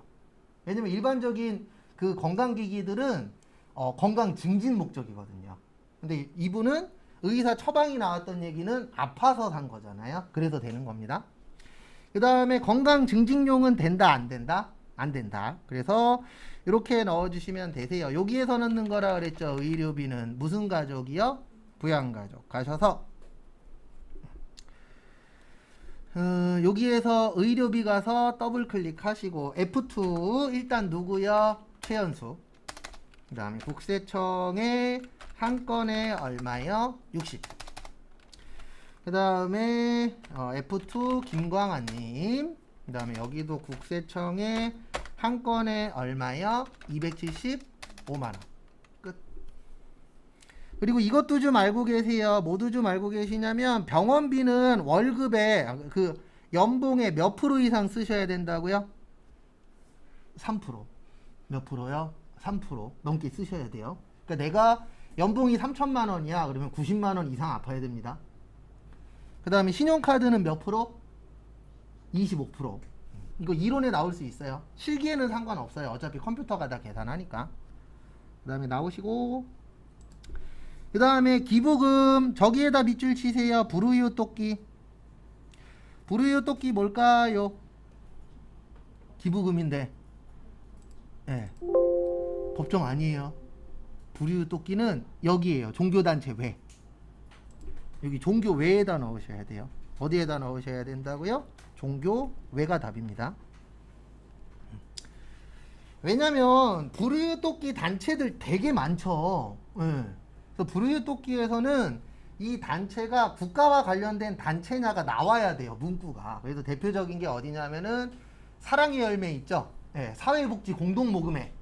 왜냐면 일반적인 그 건강기기들은 건강 증진 목적이거든요. 근데 이분은 의사 처방이 나왔던 얘기는 아파서 산 거잖아요. 그래서 되는 겁니다. 그 다음에 건강 증진용은 된다 안 된다? 안 된다. 그래서 이렇게 넣어주시면 되세요. 여기에서 넣는 거라 그랬죠. 의료비는 무슨 가족이요? 부양가족. 가셔서 여기에서 의료비 가서 더블 클릭하시고 F2 일단 누구요? 최연수. 그 다음에 국세청에 한 건에 얼마요? 60. 그 다음에 F2 김광환님. 그 다음에 여기도 국세청에 한 건에 얼마요? 275만원. 끝. 그리고 이것도 좀 알고 계세요. 모두 좀 알고 계시냐면 병원비는 월급에 그 연봉의 몇 프로 이상 쓰셔야 된다고요? 3%. 몇 프로요? 3% 넘게 쓰셔야 돼요. 그러니까 내가 연봉이 3천만 원이야. 그러면 90만 원 이상 아파야 됩니다. 그 다음에 신용카드는 몇 프로? 25%. 이거 이론에 나올 수 있어요. 실기에는 상관없어요. 어차피 컴퓨터가 다 계산하니까. 그 다음에 나오시고, 그 다음에 기부금 저기에다 밑줄 치세요. 불우이웃 돕기. 불우이웃 돕기 뭘까요? 기부금인데 예, 법정 아니에요. 불우이웃 돕기는 여기에요. 종교단체 외. 여기 종교 외에다 넣으셔야 돼요. 어디에다 넣으셔야 된다고요? 종교 외가 답입니다. 왜냐면 불우이웃 돕기 단체들 되게 많죠. 예. 그래서 불우이웃 돕기에서는 이 단체가 국가와 관련된 단체냐가 나와야 돼요. 문구가. 그래서 대표적인 게 어디냐면은 사랑의 열매 있죠. 예. 사회복지 공동모금회.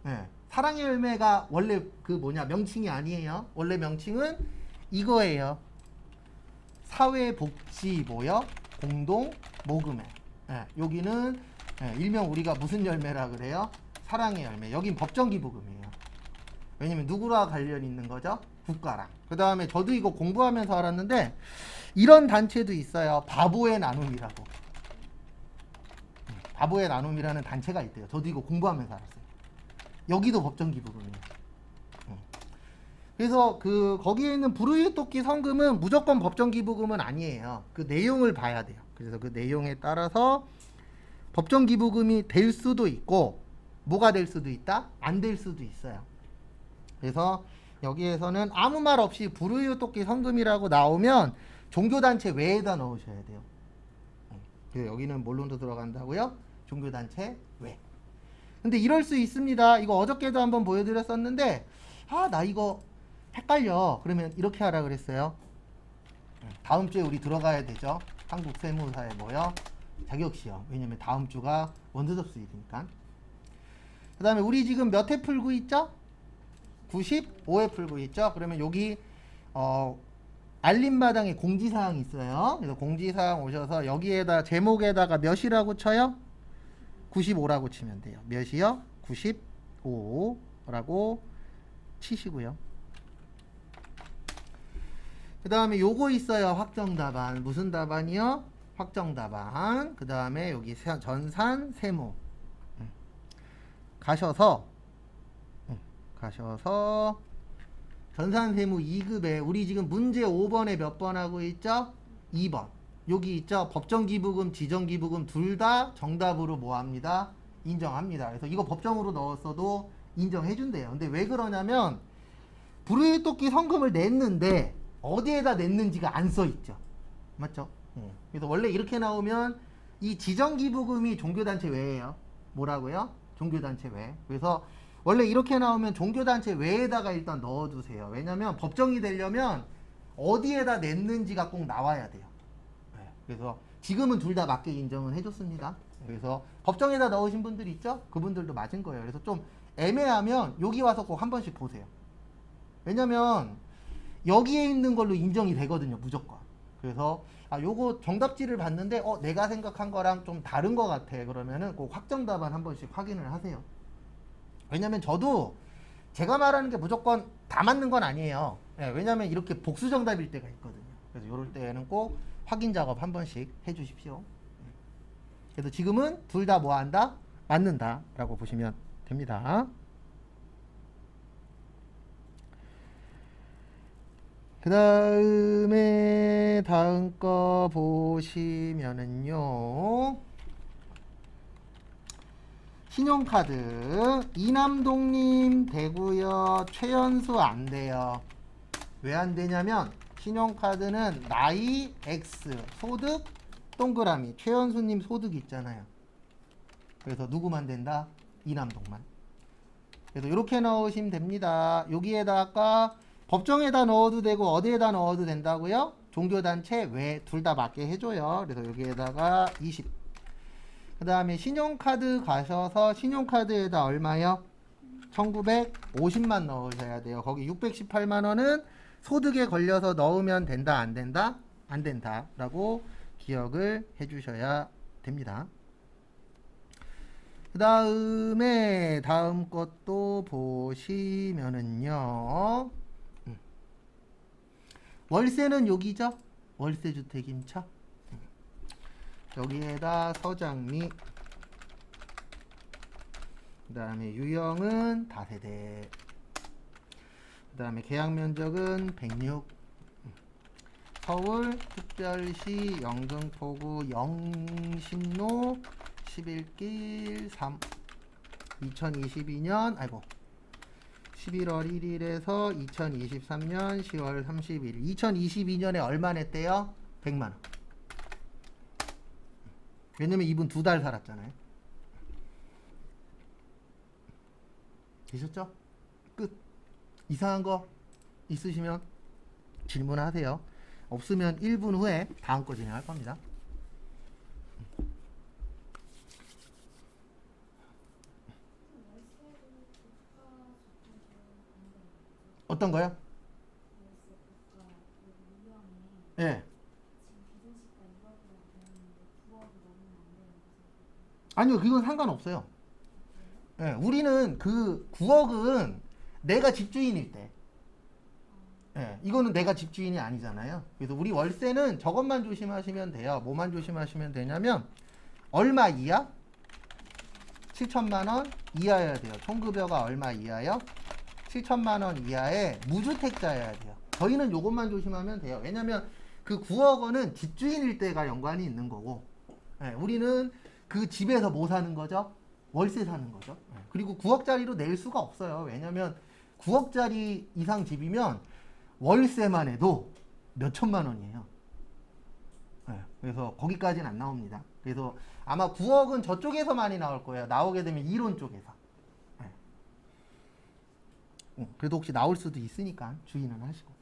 예. 사랑의 열매가 원래 그 명칭이 아니에요. 원래 명칭은 이거예요. 사회복지 공동모금회. 예. 여기는 일명 우리가 무슨 열매라 그래요? 사랑의 열매. 여긴 법정기부금이에요. 왜냐면 누구랑 관련 있는 거죠? 국가랑. 그 다음에 저도 이거 공부하면서 알았는데 이런 단체도 있어요. 바보의 나눔이라고. 바보의 나눔이라는 단체가 있대요. 저도 이거 공부하면서 알았어요. 여기도 법정기부금이에요. 그래서 거기에 있는 불우이웃 돕기 성금은 무조건 법정기부금은 아니에요. 그 내용을 봐야 돼요. 그래서 그 내용에 따라서 법정기부금이 될 수도 있고 뭐가 될 수도 있다? 안 될 수도 있어요. 그래서 여기에서는 아무 말 없이 불우이웃 돕기 성금이라고 나오면 종교단체 외에다 넣으셔야 돼요. 그래서 여기는 뭘로 들어간다고요? 종교단체 외. 근데 이럴 수 있습니다. 이거 어저께도 한번 보여드렸었는데 나 이거 헷갈려. 그러면 이렇게 하라 그랬어요. 다음 주에 우리 들어가야 되죠. 한국세무사에 뭐요? 자격시험. 왜냐면 다음 주가 원서 접수일이니까. 그 다음에 우리 지금 몇 회 풀고 있죠? 95회 풀고 있죠? 그러면 여기 알림마당에 공지사항이 있어요. 그래서 공지사항 오셔서 여기에다 제목에다가 몇이라고 쳐요? 95라고 치면 돼요. 몇이요? 95라고 치시고요. 그 다음에 요거 있어요. 확정답안. 무슨 답안이요? 확정답안. 그 다음에 여기 전산 세무. 가셔서 전산 세무 2급에 우리 지금 문제 5번에 몇 번 하고 있죠? 2번. 여기 있죠? 법정기부금, 지정기부금 둘 다 정답으로 뭐합니다? 인정합니다. 그래서 이거 법정으로 넣었어도 인정해준대요. 근데 왜 그러냐면 불우이웃 돕기 성금을 냈는데 어디에다 냈는지가 안 써있죠. 맞죠? 그래서 원래 이렇게 나오면 이 지정기부금이 종교단체 외예요. 뭐라고요? 종교단체 외. 그래서 원래 이렇게 나오면 종교단체 외에다가 일단 넣어두세요. 왜냐면 법정이 되려면 어디에다 냈는지가 꼭 나와야 돼요. 그래서 지금은 둘 다 맞게 인정을 해줬습니다. 그래서 법정에다 넣으신 분들 있죠? 그분들도 맞은 거예요. 그래서 좀 애매하면 여기 와서 꼭 한 번씩 보세요. 왜냐면 여기에 있는 걸로 인정이 되거든요. 무조건. 그래서 요거 정답지를 봤는데 내가 생각한 거랑 좀 다른 거 같아. 그러면은 꼭 확정답안 한 번씩 확인을 하세요. 왜냐면 저도 제가 말하는 게 무조건 다 맞는 건 아니에요. 왜냐면 이렇게 복수 정답일 때가 있거든요. 그래서 이럴 때는 꼭 확인 작업 한 번씩 해주십시오. 그래서 지금은 둘 다 뭐 한다? 맞는다 라고 보시면 됩니다. 그 다음에 다음 거 보시면은요, 신용카드 이남동님 되고요. 최연수 안 돼요. 왜 안 되냐면 신용카드는 나이, X, 소득, 동그라미 최연수님 소득 있잖아요. 그래서 누구만 된다? 이남동만. 그래서 이렇게 넣으시면 됩니다. 여기에다가 법정에다 넣어도 되고 어디에다 넣어도 된다고요? 종교단체 외 둘 다 맞게 해줘요. 그래서 여기에다가 20. 그 다음에 신용카드 가셔서 신용카드에다 얼마요? 1950만 넣으셔야 돼요. 거기 618만 원은 소득에 걸려서 넣으면 된다, 안 된다? 안 된다 라고 기억을 해주셔야 됩니다. 그 다음에 다음 것도 보시면은요, 월세는 여기죠? 월세주택 임차. 여기에다 서장미, 그 다음에 유형은 다세대, 그 다음에 계약 면적은 106, 서울 특별시 영등포구 영신로 11길 3, 2022년 11월 1일에서 2023년 10월 31일. 2022년에 얼마 냈대요? 100만원. 왜냐면 이분 2달 살았잖아요. 되셨죠? 끝. 이상한 거 있으시면 질문하세요. 없으면 1분 후에 다음 거 진행할 겁니다. 어떤 거요? 예. 아니요, 그건 상관없어요. 예, 우리는 그 9억은 내가 집주인일 때. 예, 이거는 내가 집주인이 아니잖아요. 그래서 우리 월세는 저것만 조심하시면 돼요. 뭐만 조심하시면 되냐면, 얼마 이하? 7천만 원 이하여야 돼요. 총급여가 얼마 이하요? 7천만 원 이하의 무주택자여야 돼요. 저희는 요것만 조심하면 돼요. 왜냐면 그 9억 원은 집주인일 때가 연관이 있는 거고, 예, 우리는 그 집에서 뭐 사는 거죠? 월세 사는 거죠. 예, 그리고 9억짜리로 낼 수가 없어요. 왜냐면 9억짜리 이상 집이면 월세만 해도 몇 천만 원이에요. 예, 그래서 거기까지는 안 나옵니다. 그래서 아마 9억은 저쪽에서 많이 나올 거예요. 나오게 되면 이론 쪽에서. 예. 그래도 혹시 나올 수도 있으니까 주의는 하시고.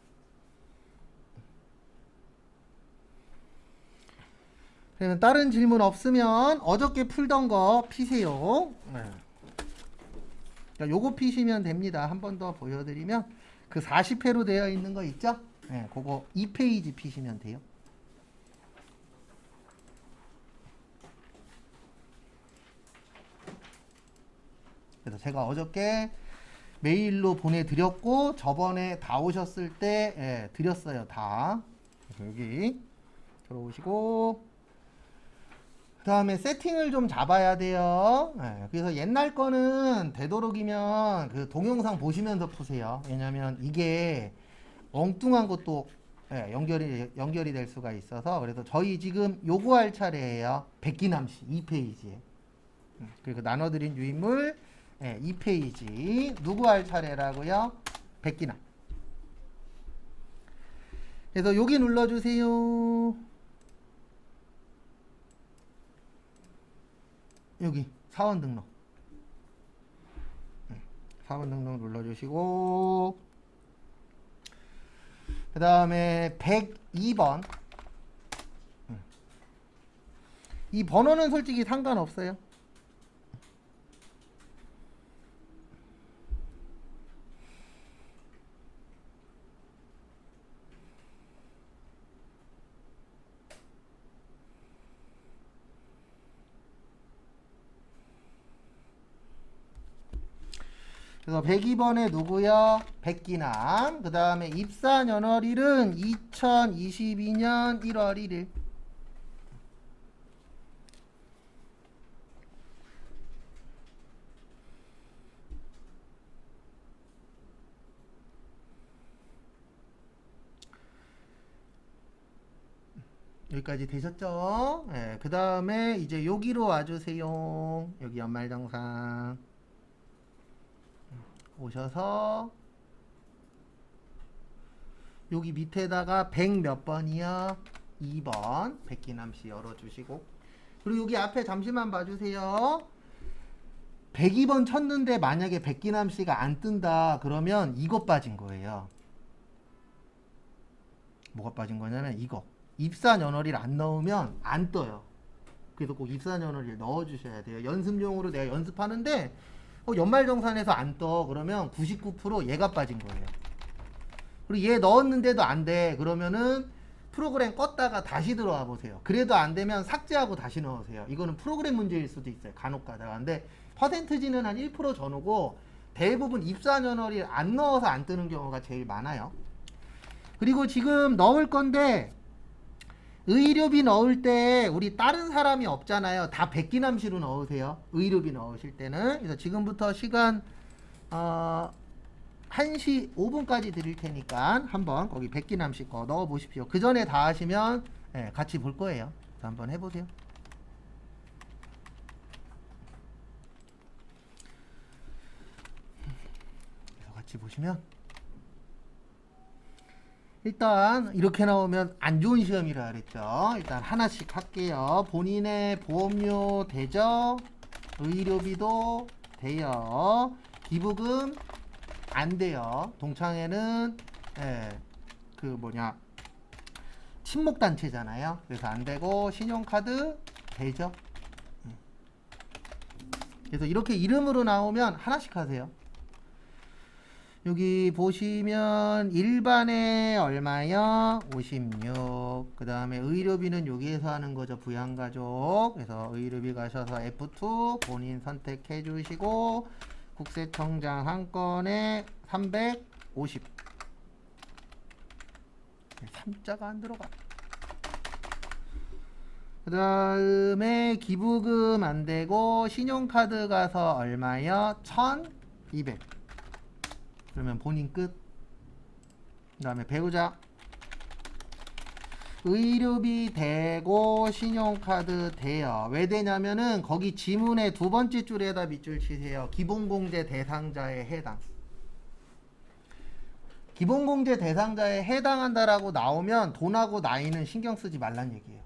그러면 다른 질문 없으면 어저께 풀던 거 피세요. 네. 요거 피시면 됩니다. 한 번 더 보여드리면 그 40회로 되어 있는 거 있죠? 네, 그거 2페이지 피시면 돼요. 그래서 제가 어저께 메일로 보내드렸고 저번에 다 오셨을 때 예, 드렸어요. 다. 그래서 여기 들어오시고 그 다음에 세팅을 좀 잡아야 돼요. 예, 그래서 옛날 거는 되도록이면 그 동영상 보시면서 푸세요. 왜냐면 이게 엉뚱한 것도 예, 연결이 될 수가 있어서. 그래서 저희 지금 요구할 차례예요. 백기남씨 2페이지에. 그리고 나눠드린 유인물 2페이지. 누구 할 차례라고요? 백기남. 그래서 여기 눌러주세요. 여기 사원 등록. 사원 등록 눌러주시고 그 다음에 102번. 이 번호는 솔직히 상관없어요. 그래서 102번에 누구요? 백기남. 그 다음에 입사 연월일은 2022년 1월 1일. 여기까지 되셨죠? 네, 그 다음에 이제 여기로 와주세요. 여기 연말정산 오셔서 여기 밑에다가 100 몇 번이요? 2번 백기남씨 열어주시고, 그리고 여기 앞에 잠시만 봐주세요. 102번 쳤는데 만약에 백기남씨가 안 뜬다 그러면 이거 빠진 거예요. 뭐가 빠진 거냐면 이거 입사연월일 안 넣으면 안 떠요. 그래서 꼭 입사연월일 넣어주셔야 돼요. 연습용으로 내가 연습하는데 연말정산에서 안 떠 그러면 99% 얘가 빠진 거예요. 그리고 얘 넣었는데도 안 돼 그러면은 프로그램 껐다가 다시 들어와 보세요. 그래도 안 되면 삭제하고 다시 넣으세요. 이거는 프로그램 문제일 수도 있어요. 간혹 가다가. 근데 퍼센트지는 한 1% 전후고 대부분 입사연월일 안 넣어서 안 뜨는 경우가 제일 많아요. 그리고 지금 넣을 건데 의료비 넣을 때 우리 다른 사람이 없잖아요. 다 백기남씨로 넣으세요. 의료비 넣으실 때는. 그래서 지금부터 시간 1시 5분까지 드릴 테니까 한번 거기 백기남씨 거 넣어 보십시오. 그 전에 다 하시면 같이 볼 거예요. 그래서 한번 해보세요. 그래서 같이 보시면 일단 이렇게 나오면 안 좋은 시험이라 그랬죠. 일단 하나씩 할게요. 본인의 보험료 되죠? 의료비도 돼요. 기부금 안 돼요. 동창회는 친목단체잖아요. 그래서 안 되고 신용카드 되죠. 그래서 이렇게 이름으로 나오면 하나씩 하세요. 여기 보시면 일반에 얼마요? 56. 그 다음에 의료비는 여기에서 하는 거죠. 부양가족. 그래서 의료비 가셔서 F2 본인 선택해 주시고 국세청장 한 건에 350. 3자가 안 들어가. 그 다음에 기부금 안 되고 신용카드 가서 얼마요? 1200. 그러면 본인 끝. 그 다음에 배우자 의료비 되고 신용카드 돼요. 왜 되냐면은 거기 지문의 두 번째 줄에다 밑줄 치세요. 기본공제 대상자에 해당. 기본공제 대상자에 해당한다라고 나오면 돈하고 나이는 신경 쓰지 말란 얘기예요.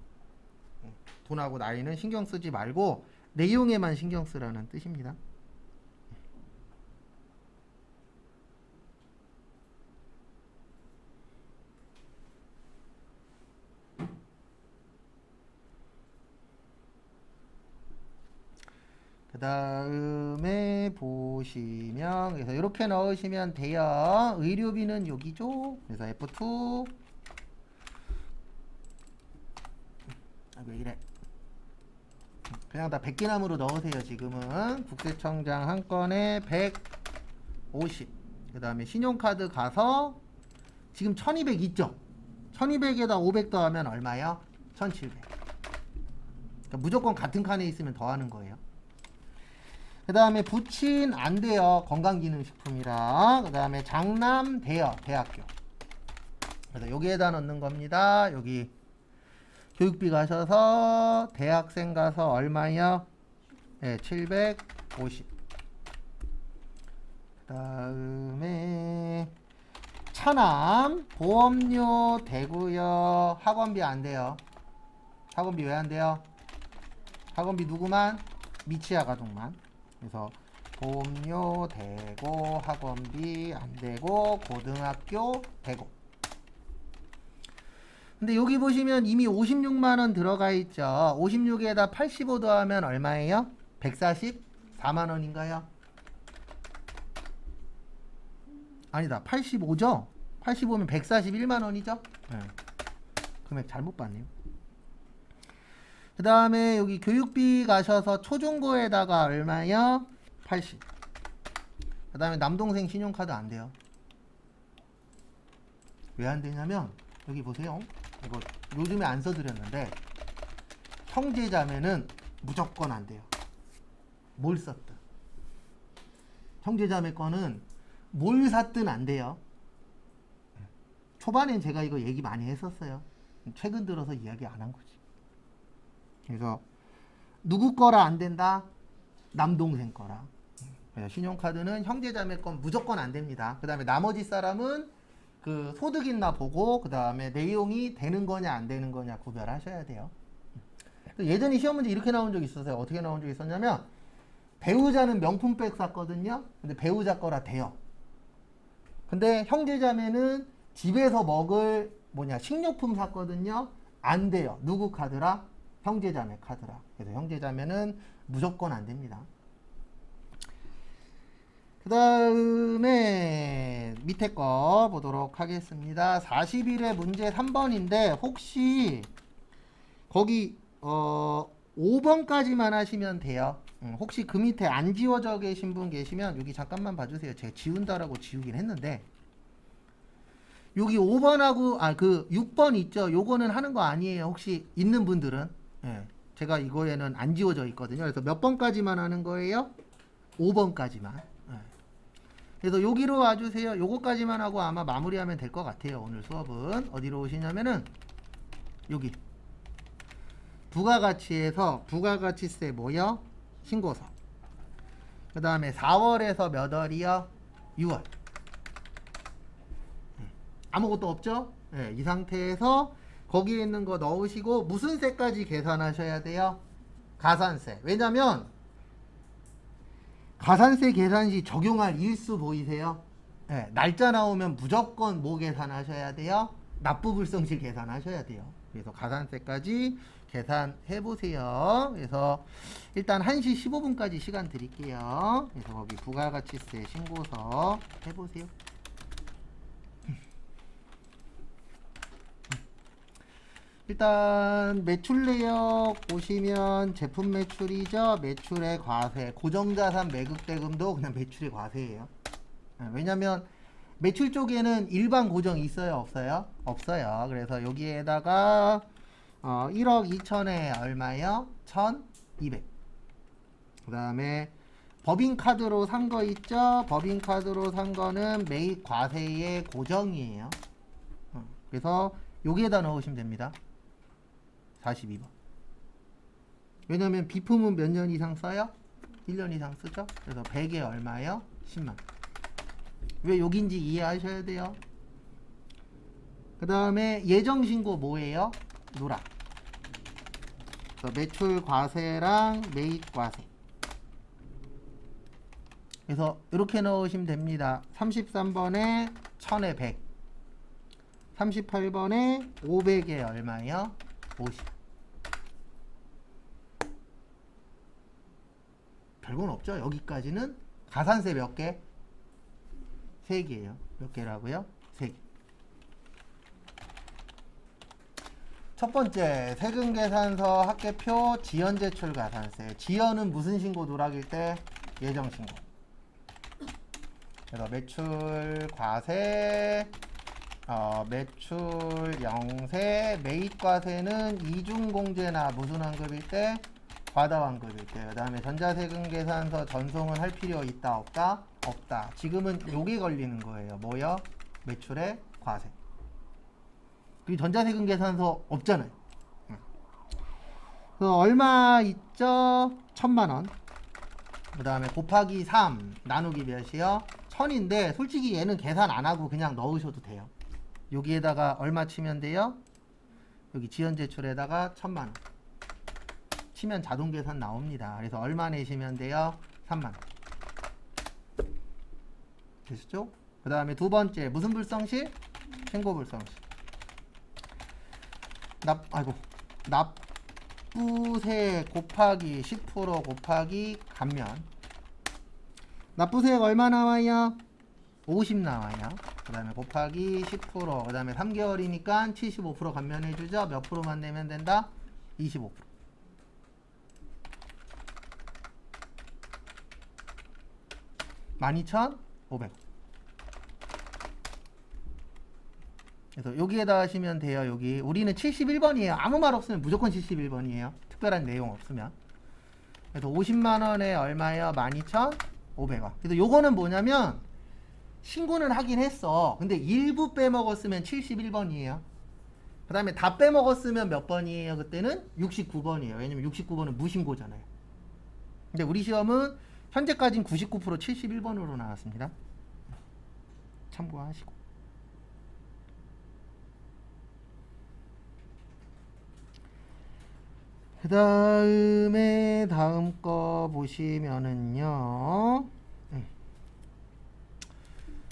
돈하고 나이는 신경 쓰지 말고 내용에만 신경 쓰라는 뜻입니다. 그 다음에 보시면 그래서 이렇게 넣으시면 돼요. 의료비는 여기죠. 그래서 F2. 왜 이래? 그냥 다 백기남으로 넣으세요. 지금은 국세청장 한 건에 150. 그 다음에 신용카드 가서 지금 1200 있죠? 1200에다 500 더하면 얼마요? 1700. 그러니까 무조건 같은 칸에 있으면 더하는 거예요. 그 다음에 부친 안 돼요. 건강기능식품이라. 그 다음에 장남 돼요. 대학교. 그래서 여기에다 넣는 겁니다. 여기 교육비 가셔서 대학생 가서 얼마요? 네, 750. 그 다음에 차남 보험료 되고요. 학원비 안 돼요. 학원비 왜 안 돼요? 학원비 누구만? 미치아 가족만. 그래서 보험료 되고 학원비 안 되고 고등학교 되고. 근데 여기 보시면 이미 56만원 들어가 있죠. 56에다 85 더하면 얼마예요? 144만원인가요? 아니다. 85죠? 85면 141만원이죠? 네. 금액 잘못 봤네요. 그 다음에 여기 교육비 가셔서 초중고에다가 얼마요? 80. 그 다음에 남동생 신용카드 안 돼요. 왜 안 되냐면 여기 보세요. 이거 요즘에 안 써드렸는데 형제자매는 무조건 안 돼요. 뭘 썼든. 형제자매 거는 뭘 샀든 안 돼요. 초반엔 제가 이거 얘기 많이 했었어요. 최근 들어서 이야기 안 한 거지. 그래서 누구 거라 안 된다? 남동생 거라. 그래서 신용카드는 형제자매 건 무조건 안 됩니다. 그 다음에 나머지 사람은 그 소득 있나 보고 그 다음에 내용이 되는 거냐 안 되는 거냐 구별하셔야 돼요. 예전에 시험 문제 이렇게 나온 적 있었어요. 어떻게 나온 적 있었냐면 배우자는 명품백 샀거든요. 근데 배우자 거라 돼요. 근데 형제자매는 집에서 먹을 식료품 샀거든요. 안 돼요. 누구 카드라? 형제자매 카드라. 그래서 형제자매는 무조건 안 됩니다. 그 다음에 밑에 거 보도록 하겠습니다. 41회 문제 3번인데 혹시 거기 5번까지만 하시면 돼요. 혹시 그 밑에 안 지워져 계신 분 계시면 여기 잠깐만 봐주세요. 제가 지운다라고 지우긴 했는데 여기 5번하고 그 6번 있죠. 요거는 하는 거 아니에요. 혹시 있는 분들은 제가 이거에는 안 지워져 있거든요. 그래서 몇 번까지만 하는 거예요? 5번까지만. 그래서 여기로 와주세요. 요거까지만 하고 아마 마무리하면 될 것 같아요. 오늘 수업은 어디로 오시냐면은 여기 부가가치에서 부가가치세 뭐요? 신고서. 그 다음에 4월에서 몇 월이요? 6월. 아무것도 없죠? 이 상태에서 거기에 있는 거 넣으시고 무슨 세까지 계산하셔야 돼요? 가산세. 왜냐면 가산세 계산 시 적용할 일수 보이세요? 날짜 나오면 무조건 뭐 계산하셔야 돼요? 납부불성실 계산하셔야 돼요. 그래서 가산세까지 계산해 보세요. 그래서 일단 1시 15분까지 시간 드릴게요. 그래서 거기 부가가치세 신고서 해보세요. 일단 매출 내역 보시면 제품 매출이죠. 매출의 과세, 고정자산 매국대금도 그냥 매출의 과세예요. 왜냐면 매출 쪽에는 일반 고정이 있어요, 없어요? 없어요. 그래서 여기에다가 1억 2천에 얼마요? 1,200. 그 다음에 법인카드로 산 거 있죠? 법인카드로 산 거는 매입 과세의 고정이에요. 그래서 여기에다 넣으시면 됩니다. 42번. 왜냐면 비품은 몇 년 이상 써요? 1년 이상 쓰죠? 그래서 100에 얼마요? 10만. 왜 여긴지 이해하셔야 돼요. 그 다음에 예정신고 뭐예요? 노라. 그래서 매출 과세랑 매입 과세. 그래서 이렇게 넣으시면 됩니다. 33번에 1000에 100. 38번에 500에 얼마요? 50. 별건 없죠. 여기까지는 가산세 몇 개? 3개예요. 몇 개라고요? 3개. 첫 번째, 세금계산서 합계표 지연제출 가산세. 지연은 무슨 신고 누락일 때? 예정신고. 그래서 매출 과세, 매출 영세, 매입과세는 이중공제나 무슨 환급일 때? 과다환급일 때. 그 다음에 전자세금계산서 전송은 할 필요 있다 없다? 없다. 지금은 요게 걸리는 거예요. 뭐요? 매출의 과세. 그리고 전자세금계산서 없잖아요. 그 얼마 있죠? 1000만원. 그 다음에 곱하기 3 나누기 몇이요? 1000인데 솔직히 얘는 계산 안 하고 그냥 넣으셔도 돼요. 여기에다가 얼마 치면 돼요? 여기 지연제출에다가 1000만원 치면 자동 계산 나옵니다. 그래서 얼마 내시면 돼요? 3만원. 되셨죠? 그 다음에 두 번째 무슨 불성실? 신고불성실. 납부세 곱하기 10% 곱하기 감면. 납부세가 얼마 나와요? 50 나와요. 그 다음에 곱하기 10%. 그 다음에 3개월이니까 75% 감면해주죠. 몇 프로만 내면 된다? 25%. (12,500원) 그래서 여기에다 하시면 돼요. 여기 우리는 71번이에요. 아무 말 없으면 무조건 71번이에요. 특별한 내용 없으면. 그래서 50만원에 얼마예요? 12,500원. 그래서 요거는 뭐냐면 신고는 하긴 했어. 근데 일부 빼먹었으면 71번이에요. 그 다음에 다 빼먹었으면 몇 번이에요? 그때는 69번이에요. 왜냐면 69번은 무신고잖아요. 근데 우리 시험은 현재까지는 99% 71번으로 나왔습니다. 참고하시고. 그 다음에 다음 거 보시면은요.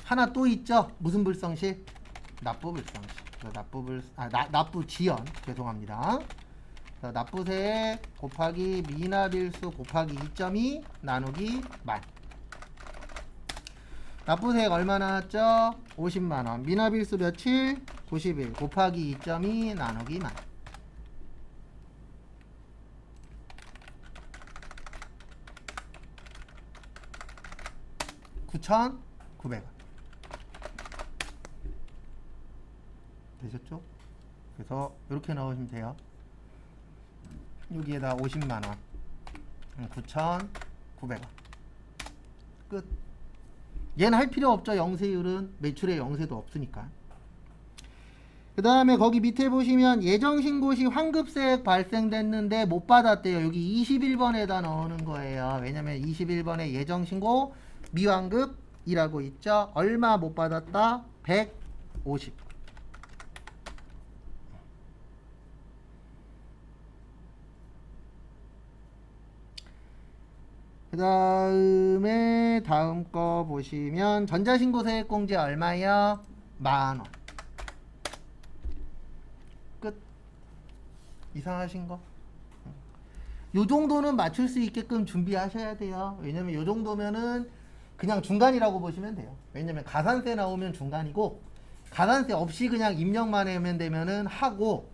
하나 또 있죠. 무슨 불성식? 납부불성식. 납부지연. 죄송합니다. 납부세 곱하기 미납일수 곱하기 2.2 나누기 만. 납부세액 얼마 나왔죠? 50만원. 미납일수 며칠? 90일. 곱하기 2.2 나누기 만. (9,900원) 되셨죠? 그래서 이렇게 넣으시면 돼요. 여기에다 50만원 9,900원 끝. 얘는 할 필요 없죠. 영세율은 매출에 영세도 없으니까. 그 다음에 거기 밑에 보시면 예정신고 시 환급세액 발생됐는데 못 받았대요. 여기 21번에다 넣는 거예요. 왜냐면 21번에 예정신고 미환급이라고 있죠. 얼마 못 받았다? 150. 그 다음에 다음 거 보시면 전자신고세액공제 얼마요? 10,000원. 끝. 이상하신 거? 요 정도는 맞출 수 있게끔 준비하셔야 돼요. 왜냐면 요 정도면은 그냥 중간이라고 보시면 돼요. 왜냐면 가산세 나오면 중간이고, 가산세 없이 그냥 입력만 하면 되면은 하고,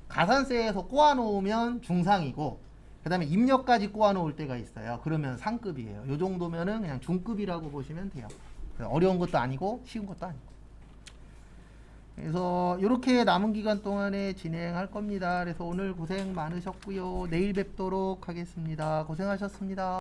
가산세에서 꼬아 놓으면 중상이고, 그 다음에 입력까지 꼬아 놓을 때가 있어요. 그러면 상급이에요. 요 정도면은 그냥 중급이라고 보시면 돼요. 어려운 것도 아니고 쉬운 것도 아니고. 그래서 이렇게 남은 기간 동안에 진행할 겁니다. 그래서 오늘 고생 많으셨고요. 내일 뵙도록 하겠습니다. 고생하셨습니다.